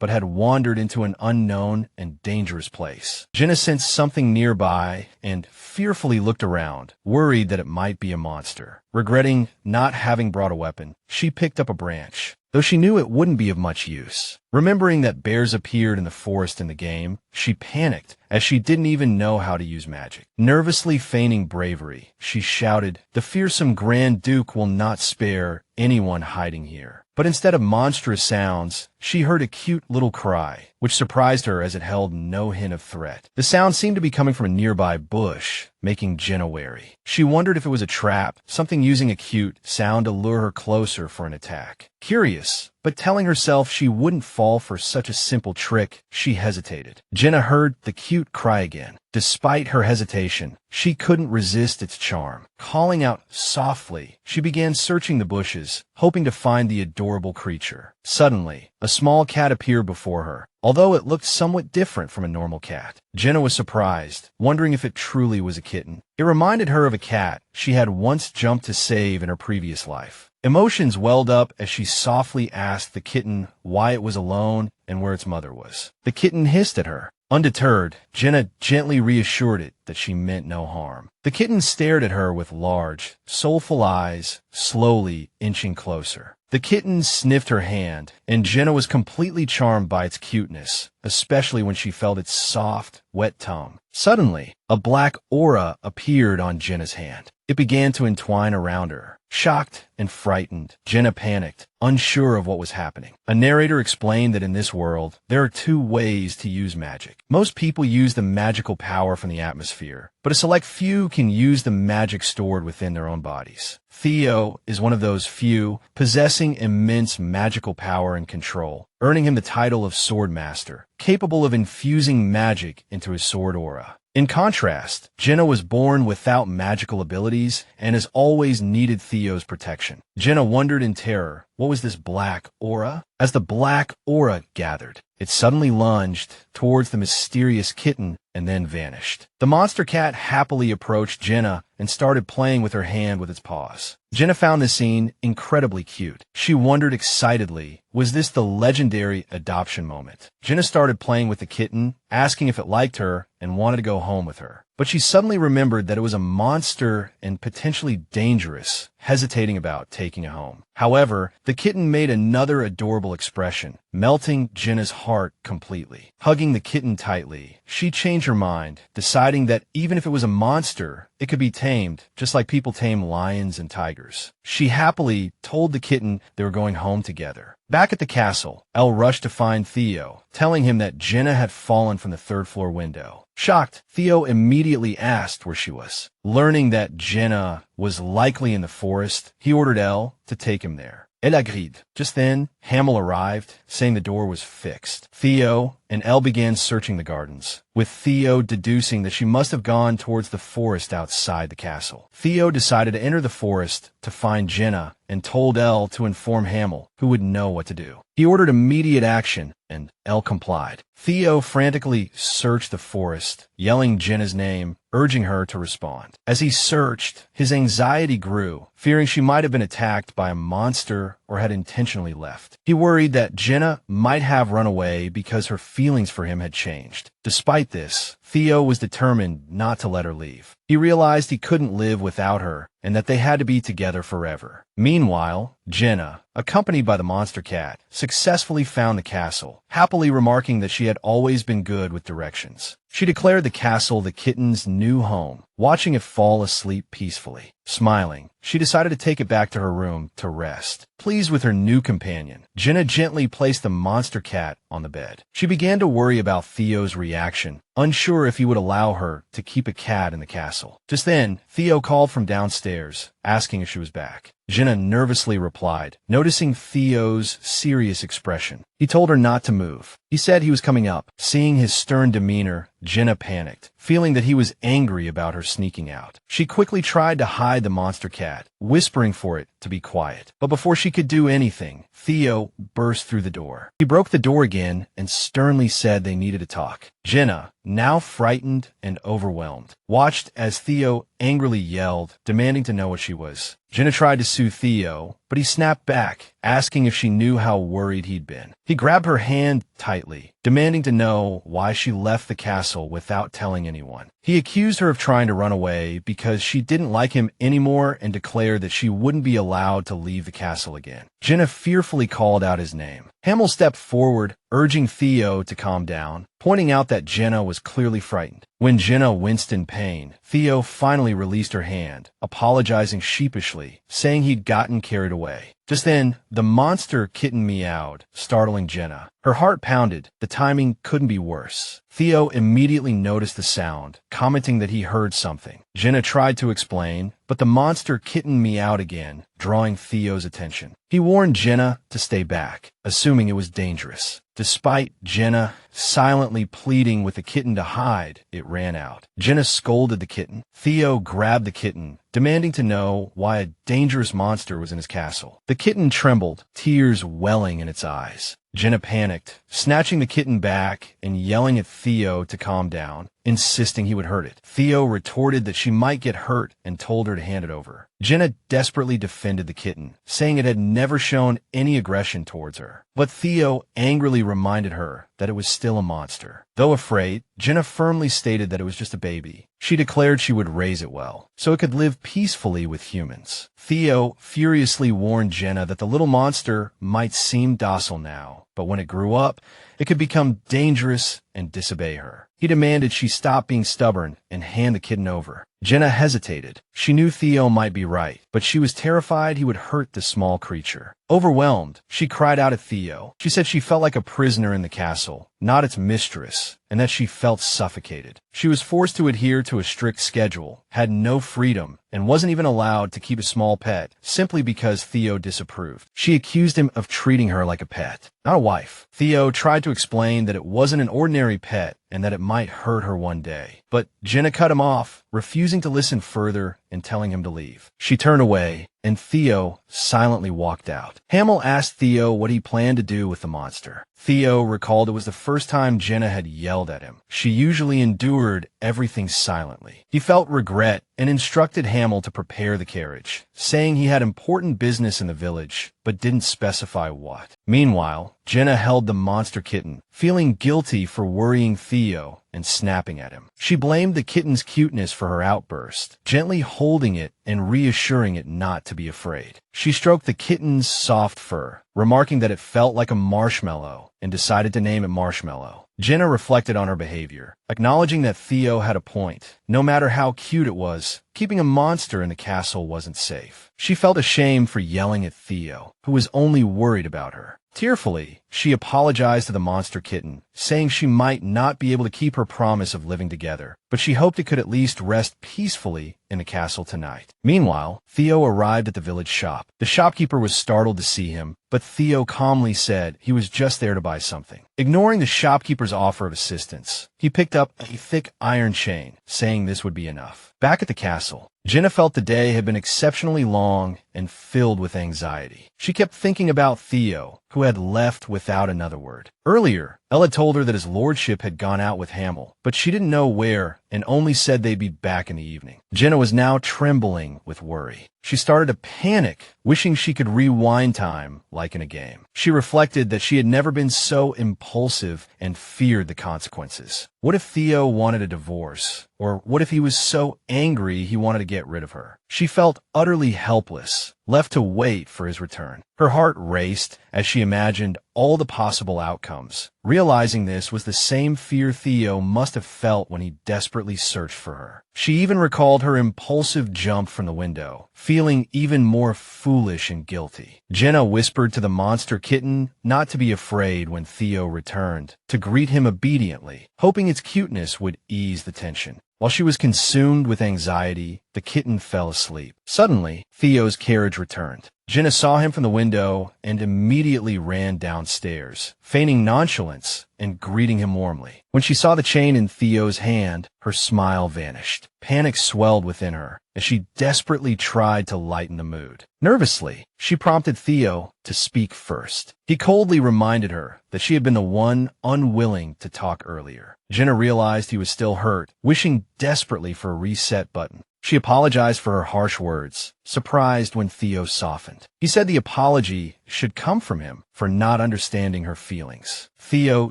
but had wandered into an unknown and dangerous place. Jenna sensed something nearby and fearfully looked around, worried that it might be a monster. Regretting not having brought a weapon, she picked up a branch, though she knew it wouldn't be of much use. Remembering that bears appeared in the forest in the game, she panicked, as she didn't even know how to use magic. Nervously feigning bravery, she shouted, "The fearsome Grand Duke will not spare anyone hiding here." But instead of monstrous sounds, she heard a cute little cry, which surprised her as it held no hint of threat. The sound seemed to be coming from a nearby bush, making Jenna wary. She wondered if it was a trap, something using a cute sound to lure her closer for an attack. Curious, but telling herself she wouldn't fall for such a simple trick, she hesitated. Jenna heard the cute cry again. Despite her hesitation, she couldn't resist its charm. Calling out softly, she began searching the bushes, hoping to find the adorable creature. Suddenly, a small cat appeared before her, although it looked somewhat different from a normal cat. Jenna was surprised, wondering if it truly was a kitten. It reminded her of a cat she had once jumped to save in her previous life. Emotions welled up as she softly asked the kitten why it was alone and where its mother was. The kitten hissed at her. Undeterred, Jenna gently reassured it that she meant no harm. The kitten stared at her with large, soulful eyes, slowly inching closer. The kitten sniffed her hand, and Jenna was completely charmed by its cuteness, especially when she felt its soft, wet tongue. Suddenly, a black aura appeared on Jenna's hand. It began to entwine around her. Shocked and frightened, Jenna panicked, unsure of what was happening. A narrator explained that in this world, there are two ways to use magic. Most people use the magical power from the atmosphere, but a select few can use the magic stored within their own bodies. Theo is one of those few, possessing immense magical power and control, earning him the title of Sword Master, capable of infusing magic into his sword aura. In contrast, Jenna was born without magical abilities and has always needed Theo's protection. Jenna wondered in terror, what was this black aura? As the black aura gathered, it suddenly lunged towards the mysterious kitten and then vanished. The monster cat happily approached Jenna and started playing with her hand with its paws. Jenna found this scene incredibly cute. She wondered excitedly, was this the legendary adoption moment? Jenna started playing with the kitten, asking if it liked her and wanted to go home with her. But she suddenly remembered that it was a monster and potentially dangerous, hesitating about taking it home. However, the kitten made another adorable expression, melting Jenna's heart completely. Hugging the kitten tightly, she changed her mind, deciding that even if it was a monster, it could be tamed, just like people tame lions and tigers. She happily told the kitten they were going home together. Back at the castle, Elle rushed to find Theo, telling him that Jenna had fallen from the third-floor window. Shocked, Theo immediately asked where she was. Learning that Jenna was likely in the forest, he ordered Elle to take him there. Elle agreed. Just then, Hamel arrived, saying the door was fixed. Theo and Elle began searching the gardens, with Theo deducing that she must have gone towards the forest outside the castle. Theo decided to enter the forest to find Jenna and told Elle to inform Hamel, who would know what to do. He ordered immediate action, and Elle complied. Theo frantically searched the forest, yelling Jenna's name, urging her to respond. As he searched, his anxiety grew, fearing she might have been attacked by a monster or had intentionally left. He worried that Jenna might have run away because her feelings for him had changed. Despite this, Theo was determined not to let her leave. He realized he couldn't live without her and that they had to be together forever. Meanwhile, Jenna, accompanied by the monster cat, successfully found the castle, happily remarking that she had always been good with directions. She declared the castle the kitten's new home, watching it fall asleep peacefully. Smiling, she decided to take it back to her room to rest. Pleased with her new companion, Jenna gently placed the monster cat on the bed. She began to worry about Theo's reaction, unsure if he would allow her to keep a cat in the castle. Just then, Theo called from downstairs, asking if she was back. Jenna nervously replied, noticing Theo's serious expression. He told her not to move. He said he was coming up. Seeing his stern demeanor, Jenna panicked, feeling that he was angry about her sneaking out. She quickly tried to hide the monster cat, whispering for it to be quiet. But before she could do anything, Theo burst through the door. He broke the door again and sternly said they needed to talk. Jenna, now frightened and overwhelmed, watched as Theo angrily yelled, demanding to know what she was. Jenna tried to soothe Theo, but he snapped back, asking if she knew how worried he'd been. He grabbed her hand tightly, demanding to know why she left the castle without telling anyone. He accused her of trying to run away because she didn't like him anymore and declared that she wouldn't be allowed to leave the castle again. Jenna fearfully called out his name. Hamel stepped forward, urging Theo to calm down, pointing out that Jenna was clearly frightened. When Jenna winced in pain, Theo finally released her hand, apologizing sheepishly, saying he'd gotten carried away. Just then, the monster kitten meowed, startling Jenna. Her heart pounded. The timing couldn't be worse. Theo immediately noticed the sound, commenting that he heard something. Jenna tried to explain, but the monster kitten meowed again, drawing Theo's attention. He warned Jenna to stay back, assuming it was dangerous. Despite Jenna silently pleading with the kitten to hide, it ran out. Jenna scolded the kitten. Theo grabbed the kitten, demanding to know why a dangerous monster was in his castle. The kitten trembled, tears welling in its eyes. Jenna panicked, snatching the kitten back and yelling at Theo to calm down, insisting he would hurt it. Theo retorted that she might get hurt and told her to hand it over. Jenna desperately defended the kitten, saying it had never shown any aggression towards her. But Theo angrily reminded her that it was still a monster. Though afraid, Jenna firmly stated that it was just a baby. She declared she would raise it well, so it could live peacefully with humans. Theo furiously warned Jenna that the little monster might seem docile now, but when it grew up, it could become dangerous and disobey her. He demanded she stop being stubborn and hand the kitten over. Jenna hesitated. She knew Theo might be right, but she was terrified he would hurt the small creature. Overwhelmed, she cried out at Theo. She said she felt like a prisoner in the castle, not its mistress, and that she felt suffocated. She was forced to adhere to a strict schedule, had no freedom, and wasn't even allowed to keep a small pet, simply because Theo disapproved. She accused him of treating her like a pet, not a wife. Theo tried to explain that it wasn't an ordinary pet and that it might hurt her one day. But Jenna cut him off, refusing to listen further and telling him to leave. She turned away, and Theo silently walked out. Hamill asked Theo what he planned to do with the monster. Theo recalled it was the first time Jenna had yelled at him. She usually endured everything silently. He felt regret and instructed Hamill to prepare the carriage, saying he had important business in the village, but didn't specify what. Meanwhile, Jenna held the monster kitten, feeling guilty for worrying Theo and snapping at him. She blamed the kitten's cuteness for her outburst, gently holding it and reassuring it not to be afraid. She stroked the kitten's soft fur, remarking that it felt like a marshmallow, and decided to name it Marshmallow. Jenna reflected on her behavior, acknowledging that Theo had a point. No matter how cute it was, keeping a monster in the castle wasn't safe. She felt ashamed for yelling at Theo, who was only worried about her. Tearfully, she apologized to the monster kitten, saying she might not be able to keep her promise of living together, but she hoped it could at least rest peacefully in the castle tonight. Meanwhile, Theo arrived at the village shop. The shopkeeper was startled to see him, but Theo calmly said he was just there to buy something. Ignoring the shopkeeper's offer of assistance, he picked up a thick iron chain, saying this would be enough. Back at the castle, Jenna felt the day had been exceptionally long and filled with anxiety. She kept thinking about Theo, who had left without another word. Earlier, Ella told her that his lordship had gone out with Hamill, but she didn't know where and only said they'd be back in the evening. Jenna was now trembling with worry. She started to panic, wishing she could rewind time like in a game. She reflected that she had never been so impulsive and feared the consequences. What if Theo wanted a divorce? Or what if he was so angry he wanted to get rid of her? She felt utterly helpless, left to wait for his return. Her heart raced as she imagined all the possible outcomes. Realizing this was the same fear Theo must have felt when he desperately searched for her. She even recalled her impulsive jump from the window, feeling even more foolish and guilty. Jenna whispered to the monster kitten not to be afraid when Theo returned, to greet him obediently, hoping its cuteness would ease the tension. While she was consumed with anxiety, the kitten fell asleep. Suddenly, Theo's carriage returned. Jenna saw him from the window and immediately ran downstairs, feigning nonchalance and greeting him warmly. When she saw the chain in Theo's hand, her smile vanished. Panic swelled within her as she desperately tried to lighten the mood. Nervously, she prompted Theo to speak first. He coldly reminded her that she had been the one unwilling to talk earlier. Jenna realized he was still hurt, wishing desperately for a reset button. She apologized for her harsh words, surprised when Theo softened. He said the apology should come from him for not understanding her feelings. Theo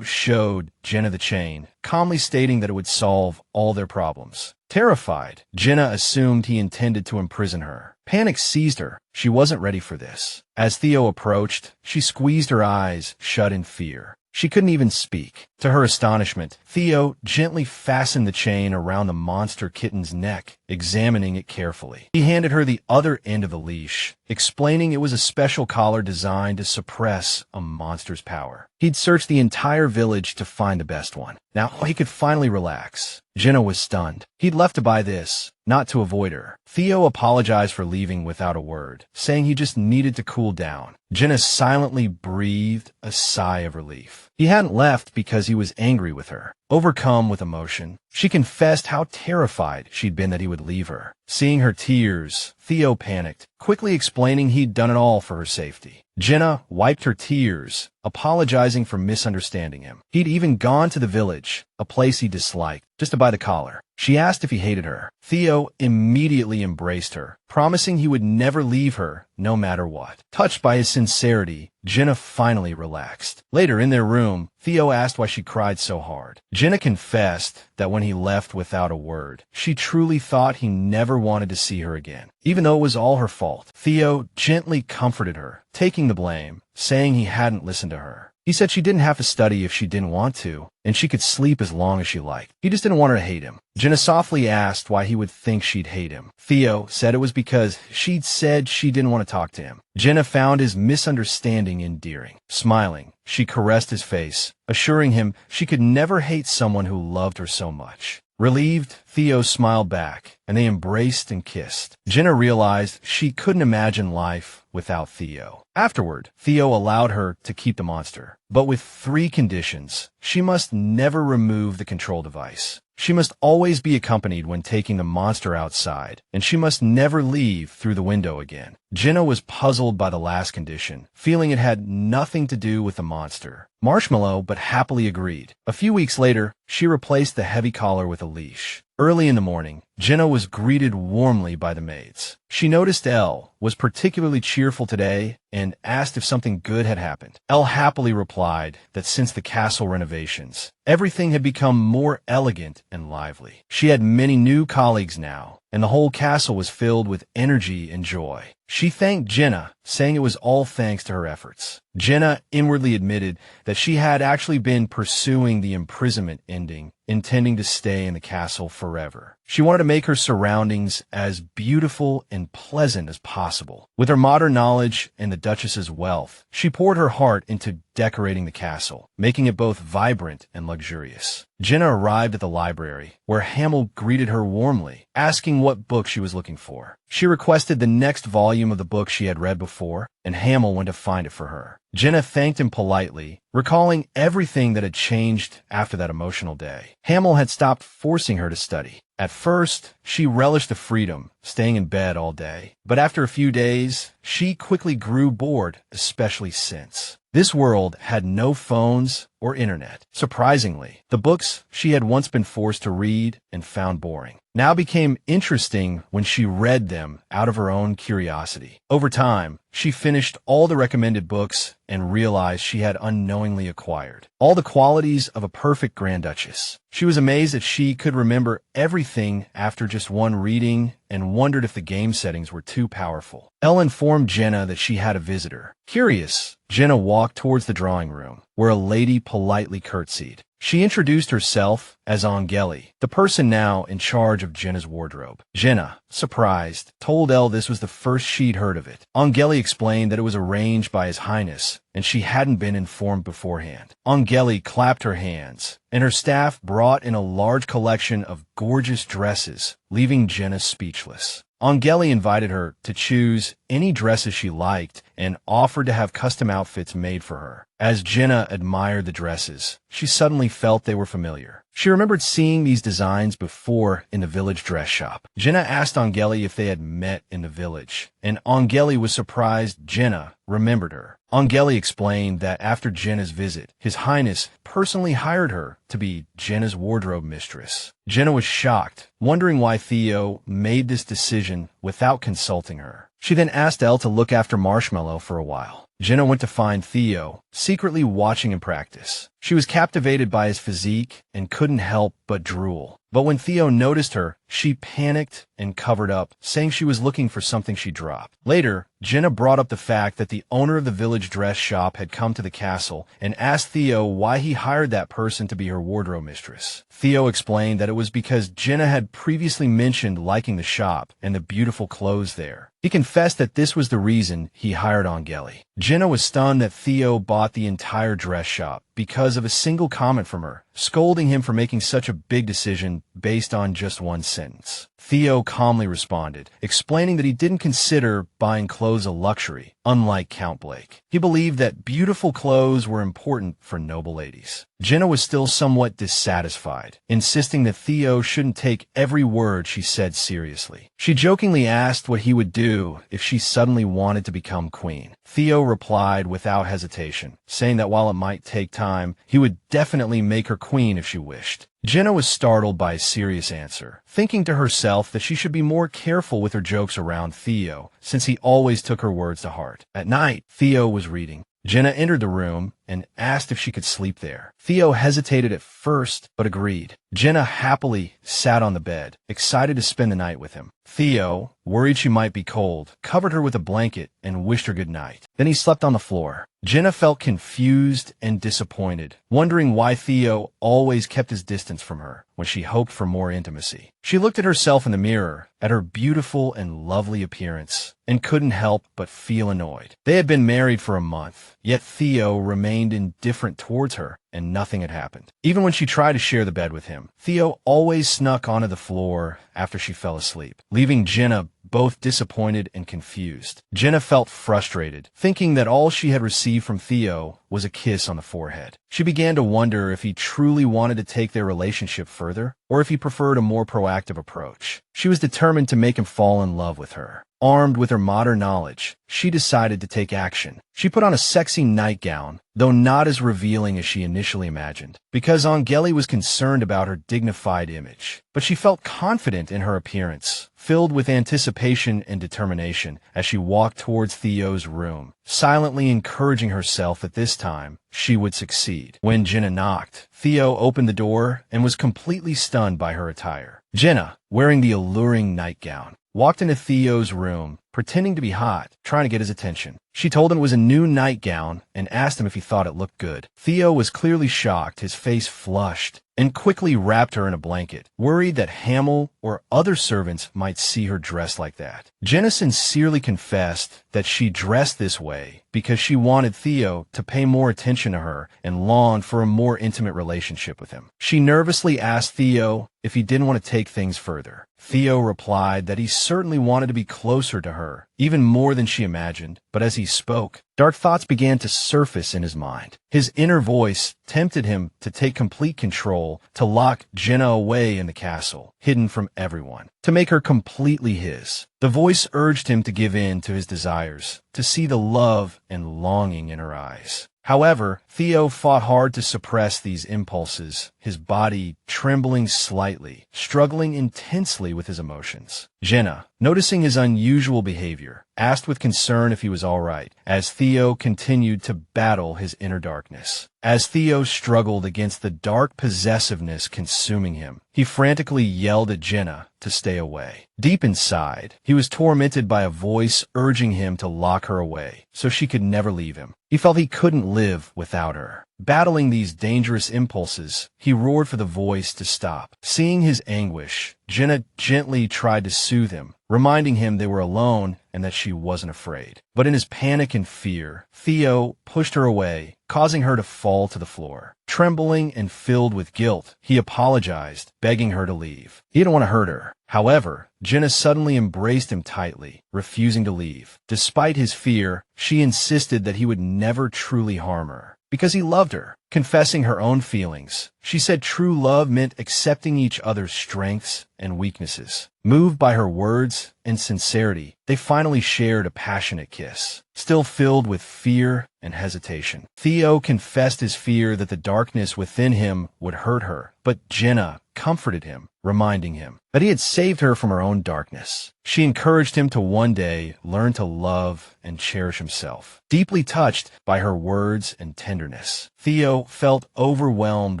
showed Jenna the chain, calmly stating that it would solve all their problems. Terrified, Jenna assumed he intended to imprison her. Panic seized her. She wasn't ready for this. As Theo approached, she squeezed her eyes shut in fear. She couldn't even speak. To her astonishment, Theo gently fastened the chain around the monster kitten's neck, examining it carefully. He handed her the other end of the leash, explaining it was a special collar designed to suppress a monster's power. He'd searched the entire village to find the best one. Now he could finally relax. Jenna was stunned. He'd left to buy this, not to avoid her. Theo apologized for leaving without a word, saying he just needed to cool down. Jenna silently breathed a sigh of relief. He hadn't left because he was angry with her. Overcome with emotion, she confessed how terrified she'd been that he would leave her. Seeing her tears, Theo panicked, quickly explaining he'd done it all for her safety. Jenna wiped her tears, apologizing for misunderstanding him. He'd even gone to the village, a place he disliked, just to buy the collar. She asked if he hated her. Theo immediately embraced her, promising he would never leave her, no matter what. Touched by his sincerity, Jenna finally relaxed. Later, in their room, Theo asked why she cried so hard. Jenna confessed that when he left without a word, she truly thought he never wanted to see her again. Even though it was all her fault, Theo gently comforted her, taking the blame, saying he hadn't listened to her. He said she didn't have to study if she didn't want to, and she could sleep as long as she liked. He just didn't want her to hate him. Jenna softly asked why he would think she'd hate him. Theo said it was because she'd said she didn't want to talk to him. Jenna found his misunderstanding endearing. Smiling, she caressed his face, assuring him she could never hate someone who loved her so much. Relieved, Theo smiled back, and they embraced and kissed. Jenna realized she couldn't imagine life without Theo. Afterward, Theo allowed her to keep the monster, but with 3 conditions. She must never remove the control device. She must always be accompanied when taking the monster outside, and she must never leave through the window again. Jenna was puzzled by the last condition, feeling it had nothing to do with the monster. Marshmallow but happily agreed. A few weeks later, she replaced the heavy collar with a leash. Early in the morning, Jenna was greeted warmly by the maids. She noticed Elle was particularly cheerful today and asked if something good had happened. Elle happily replied that since the castle renovations, everything had become more elegant and lively. She had many new colleagues now, and the whole castle was filled with energy and joy. She thanked Jenna, saying it was all thanks to her efforts. Jenna inwardly admitted that she had actually been pursuing the imprisonment ending, intending to stay in the castle forever. She wanted to make her surroundings as beautiful and pleasant as possible. With her modern knowledge and the Duchess's wealth, she poured her heart into decorating the castle, making it both vibrant and luxurious. Jenna arrived at the library, where Hamel greeted her warmly, asking what book she was looking for. She requested the next volume of the book she had read before, and Hamel went to find it for her. Jenna thanked him politely, recalling everything that had changed after that emotional day. Hamel had stopped forcing her to study. At first, she relished the freedom, staying in bed all day. But after a few days, she quickly grew bored, especially since this world had no phones or internet. Surprisingly, the books she had once been forced to read and found boring now became interesting when she read them out of her own curiosity. Over time, she finished all the recommended books and realized she had unknowingly acquired all the qualities of a perfect Grand Duchess. She was amazed that she could remember everything after just one reading and wondered if the game settings were too powerful. Elle informed Jenna that she had a visitor. Curious, Jenna walked towards the drawing room, where a lady politely curtsied. She introduced herself as Angeli, the person now in charge of Jenna's wardrobe. Jenna, surprised, told Elle this was the first she'd heard of it. Angeli explained that it was arranged by His Highness, and she hadn't been informed beforehand. Angeli clapped her hands, and her staff brought in a large collection of gorgeous dresses, leaving Jenna speechless. Angeli invited her to choose any dresses she liked and offered to have custom outfits made for her. As Jenna admired the dresses, she suddenly felt they were familiar. She remembered seeing these designs before in the village dress shop. Jenna asked Angeli if they had met in the village, and Angeli was surprised Jenna remembered her. Angeli explained that after Jenna's visit, His Highness personally hired her to be Jenna's wardrobe mistress. Jenna was shocked, wondering why Theo made this decision without consulting her. She then asked Elle to look after Marshmallow for a while. Jenna went to find Theo, secretly watching him practice. She was captivated by his physique and couldn't help but drool. But when Theo noticed her, she panicked and covered up, saying she was looking for something she dropped. Later, Jenna brought up the fact that the owner of the village dress shop had come to the castle and asked Theo why he hired that person to be her wardrobe mistress. Theo explained that it was because Jenna had previously mentioned liking the shop and the beautiful clothes there. He confessed that this was the reason he hired Angeli. Jenna was stunned that Theo bought the entire dress shop because of a single comment from her, scolding him for making such a big decision based on just one sentence. Theo calmly responded, explaining that he didn't consider buying clothes a luxury, unlike Count Blake. He believed that beautiful clothes were important for noble ladies. Jenna was still somewhat dissatisfied, insisting that Theo shouldn't take every word she said seriously. She jokingly asked what he would do if she suddenly wanted to become queen. Theo replied without hesitation, saying that while it might take time, he would definitely make her queen if she wished. Jenna was startled by his serious answer, thinking to herself that she should be more careful with her jokes around Theo, since he always took her words to heart. At night, Theo was reading. Jenna entered the room and asked if she could sleep there. Theo hesitated at first, but agreed. Jenna happily sat on the bed, excited to spend the night with him. Theo, worried she might be cold, covered her with a blanket and wished her good night. Then he slept on the floor. Jenna felt confused and disappointed, wondering why Theo always kept his distance from her when she hoped for more intimacy. She looked at herself in the mirror, at her beautiful and lovely appearance, and couldn't help but feel annoyed. They had been married for a month, yet Theo remained indifferent towards her, and nothing had happened. Even when she tried to share the bed with him, Theo always snuck onto the floor after she fell asleep, leaving Jenna both disappointed and confused. Jenna felt frustrated, thinking that all she had received from Theo was a kiss on the forehead. She began to wonder if he truly wanted to take their relationship further, or if he preferred a more proactive approach. She was determined to make him fall in love with her. Armed with her modern knowledge, she decided to take action. She put on a sexy nightgown, though not as revealing as she initially imagined, because Angeli was concerned about her dignified image. But she felt confident in her appearance, filled with anticipation and determination as she walked towards Theo's room, silently encouraging herself that this time she would succeed. When Jenna knocked, Theo opened the door and was completely stunned by her attire. Jenna, wearing the alluring nightgown, walked into Theo's room, pretending to be hot, trying to get his attention. She told him it was a new nightgown and asked him if he thought it looked good. Theo was clearly shocked, his face flushed, and quickly wrapped her in a blanket, worried that Hamill or other servants might see her dressed like that. Jenna sincerely confessed that she dressed this way because she wanted Theo to pay more attention to her and longed for a more intimate relationship with him. She nervously asked Theo if he didn't want to take things further. Theo replied that he certainly wanted to be closer to her, even more than she imagined, but as he spoke, dark thoughts began to surface in his mind. His inner voice tempted him to take complete control, to lock Jenna away in the castle, hidden from everyone, to make her completely his. The voice urged him to give in to his desires, to see the love and longing in her eyes. However, Theo fought hard to suppress these impulses, his body trembling slightly, struggling intensely with his emotions. Jenna, noticing his unusual behavior, asked with concern if he was all right, as Theo continued to battle his inner darkness. As Theo struggled against the dark possessiveness consuming him, he frantically yelled at Jenna to stay away. Deep inside, he was tormented by a voice urging him to lock her away so she could never leave him. He felt he couldn't live without her. Battling these dangerous impulses, he roared for the voice to stop. Seeing his anguish, Jenna gently tried to soothe him, reminding him they were alone and that she wasn't afraid. But in his panic and fear, Theo pushed her away, causing her to fall to the floor. Trembling and filled with guilt, he apologized, begging her to leave. He didn't want to hurt her. However, Jenna suddenly embraced him tightly, refusing to leave. Despite his fear, she insisted that he would never truly harm her, because he loved her. Confessing her own feelings, she said true love meant accepting each other's strengths and weaknesses. Moved by her words and sincerity, they finally shared a passionate kiss, still filled with fear and hesitation. Theo confessed his fear that the darkness within him would hurt her, but Jenna comforted him, reminding him that he had saved her from her own darkness. She encouraged him to one day learn to love and cherish himself. Deeply touched by her words and tenderness, Theo felt overwhelmed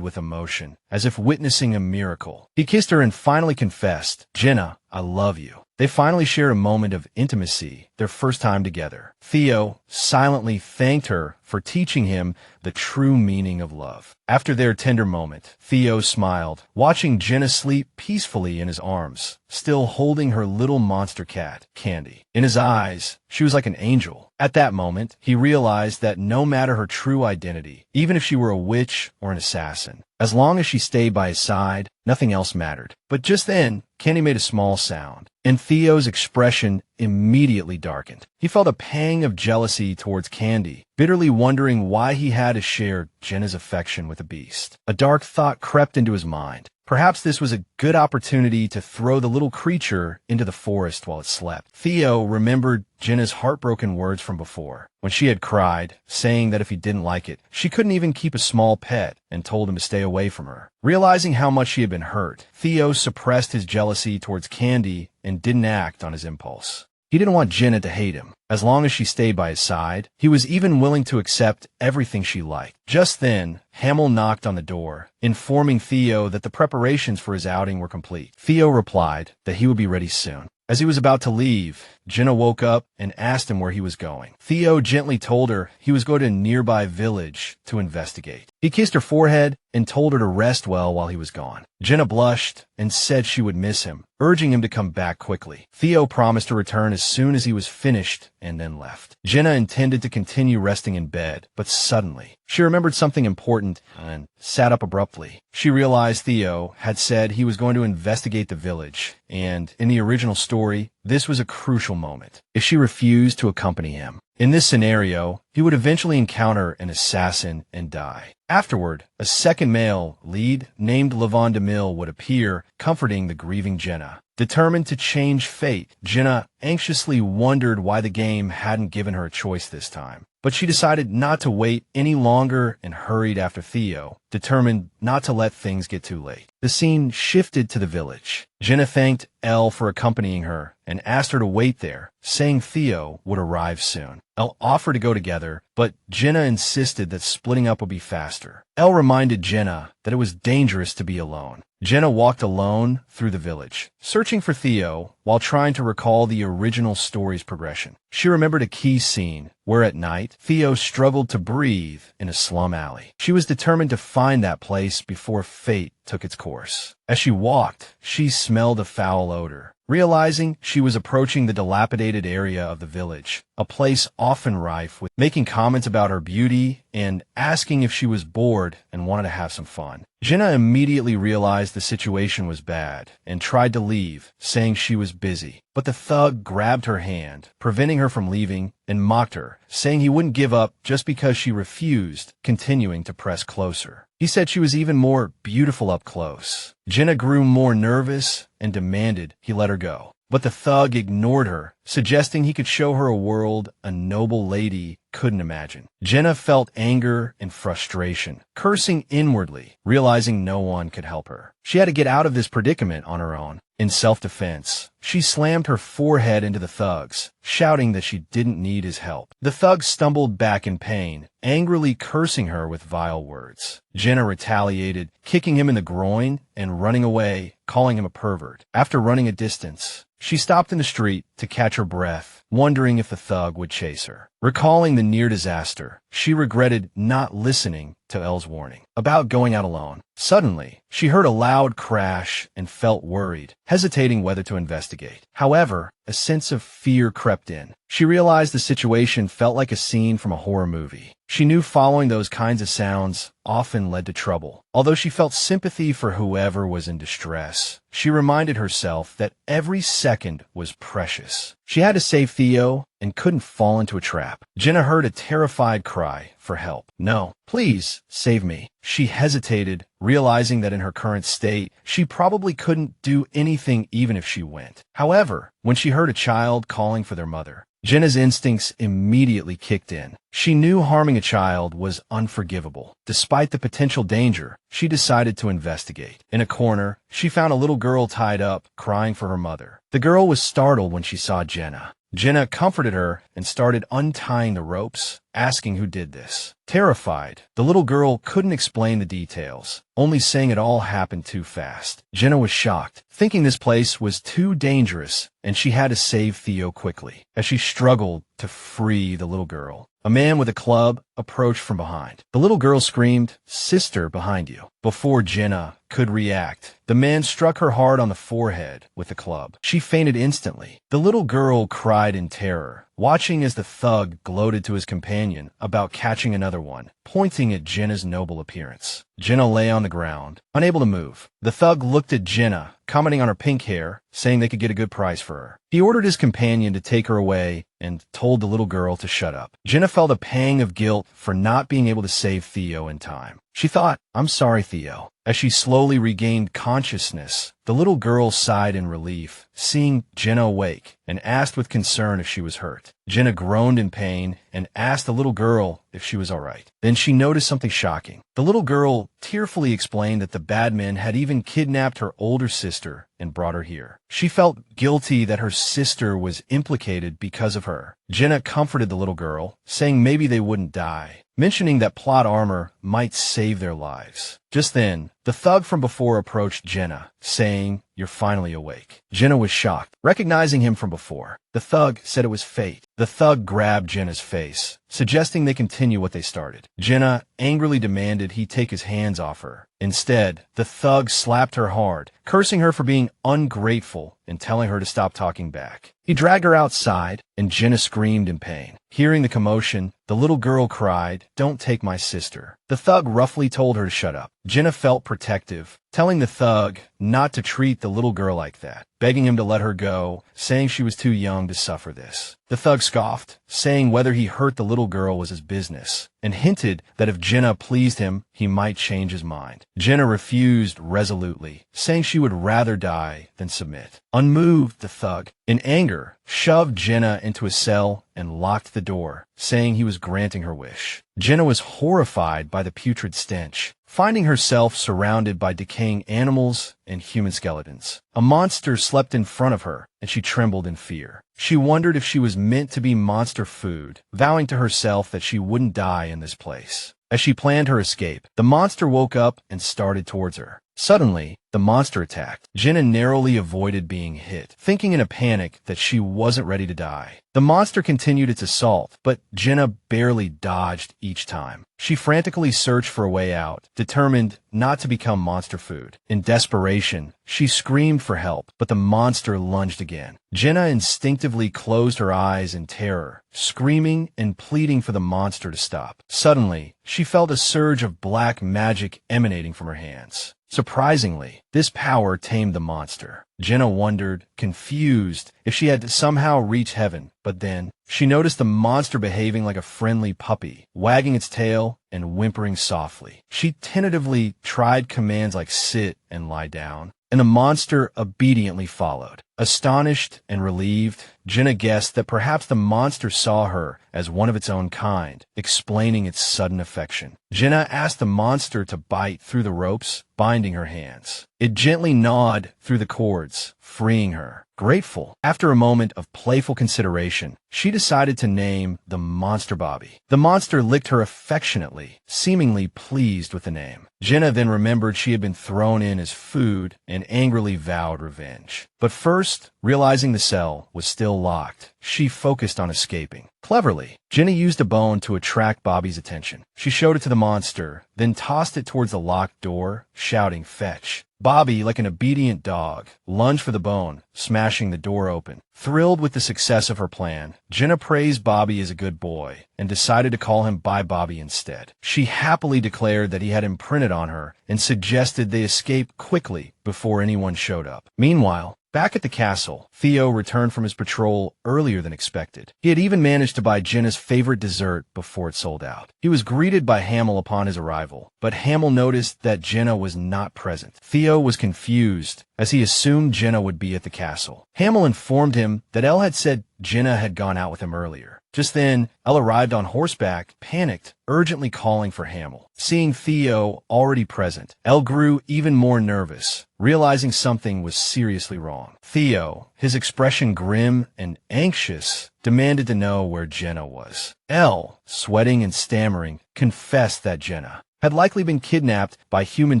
with emotion, as if witnessing a miracle. He kissed her and finally confessed, "Jenna, I love you." They finally shared a moment of intimacy, their first time together. Theo silently thanked her for teaching him the true meaning of love. After their tender moment, Theo smiled, watching Jenna sleep peacefully in his arms, still holding her little monster cat, Candy. In his eyes, she was like an angel. At that moment, he realized that no matter her true identity, even if she were a witch or an assassin, as long as she stayed by his side, nothing else mattered. But just then, Candy made a small sound, and Theo's expression immediately darkened. He felt a pang of jealousy towards Candy, bitterly wondering why he had to share Jenna's affection with a beast. A dark thought crept into his mind. Perhaps this was a good opportunity to throw the little creature into the forest while it slept. Theo remembered Jenna's heartbroken words from before, when she had cried, saying that if he didn't like it, she couldn't even keep a small pet, and told him to stay away from her. Realizing how much she had been hurt, Theo suppressed his jealousy towards Candy and didn't act on his impulse. He didn't want Jenna to hate him. As long as she stayed by his side, he was even willing to accept everything she liked. Just then, Hamill knocked on the door, informing Theo that the preparations for his outing were complete. Theo replied that he would be ready soon. As he was about to leave, Jenna woke up and asked him where he was going. Theo gently told her he was going to a nearby village to investigate. He kissed her forehead and told her to rest well while he was gone. Jenna blushed and said she would miss him, urging him to come back quickly. Theo promised to return as soon as he was finished and then left. Jenna intended to continue resting in bed, but suddenly she remembered something important and sat up abruptly. She realized Theo had said he was going to investigate the village, and in the original story, this was a crucial moment. If she refused to accompany him, in this scenario, he would eventually encounter an assassin and die. Afterward, a second male lead named Levon DeMille would appear, comforting the grieving Jenna. Determined to change fate, Jenna anxiously wondered why the game hadn't given her a choice this time. But she decided not to wait any longer and hurried after Theo, determined not to let things get too late. The scene shifted to the village. Jenna thanked Elle for accompanying her and asked her to wait there, saying Theo would arrive soon. Elle offered to go together, but Jenna insisted that splitting up would be faster. Elle reminded Jenna that it was dangerous to be alone. Jenna walked alone through the village, searching for Theo while trying to recall the original story's progression. She remembered a key scene where at night, Theo struggled to breathe in a slum alley. She was determined to find that place before fate took its course. As she walked, she smelled a foul odor. Realizing she was approaching the dilapidated area of the village, a place often rife with making comments about her beauty and asking if she was bored and wanted to have some fun. Jenna immediately realized the situation was bad and tried to leave, saying she was busy. But the thug grabbed her hand, preventing her from leaving, and mocked her, saying he wouldn't give up just because she refused, continuing to press closer. He said she was even more beautiful up close. Jenna grew more nervous and demanded he let her go. But the thug ignored her, suggesting he could show her a world a noble lady couldn't imagine. Jenna felt anger and frustration, cursing inwardly, realizing no one could help her. She had to get out of this predicament on her own. In self-defense, she slammed her forehead into the thug's, shouting that she didn't need his help. The thug stumbled back in pain, angrily cursing her with vile words. Jenna retaliated, kicking him in the groin and running away, calling him a pervert. After running a distance, she stopped in the street to catch her breath, wondering if the thug would chase her. Recalling the near disaster, she regretted not listening to Elle's warning about going out alone. Suddenly, she heard a loud crash and felt worried, hesitating whether to investigate. However, a sense of fear crept in. She realized the situation felt like a scene from a horror movie. She knew following those kinds of sounds often led to trouble. Although she felt sympathy for whoever was in distress, she reminded herself that every second was precious. She had to save Theo and couldn't fall into a trap. Jenna heard a terrified cry for help. "No, please, save me." She hesitated, realizing that in her current state, she probably couldn't do anything even if she went. However, when she heard a child calling for their mother, Jenna's instincts immediately kicked in. She knew harming a child was unforgivable. Despite the potential danger, she decided to investigate. In a corner, she found a little girl tied up, crying for her mother. The girl was startled when she saw Jenna. Jenna comforted her and started untying the ropes, asking who did this. Terrified, the little girl couldn't explain the details, only saying it all happened too fast. Jenna was shocked, thinking this place was too dangerous, and she had to save Theo quickly. As she struggled to free the little girl, a man with a club approached from behind. The little girl screamed, "Sister, behind you." Before Jenna could react, the man struck her hard on the forehead with the club. She fainted instantly. The little girl cried in terror, watching as the thug gloated to his companion about catching another one, pointing at Jenna's noble appearance. Jenna lay on the ground, unable to move. The thug looked at Jenna, commenting on her pink hair, saying they could get a good price for her. He ordered his companion to take her away and told the little girl to shut up. Jenna felt a pang of guilt for not being able to save Theo in time. She thought, "I'm sorry, Theo." As she slowly regained consciousness, the little girl sighed in relief, seeing Jenna awake, and asked with concern if she was hurt. Jenna groaned in pain and asked the little girl if she was all right. Then she noticed something shocking. The little girl tearfully explained that the bad men had even kidnapped her older sister and brought her here. She felt guilty that her sister was implicated because of her. Jenna comforted the little girl, saying maybe they wouldn't die, mentioning that plot armor might save their lives. Just then, The thug from before approached Jenna, saying, "You're finally awake." Jenna was shocked, recognizing him from before. The thug said it was fate. The thug grabbed Jenna's face, suggesting they continue what they started. Jenna angrily demanded he take his hands off her. Instead, the thug slapped her hard, cursing her for being ungrateful and telling her to stop talking back. He dragged her outside, and Jenna screamed in pain. Hearing the commotion, the little girl cried, "Don't take my sister." The thug roughly told her to shut up. Jenna felt protective, telling the thug not to treat the little girl like that, begging him to let her go, saying she was too young to suffer this. The thug scoffed, saying whether he hurt the little girl was his business, and hinted that if Jenna pleased him, he might change his mind. Jenna refused resolutely, saying she would rather die than submit. Unmoved, the thug, in anger, shoved Jenna into a cell and locked the door, saying he was granting her wish. Jenna was horrified by the putrid stench, finding herself surrounded by decaying animals and human skeletons. A monster slept in front of her, and she trembled in fear. She wondered if she was meant to be monster food, vowing to herself that she wouldn't die in this place. As she planned her escape, the monster woke up and started towards her. Suddenly, the monster attacked. Jenna narrowly avoided being hit, thinking in a panic that she wasn't ready to die. The monster continued its assault, but Jenna barely dodged each time. She frantically searched for a way out, determined not to become monster food. In desperation, she screamed for help, but the monster lunged again. Jenna instinctively closed her eyes in terror, screaming and pleading for the monster to stop. Suddenly, she felt a surge of black magic emanating from her hands. Surprisingly, this power tamed the monster. Jenna wondered, confused, if she had somehow reached heaven, but then she noticed the monster behaving like a friendly puppy, wagging its tail and whimpering softly. She tentatively tried commands like sit and lie down, and the monster obediently followed. Astonished and relieved, Jenna guessed that perhaps the monster saw her as one of its own kind, explaining its sudden affection. Jenna asked the monster to bite through the ropes, binding her hands. It gently gnawed through the cords, freeing her. Grateful, after a moment of playful consideration, she decided to name the monster Bobby. The monster licked her affectionately, seemingly pleased with the name. Jenna then remembered she had been thrown in as food and angrily vowed revenge. But first, realizing the cell was still locked, she focused on escaping. Cleverly, Jenna used a bone to attract Bobby's attention. She showed it to the monster, then tossed it towards the locked door, shouting, "Fetch." Bobby, like an obedient dog, lunged for the bone, smashing the door open. Thrilled with the success of her plan, Jenna praised Bobby as a good boy and decided to call him Bye Bobby instead. She happily declared that he had imprinted on her and suggested they escape quickly before anyone showed up. Meanwhile, back at the castle, Theo returned from his patrol earlier than expected. He had even managed to buy Jenna's favorite dessert before it sold out. He was greeted by Hamel upon his arrival, but Hamel noticed that Jenna was not present. Theo was confused, as he assumed Jenna would be at the castle. Hamel informed him that Elle had said Jenna had gone out with him earlier. Just then, Elle arrived on horseback, panicked, urgently calling for Hamel. Seeing Theo already present, Elle grew even more nervous, realizing something was seriously wrong. Theo, his expression grim and anxious, demanded to know where Jenna was. Elle, sweating and stammering, confessed that Jenna had likely been kidnapped by human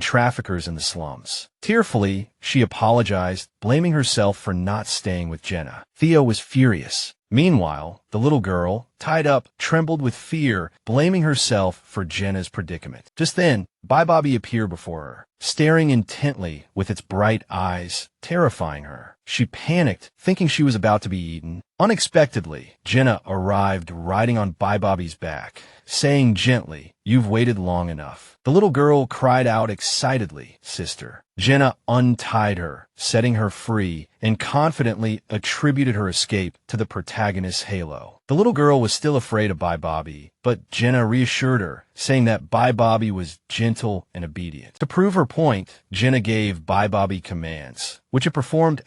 traffickers in the slums. Tearfully, she apologized, blaming herself for not staying with Jenna. Theo was furious. Meanwhile, the little girl, tied up, trembled with fear, blaming herself for Jenna's predicament. Just then, Bye Bobby appeared before her, staring intently with its bright eyes, terrifying her. She panicked, thinking she was about to be eaten. Unexpectedly, Jenna arrived riding on Bye Bobby's back, saying gently, "You've waited long enough." The little girl cried out excitedly, "Sister." Jenna untied her, setting her free, and confidently attributed her escape to the protagonist's halo. The little girl was still afraid of Bye Bobby, but Jenna reassured her, saying that Bye Bobby was gentle and obedient. To prove her point, Jenna gave Bye Bobby commands, which it performed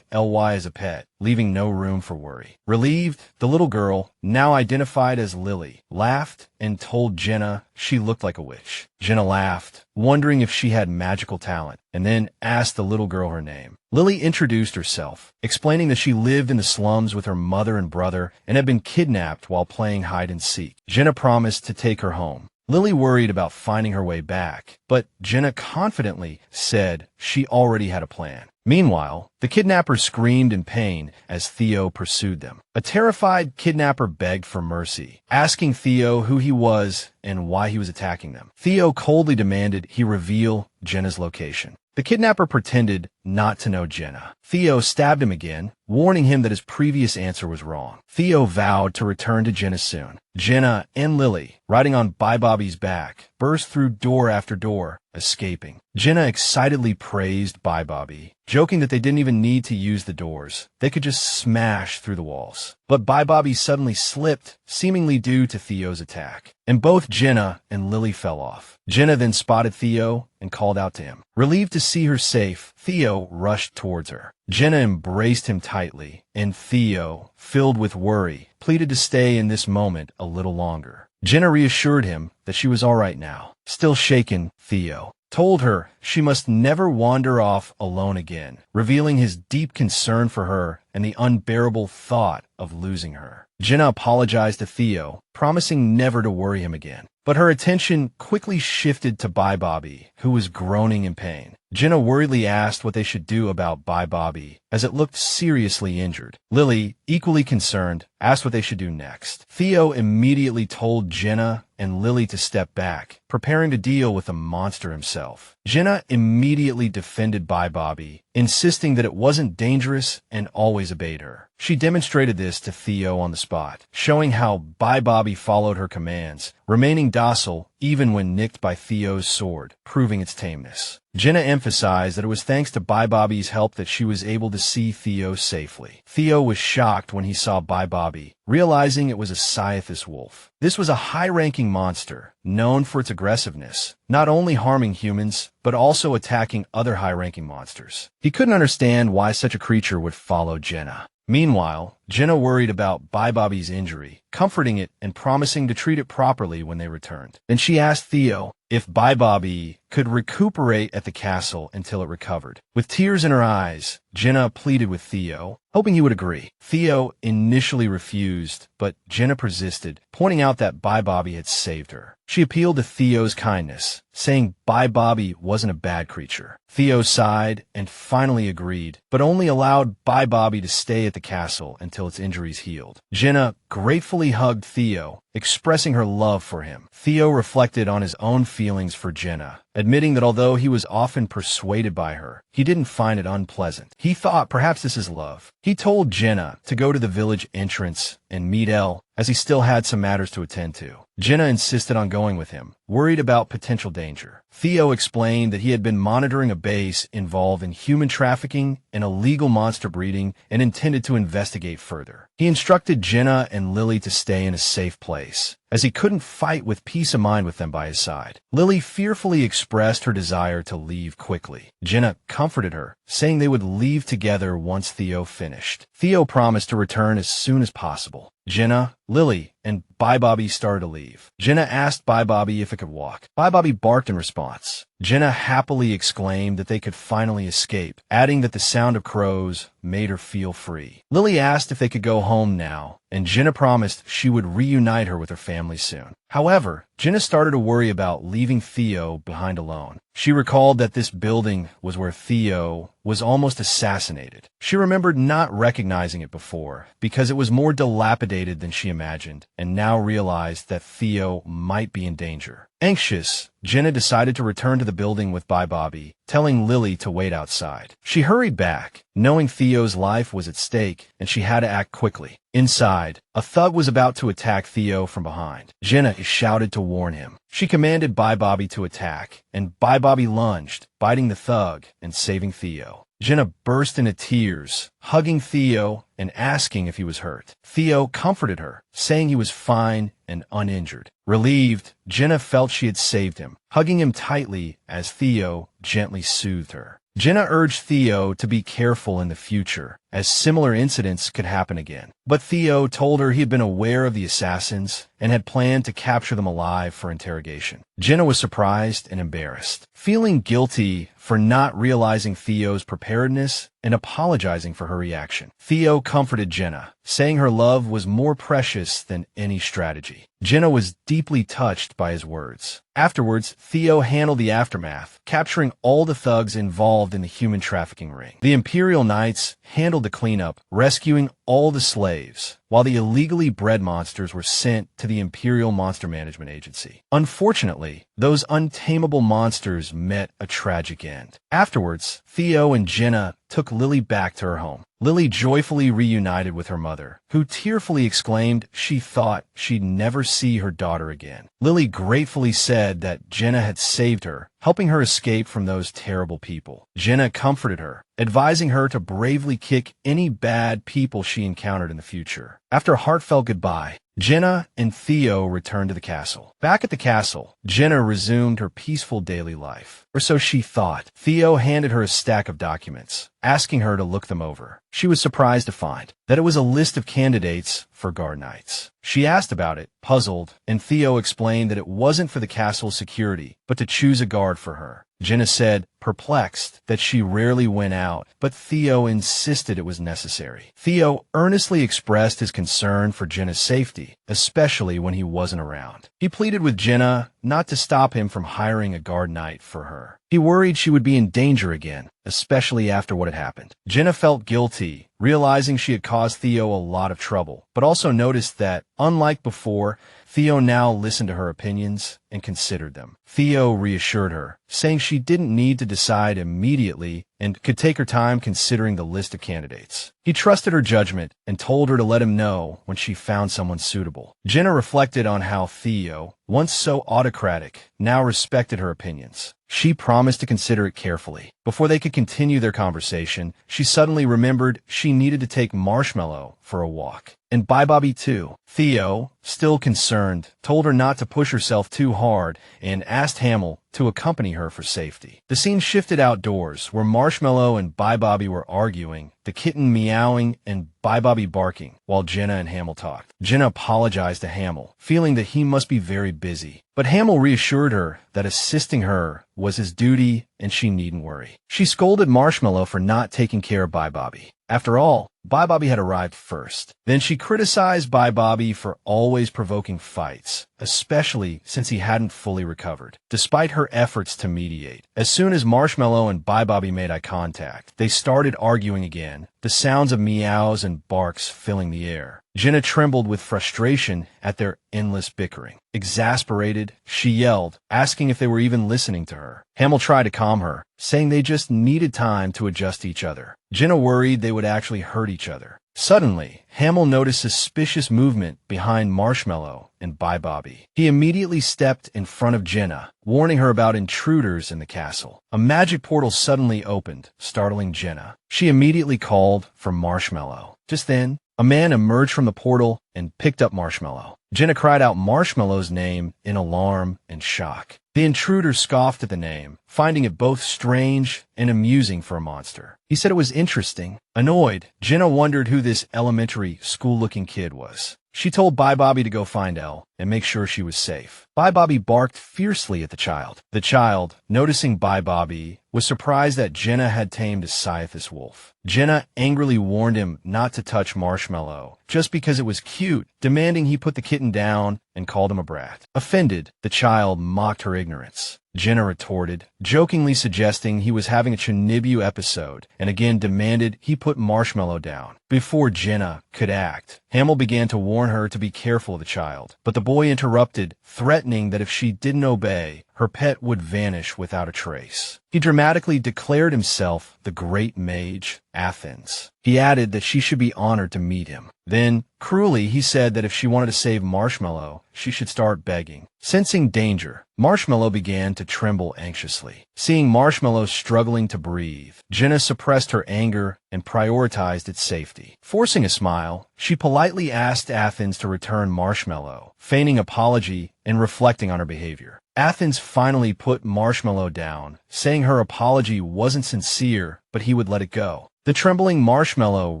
ly as a pet, leaving no room for worry. Relieved, the little girl, now identified as Lily, laughed and told Jenna she looked like a witch. Jenna laughed, wondering if she had magical talent, and then asked the little girl her name. Lily introduced herself, explaining that she lived in the slums with her mother and brother and had been kidnapped while playing hide and seek. Jenna promised to take her home. Lily worried about finding her way back, but Jenna confidently said she already had a plan. Meanwhile, the kidnappers screamed in pain as Theo pursued them. A terrified kidnapper begged for mercy, asking Theo who he was and why he was attacking them. Theo coldly demanded he reveal Jenna's location. The kidnapper pretended not to know Jenna. Theo stabbed him again, warning him that his previous answer was wrong. Theo vowed to return to Jenna soon. Jenna and Lily, riding on Bobby's back, burst through door after door, escaping. Jenna excitedly praised Bobby, joking that they didn't even need to use the doors. They could just smash through the walls. But Bobby suddenly slipped, seemingly due to Theo's attack, and both Jenna and Lily fell off. Jenna then spotted Theo and called out to him. Relieved to see her safe, Theo rushed towards her. Jenna embraced him tightly, and Theo, filled with worry, pleaded to stay in this moment a little longer. Jenna reassured him that she was all right now. Still shaken, Theo told her she must never wander off alone again, revealing his deep concern for her and the unbearable thought of losing her. Jenna apologized to Theo, promising never to worry him again. But her attention quickly shifted to Bobby, who was groaning in pain. Jenna worriedly asked what they should do about Bobby, as it looked seriously injured. Lily, equally concerned, asked what they should do next. Theo immediately told Jenna and Lily to step back, preparing to deal with the monster himself. Jenna immediately defended Bobby, insisting that it wasn't dangerous and always obeyed her. She demonstrated this to Theo on the spot, showing how Bobby followed her commands, remaining docile even when nicked by Theo's sword, proving its tameness. Jenna emphasized that it was thanks to Bobby's help that she was able to see Theo safely. Theo was shocked when he saw Bobby, realizing it was a Scythus wolf. This was a high-ranking monster, known for its aggressiveness, not only harming humans, but also attacking other high-ranking monsters. He couldn't understand why such a creature would follow Jenna. Meanwhile, Jenna worried about Bobby's injury, comforting it and promising to treat it properly when they returned. Then she asked Theo if Bobby could recuperate at the castle until it recovered. With tears in her eyes, Jenna pleaded with Theo, hoping he would agree. Theo initially refused, but Jenna persisted, pointing out that Bobby had saved her. She appealed to Theo's kindness, saying Bobby wasn't a bad creature. Theo sighed and finally agreed, but only allowed Bobby to stay at the castle until its injuries healed. Jenna gratefully hugged Theo, expressing her love for him. Theo reflected on his own feelings for Jenna, admitting that although he was often persuaded by her, he didn't find it unpleasant. He thought perhaps this is love. He told Jenna to go to the village entrance and meet Elle, as he still had some matters to attend to. Jenna insisted on going with him, worried about potential danger. Theo explained that he had been monitoring a base involved in human trafficking and illegal monster breeding and intended to investigate further. He instructed Jenna and Lily to stay in a safe place, as he couldn't fight with peace of mind with them by his side. Lily fearfully expressed her desire to leave quickly. Jenna comforted her, saying they would leave together once Theo finished. Theo promised to return as soon as possible. Jenna, Lily, and Bobby started to leave. Jenna asked Bobby if it could walk. Bobby barked in response. Jenna happily exclaimed that they could finally escape, adding that the sound of crows made her feel free. Lily asked if they could go home now, and Jenna promised she would reunite her with her family soon. However, Jenna started to worry about leaving Theo behind alone. She recalled that this building was where Theo was almost assassinated. She remembered not recognizing it before, because it was more dilapidated than she imagined, and now realized that Theo might be in danger. Anxious, Jenna decided to return to the building with Bobby, telling Lily to wait outside. She hurried back, knowing Theo's life was at stake, and she had to act quickly. Inside, a thug was about to attack Theo from behind. Jenna shouted to warn him. She commanded Bobby to attack, and Bobby lunged, biting the thug and saving Theo. Jenna burst into tears, hugging Theo and asking if he was hurt. Theo comforted her, saying he was fine and uninjured. Relieved, Jenna felt she had saved him, hugging him tightly as Theo gently soothed her. Jenna urged Theo to be careful in the future, as similar incidents could happen again. But Theo told her he had been aware of the assassins and had planned to capture them alive for interrogation. Jenna was surprised and embarrassed, feeling guilty for not realizing Theo's preparedness and apologizing for her reaction. Theo comforted Jenna, saying her love was more precious than any strategy. Jenna was deeply touched by his words. Afterwards, Theo handled the aftermath, capturing all the thugs involved in the human trafficking ring. The Imperial Knights handled the cleanup, rescuing all the slaves, while the illegally bred monsters were sent to the Imperial Monster Management Agency. Unfortunately, those untamable monsters met a tragic end. Afterwards, Theo and Jenna took Lily back to her home. Lily joyfully reunited with her mother, who tearfully exclaimed she thought she'd never see her daughter again. Lily gratefully said that Jenna had saved her, helping her escape from those terrible people. Jenna comforted her, advising her to bravely kick any bad people she encountered in the future. After a heartfelt goodbye, Jenna and Theo returned to the castle. Back at the castle, Jenna resumed her peaceful daily life, or so she thought. Theo handed her a stack of documents, asking her to look them over. She was surprised to find that it was a list of candidates for guard knights. She asked about it, puzzled, and Theo explained that it wasn't for the castle's security, but to choose a guard for her. Jenna said, perplexed, that she rarely went out, but Theo insisted it was necessary. Theo earnestly expressed his concern for Jenna's safety, especially when he wasn't around. He pleaded with Jenna not to stop him from hiring a guard knight for her. He worried she would be in danger again, especially after what had happened. Jenna felt guilty, realizing she had caused Theo a lot of trouble, but also noticed that, unlike before, Theo now listened to her opinions and considered them. Theo reassured her, saying she didn't need to decide immediately and could take her time considering the list of candidates. He trusted her judgment and told her to let him know when she found someone suitable. Jenna reflected on how Theo, once so autocratic, now respected her opinions. She promised to consider it carefully. Before they could continue their conversation, she suddenly remembered she needed to take Marshmallow for a walk. And Bye Bobby too. Theo, still concerned, told her not to push herself too hard and asked Hamill to accompany her for safety. The scene shifted outdoors, where Marshmallow and Bye Bobby were arguing, the kitten meowing and Bye Bobby barking, while Jenna and Hamill talked. Jenna apologized to Hamill, feeling that he must be very busy. But Hamill reassured her that assisting her was his duty and she needn't worry. She scolded Marshmallow for not taking care of Bye Bobby. After all, Bye Bobby had arrived first. Then she criticized Bye Bobby for always provoking fights, especially since he hadn't fully recovered, despite her efforts to mediate. As soon as Marshmallow and Bye Bobby made eye contact, they started arguing again, the sounds of meows and barks filling the air. Jenna trembled with frustration at their endless bickering. Exasperated, she yelled, asking if they were even listening to her. Hamill tried to calm her, saying they just needed time to adjust to each other. Jenna worried they would actually hurt each other. Suddenly, Hamill noticed suspicious movement behind Marshmallow and Bye Bobby. He immediately stepped in front of Jenna, warning her about intruders in the castle. A magic portal suddenly opened, startling Jenna. She immediately called for Marshmallow. Just then, a man emerged from the portal and picked up Marshmallow. Jenna cried out Marshmallow's name in alarm and shock. The intruder scoffed at the name, finding it both strange and amusing for a monster. He said it was interesting. Annoyed, Jenna wondered who this elementary school-looking kid was. She told Bye Bobby to go find Elle and make sure she was safe. Bye Bobby barked fiercely at the child. The child, noticing Bye Bobby, was surprised that Jenna had tamed a Scythus wolf. Jenna angrily warned him not to touch Marshmallow, just because it was cute, demanding he put the kitten down and called him a brat. Offended, the child mocked her ignorance. Jenna retorted, jokingly suggesting he was having a Chinibu episode, and again demanded he put Marshmallow down. Before Jenna could act, Hamill began to warn her to be careful of the child, but the boy interrupted, threatening that if she didn't obey, her pet would vanish without a trace. He dramatically declared himself the great mage, Athens. He added that she should be honored to meet him. Then, cruelly, he said that if she wanted to save Marshmallow, she should start begging. Sensing danger, Marshmallow began to tremble anxiously. Seeing Marshmallow struggling to breathe, Jenna suppressed her anger and prioritized its safety. Forcing a smile, she politely asked Athens to return Marshmallow, feigning apology and reflecting on her behavior. Athens finally put Marshmallow down, saying her apology wasn't sincere, but he would let it go. The trembling marshmallow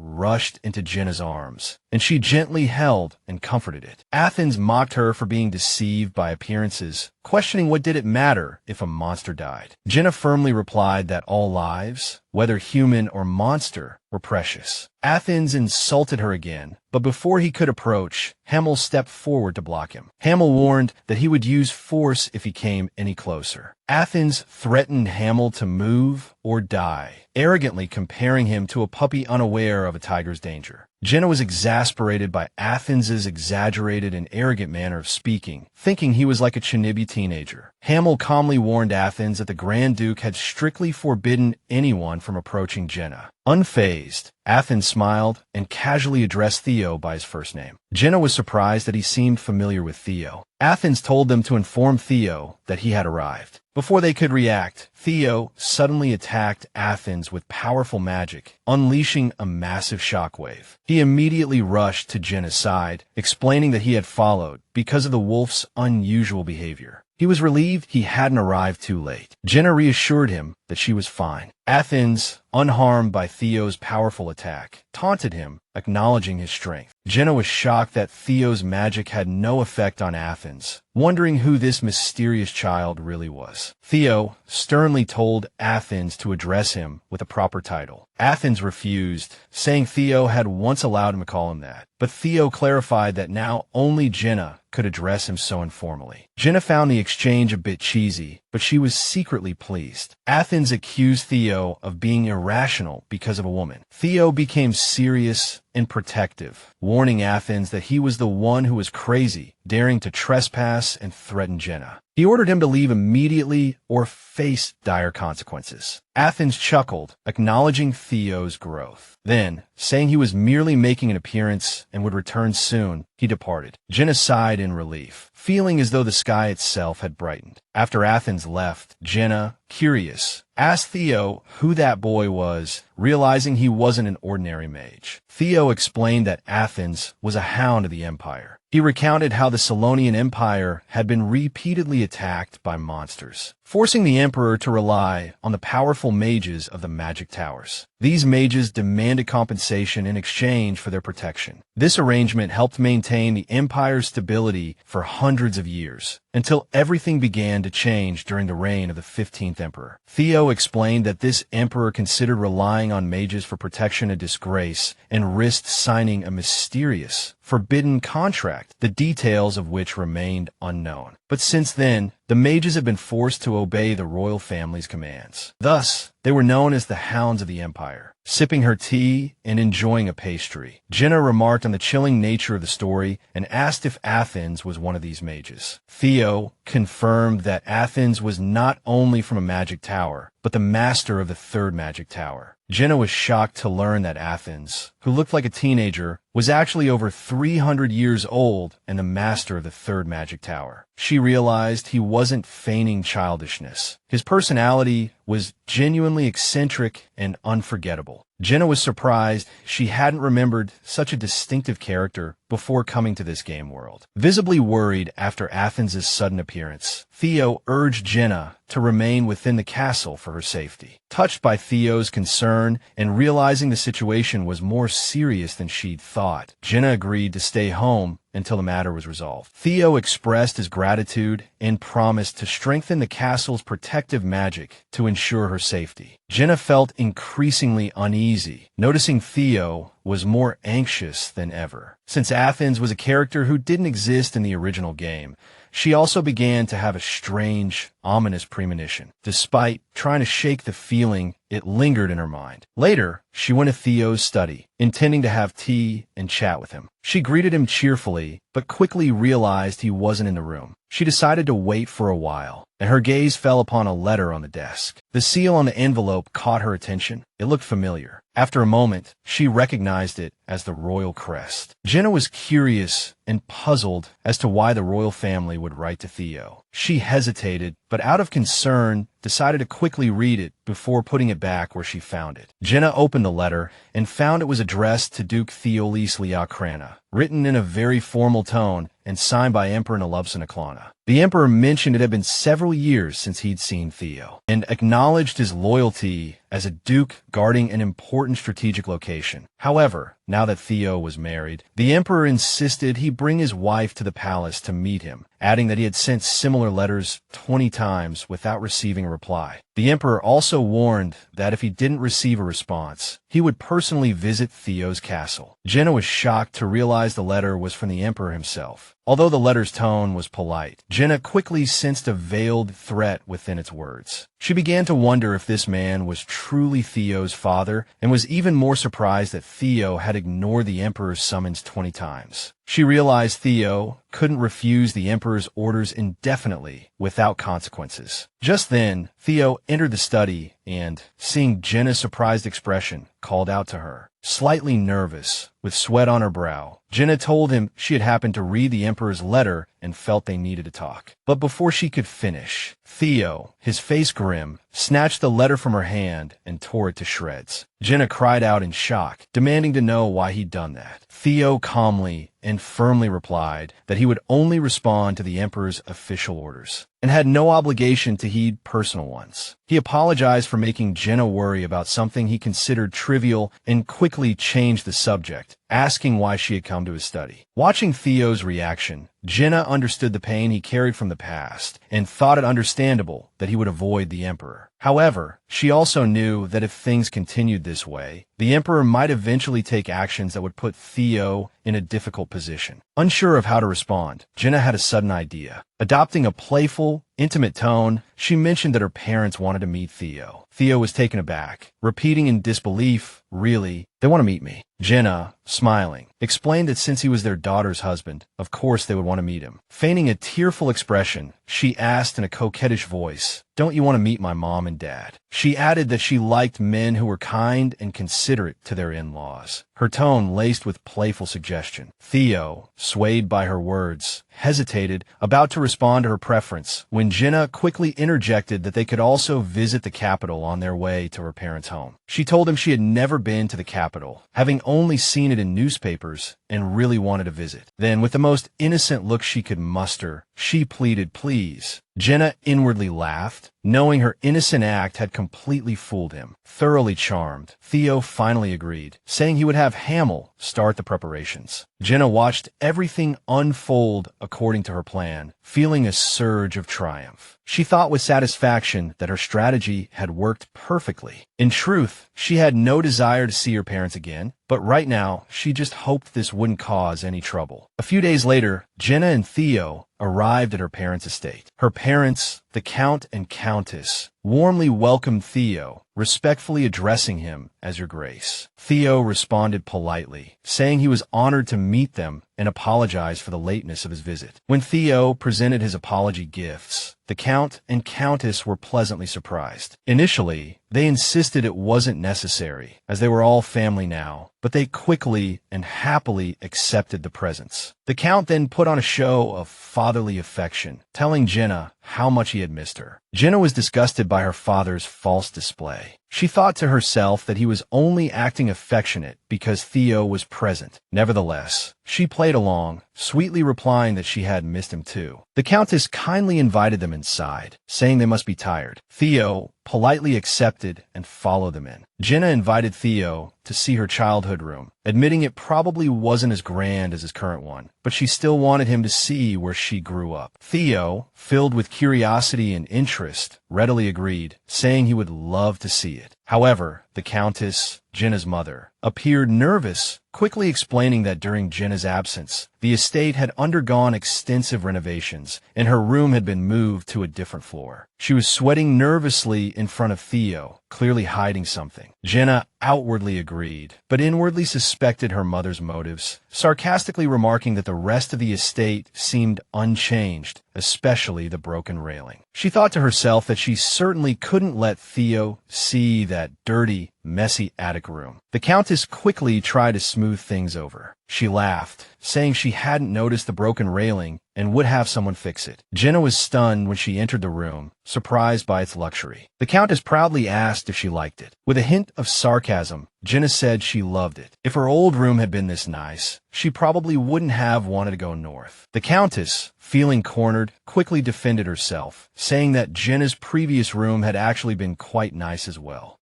rushed into Jenna's arms, and she gently held and comforted it. Athens mocked her for being deceived by appearances, questioning what did it matter if a monster died. Jenna firmly replied that all lives, whether human or monster, were precious. Athens insulted her again, but before he could approach, Hamel stepped forward to block him. Hamel warned that he would use force if he came any closer. Athens threatened Hamel to move or die, arrogantly comparing him to a puppy unaware of a tiger's danger. Jenna was exasperated by Athens's exaggerated and arrogant manner of speaking, thinking he was like a Chinibi teenager. Hamel calmly warned Athens that the Grand Duke had strictly forbidden anyone from approaching Jenna. Unfazed, Athens smiled and casually addressed Theo by his first name. Jenna was surprised that he seemed familiar with Theo. Athens told them to inform Theo that he had arrived. Before they could react, Theo suddenly attacked Athens with powerful magic, unleashing a massive shockwave. He immediately rushed to Jenna's side, explaining that he had followed because of the wolf's unusual behavior. He was relieved he hadn't arrived too late. Jenna reassured him that she was fine. Athens, unharmed by Theo's powerful attack, taunted him, acknowledging his strength. Jenna was shocked that Theo's magic had no effect on Athens, wondering who this mysterious child really was. Theo sternly told Athens to address him with a proper title. Athens refused, saying Theo had once allowed him to call him that. But Theo clarified that now only Jenna could address him so informally. Jenna found the exchange a bit cheesy, but she was secretly pleased. Athens accused Theo of being irrational because of a woman. Theo became serious and protective, warning Athens that he was the one who was crazy, daring to trespass and threaten Jenna. He ordered him to leave immediately or face dire consequences. Athens chuckled, acknowledging Theo's growth. Then, saying he was merely making an appearance and would return soon, he departed. Jenna sighed in relief, feeling as though the sky itself had brightened. After Athens left, Jenna, curious, asked Theo who that boy was, realizing he wasn't an ordinary mage. Theo explained that Athens was a hound of the Empire. He recounted how the Selonian Empire had been repeatedly attacked by monsters, forcing the emperor to rely on the powerful mages of the magic towers. These mages demanded compensation in exchange for their protection. This arrangement helped maintain the empire's stability for hundreds of years, until everything began to change during the reign of the 15th emperor. Theo explained that this emperor considered relying on mages for protection a disgrace and risked signing a mysterious, forbidden contract, the details of which remained unknown. But since then, the mages have been forced to obey the royal family's commands. Thus, they were known as the Hounds of the Empire. Sipping her tea and enjoying a pastry, Jenna remarked on the chilling nature of the story and asked if Athens was one of these mages. Theo confirmed that Athens was not only from a magic tower, but the master of the third magic tower. Jenna was shocked to learn that Athens, who looked like a teenager, was actually over 300 years old and the master of the third magic tower. She realized he wasn't feigning childishness. His personality was genuinely eccentric and unforgettable. Jenna was surprised she hadn't remembered such a distinctive character before coming to this game world. Visibly worried after Athens' sudden appearance, Theo urged Jenna to remain within the castle for her safety. Touched by Theo's concern and realizing the situation was more serious than she'd thought, Jenna agreed to stay home until the matter was resolved. Theo expressed his gratitude and promised to strengthen the castle's protective magic to ensure her safety. Jenna felt increasingly uneasy, noticing Theo was more anxious than ever. Since Athens was a character who didn't exist in the original game, she also began to have a strange, ominous premonition. Despite trying to shake the feeling, it lingered in her mind. Later, she went to Theo's study, intending to have tea and chat with him. She greeted him cheerfully, but quickly realized he wasn't in the room. She decided to wait for a while, and her gaze fell upon a letter on the desk. The seal on the envelope caught her attention. It looked familiar. After a moment, she recognized it as the royal crest. Jenna was curious and puzzled as to why the royal family would write to Theo. She hesitated, but out of concern, decided to quickly read it before putting it back where she found it. Jenna opened the letter and found it was addressed to Duke Theolis Liakrana, written in a very formal tone and signed by Emperor Nalubsanaklana. The Emperor mentioned it had been several years since he'd seen Theo, and acknowledged his loyalty as a duke guarding an important strategic location. However, now that Theo was married, the Emperor insisted he bring his wife to the palace to meet him, adding that he had sent similar letters 20 times without receiving a reply. The Emperor also warned that if he didn't receive a response, he would personally visit Theo's castle. Jenna was shocked to realize the letter was from the Emperor himself. Although the letter's tone was polite, Jenna quickly sensed a veiled threat within its words. She began to wonder if this man was truly Theo's father, and was even more surprised that Theo had ignored the Emperor's summons 20 times. She realized Theo couldn't refuse the Emperor's orders indefinitely without consequences. Just then, Theo entered the study and, seeing Jenna's surprised expression, called out to her. Slightly nervous, with sweat on her brow, Jenna told him she had happened to read the Emperor's letter and felt they needed to talk. But before she could finish, Theo, his face grim, snatched the letter from her hand and tore it to shreds. Jenna cried out in shock, demanding to know why he'd done that. Theo calmly and firmly replied that he would only respond to the Emperor's official orders, and had no obligation to heed personal ones. He apologized for making Jenna worry about something he considered trivial and quickly changed the subject, asking why she had come to his study. Watching Theo's reaction, Jenna understood the pain he carried from the past and thought it understandable that he would avoid the Emperor. However, she also knew that if things continued this way, the Emperor might eventually take actions that would put Theo in a difficult position. Unsure of how to respond, Jenna had a sudden idea. Adopting a playful, intimate tone, she mentioned that her parents wanted to meet Theo. Theo was taken aback, repeating in disbelief, "Really? They want to meet me?" Jenna, smiling, explained that since he was their daughter's husband, of course they would want to meet him. Feigning a tearful expression, she asked in a coquettish voice, "Don't you want to meet my mom and dad?" She added that she liked men who were kind and considerate to their in-laws, her tone laced with playful suggestion. Theo, swayed by her words, hesitated, about to respond to her preference, when Jenna quickly interjected that they could also visit the capital on their way to her parents' home. She told him she had never been to the capital, having only seen it in newspapers, and really wanted to visit. Then, with the most innocent look she could muster, she pleaded, "Please." Jenna inwardly laughed, knowing her innocent act had completely fooled him. Thoroughly charmed, Theo finally agreed, saying he would have Hamel start the preparations. Jenna watched everything unfold according to her plan, feeling a surge of triumph. She thought with satisfaction that her strategy had worked perfectly. In truth, she had no desire to see her parents again, but right now, she just hoped this wouldn't cause any trouble. A few days later, Jenna and Theo arrived at her parents' estate. Her parents, the Count and Countess, warmly welcomed Theo, respectfully addressing him as Your Grace. Theo responded politely, saying he was honored to meet them and apologized for the lateness of his visit. When Theo presented his apology gifts, the Count and Countess were pleasantly surprised. Initially, they insisted it wasn't necessary, as they were all family now, but they quickly and happily accepted the presents. The Count then put on a show of fatherly affection, telling Jenna how much he had missed her. Jenna was disgusted by her father's false display. She thought to herself that he was only acting affectionate because Theo was present. Nevertheless, she played along, sweetly replying that she had missed him too. The Countess kindly invited them inside, saying they must be tired. Theo politely accepted and followed them in. Jenna invited Theo to see her childhood room, admitting it probably wasn't as grand as his current one, but she still wanted him to see where she grew up. Theo, filled with curiosity and interest, readily agreed, saying he would love to see it. However, the Countess, Jenna's mother, appeared nervous, quickly explaining that during Jenna's absence, the estate had undergone extensive renovations, and her room had been moved to a different floor. She was sweating nervously in front of Theo, clearly hiding something. Jenna outwardly agreed, but inwardly suspected her mother's motives, sarcastically remarking that the rest of the estate seemed unchanged, especially the broken railing. She thought to herself that she certainly couldn't let Theo see that dirty, messy attic room. The Countess quickly tried to smooth things over. She laughed, saying she hadn't noticed the broken railing and would have someone fix it. Jenna was stunned when she entered the room, surprised by its luxury. The Countess proudly asked if she liked it. With a hint of sarcasm, Jenna said she loved it. If her old room had been this nice, she probably wouldn't have wanted to go north. The Countess, feeling cornered, quickly defended herself, saying that Jenna's previous room had actually been quite nice as well.